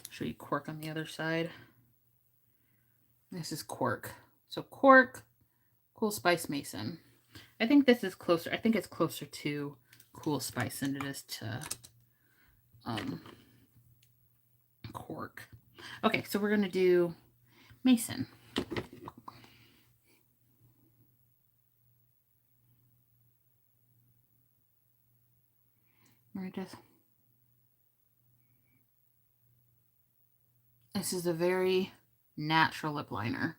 Show you cork on the other side. This is cork. So cork, Cool Spice, Mason. I think this is closer. I think it's closer to Cool Spice than it is to cork. Okay, so we're gonna do Mason. This is a very natural lip liner.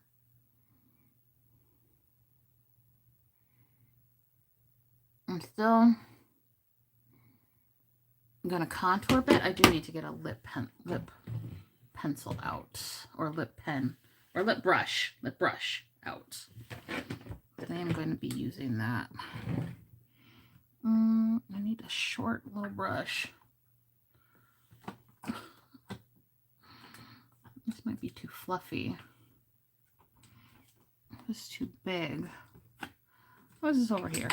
I'm still gonna contour a bit. I do need to get a lip pencil out, or lip pen, or lip brush out. Today I'm going to be using that. I need a short little brush. This might be too fluffy. This is too big. What is this over here?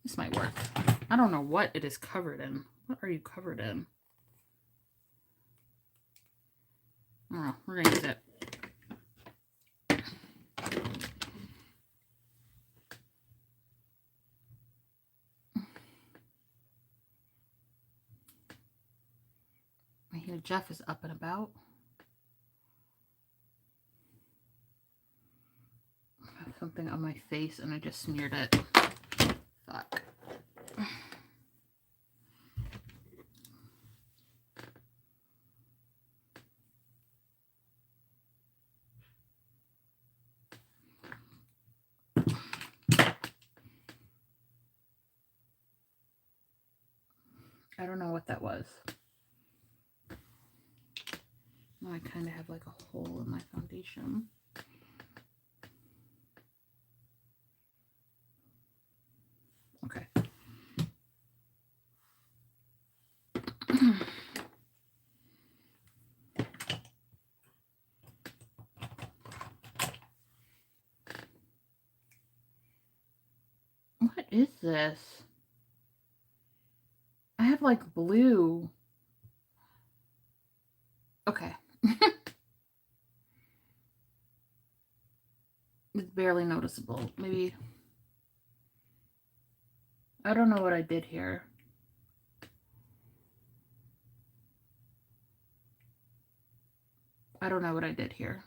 This might work. I don't know what it is covered in. What are you covered in? I don't know. We're going to use it. I hear Jeff is up and about. I have something on my face and I just smeared it. Fuck. I don't know what that was. Now I kind of have like a hole in my foundation. Okay. What is this? I have like blue. Okay. It's barely noticeable. Maybe. I don't know what I did here. I don't know what I did here.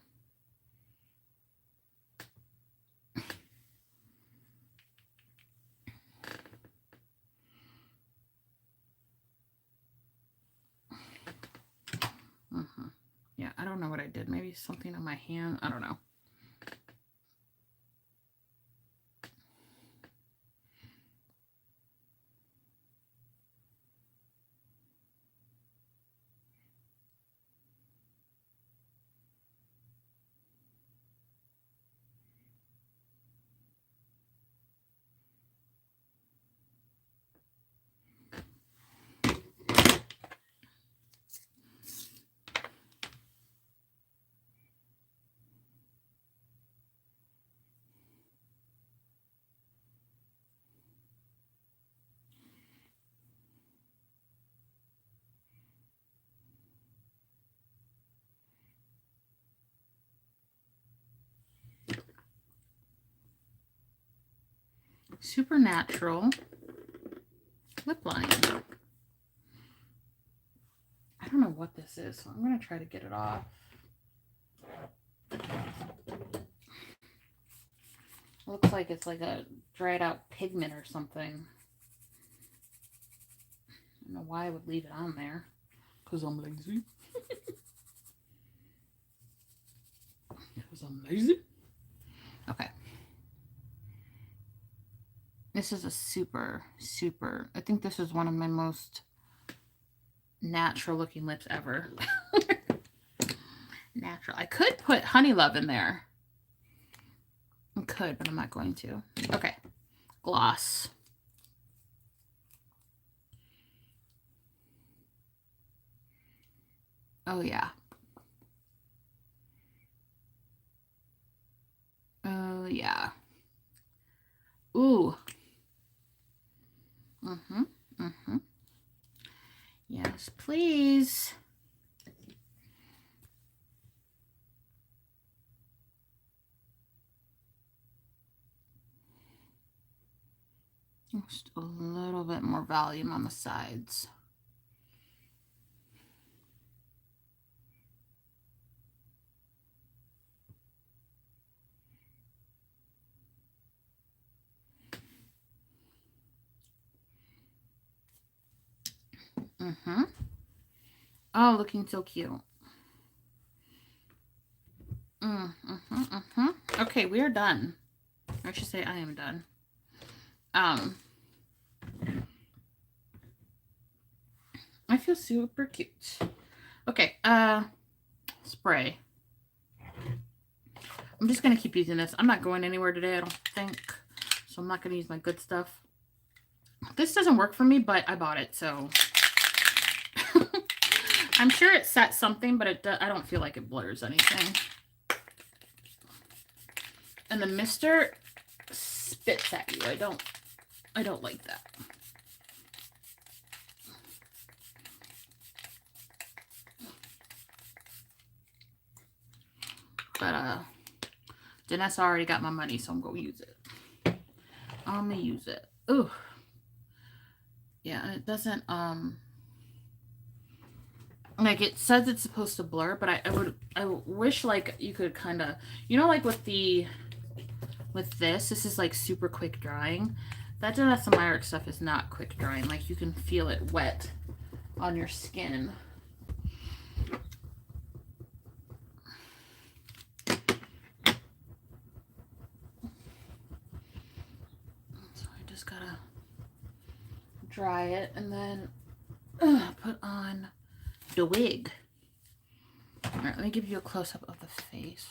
Yeah, I don't know what I did. Maybe something on my hand. I don't know. Supernatural lip line. I don't know what this is, so I'm going to try to get it off. Looks like it's like a dried out pigment or something. I don't know why I would leave it on there. Because I'm lazy. Because I'm lazy. Okay. This is a super, I think this is one of my most natural looking lips ever. Natural. I could put Honey Love in there. I could, but I'm not going to. Okay. Gloss. Oh, yeah. Oh, yeah. Ooh. Mm-hmm. Mm-hmm. Yes, please. Just a little bit more volume on the sides. Mm-hmm. Oh, looking so cute. Mm-hmm, mm-hmm. Okay, we are done. I should say I am done. I feel super cute. Okay, spray. I'm just gonna keep using this. I'm not going anywhere today, I don't think. So I'm not gonna use my good stuff. This doesn't work for me, but I bought it, so I'm sure it set something, but I don't feel like it blurs anything. And the mister spits at you. I don't like that. But Danessa already got my money, so I'm gonna use it. I'm gonna use it. Ooh. Yeah, and it doesn't like it says it's supposed to blur, but I wish like you could kind of, you know, like with this is like super quick drying. That Danessa Meyrick stuff is not quick drying. Like you can feel it wet on your skin. So I just gotta dry it and then put on the wig. All right, let me give you a close-up of the face.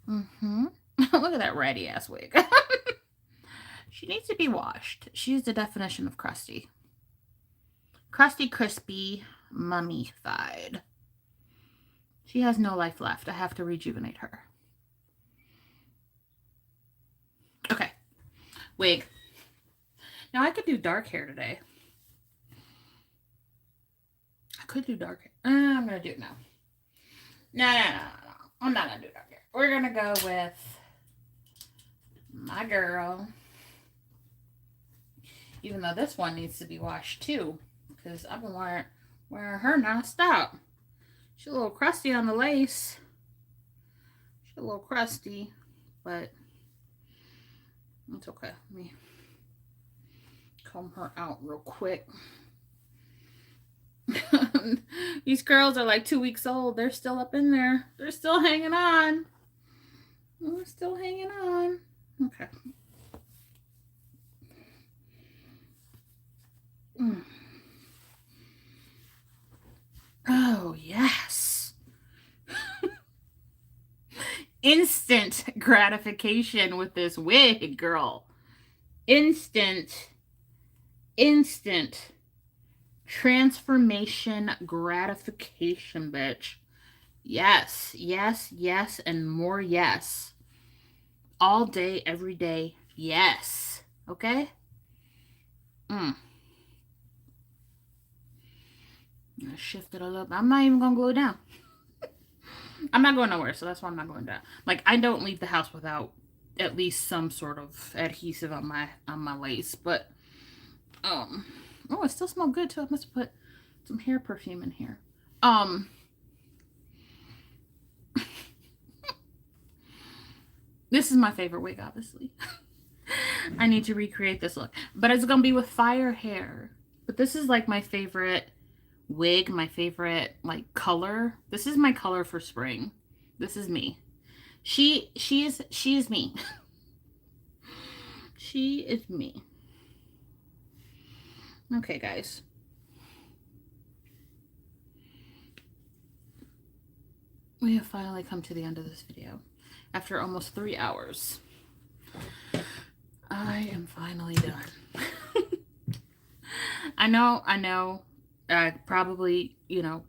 Mm-hmm. Look at that ratty ass wig. She needs to be washed. She's the definition of crusty. Crusty, crispy, mummified. She has no life left. I have to rejuvenate her. Okay. Wig. Now I could do dark hair today. I could do dark hair. I'm going to do it now. No. I'm not going to do dark hair. We're going to go with my girl. Even though this one needs to be washed too. Because I've been wearing her nonstop. She's a little crusty on the lace. She's a little crusty. But it's okay. Let me comb her out real quick. These girls are like 2 weeks old. They're still up in there. They're still hanging on. They're still hanging on. Okay. Oh, yes. Instant gratification with this wig, girl. Instant transformation gratification, bitch. Yes, and more yes. All day, every day, yes. Okay? I'm gonna shift it a little bit. I'm not even gonna glue it down. I'm not going nowhere, so that's why I'm not going down. Like, I don't leave the house without at least some sort of adhesive on my lace, but oh, it still smells good too. I must have put some hair perfume in here. This is my favorite wig, obviously. I need to recreate this look. But it's going to be with fire hair. But this is like my favorite wig, my favorite like color. This is my color for spring. This is me. She is me. She is me. Okay, guys. We have finally come to the end of this video. After almost 3 hours. I am finally done. I know. I probably,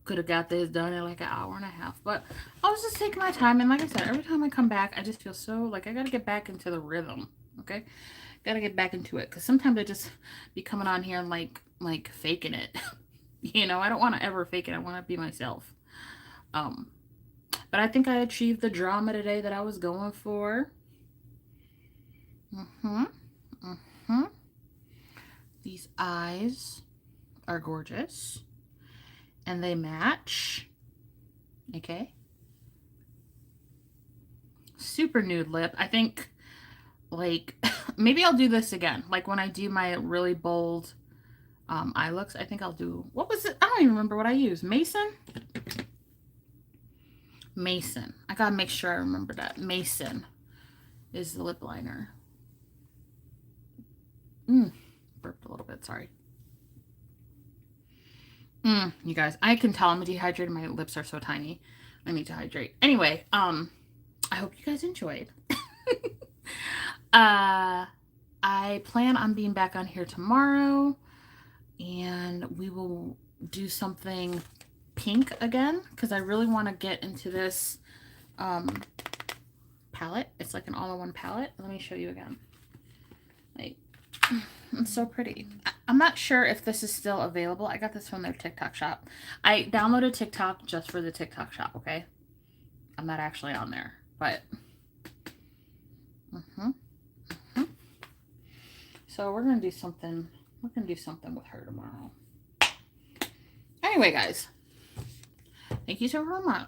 could have got this done in like an hour and a half. But I was just taking my time. And like I said, every time I come back, I just feel so like I got to get back into the rhythm. Okay? Got to get back into it. Because sometimes I just be coming on here and like faking it. I don't want to ever fake it. I want to be myself. But I think I achieved the drama today that I was going for. These eyes are gorgeous. And they match. Okay. Super nude lip. I think, like, maybe I'll do this again. Like, when I do my really bold eye looks, I think I'll do... What was it? I don't even remember what I used. Mason? Mason. I gotta make sure I remember that. Mason is the lip liner. Burped a little bit, sorry. You guys, I can tell I'm dehydrated. My lips are so tiny. I need to hydrate. Anyway, I hope you guys enjoyed. I plan on being back on here tomorrow, and we will do something pink again, because I really want to get into this palette. It's like an all-in-one palette. Let me show you again. Like, it's so pretty. I'm not sure if this is still available. I got this from their TikTok shop. I downloaded TikTok just for the TikTok shop, okay? I'm not actually on there, but... So we're going to do something. We're going to do something with her tomorrow. Anyway, guys. Thank you so much.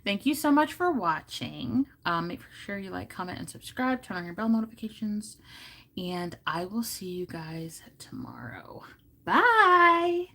Thank you so much for watching. Make sure you like, comment, and subscribe. Turn on your bell notifications. And I will see you guys tomorrow. Bye!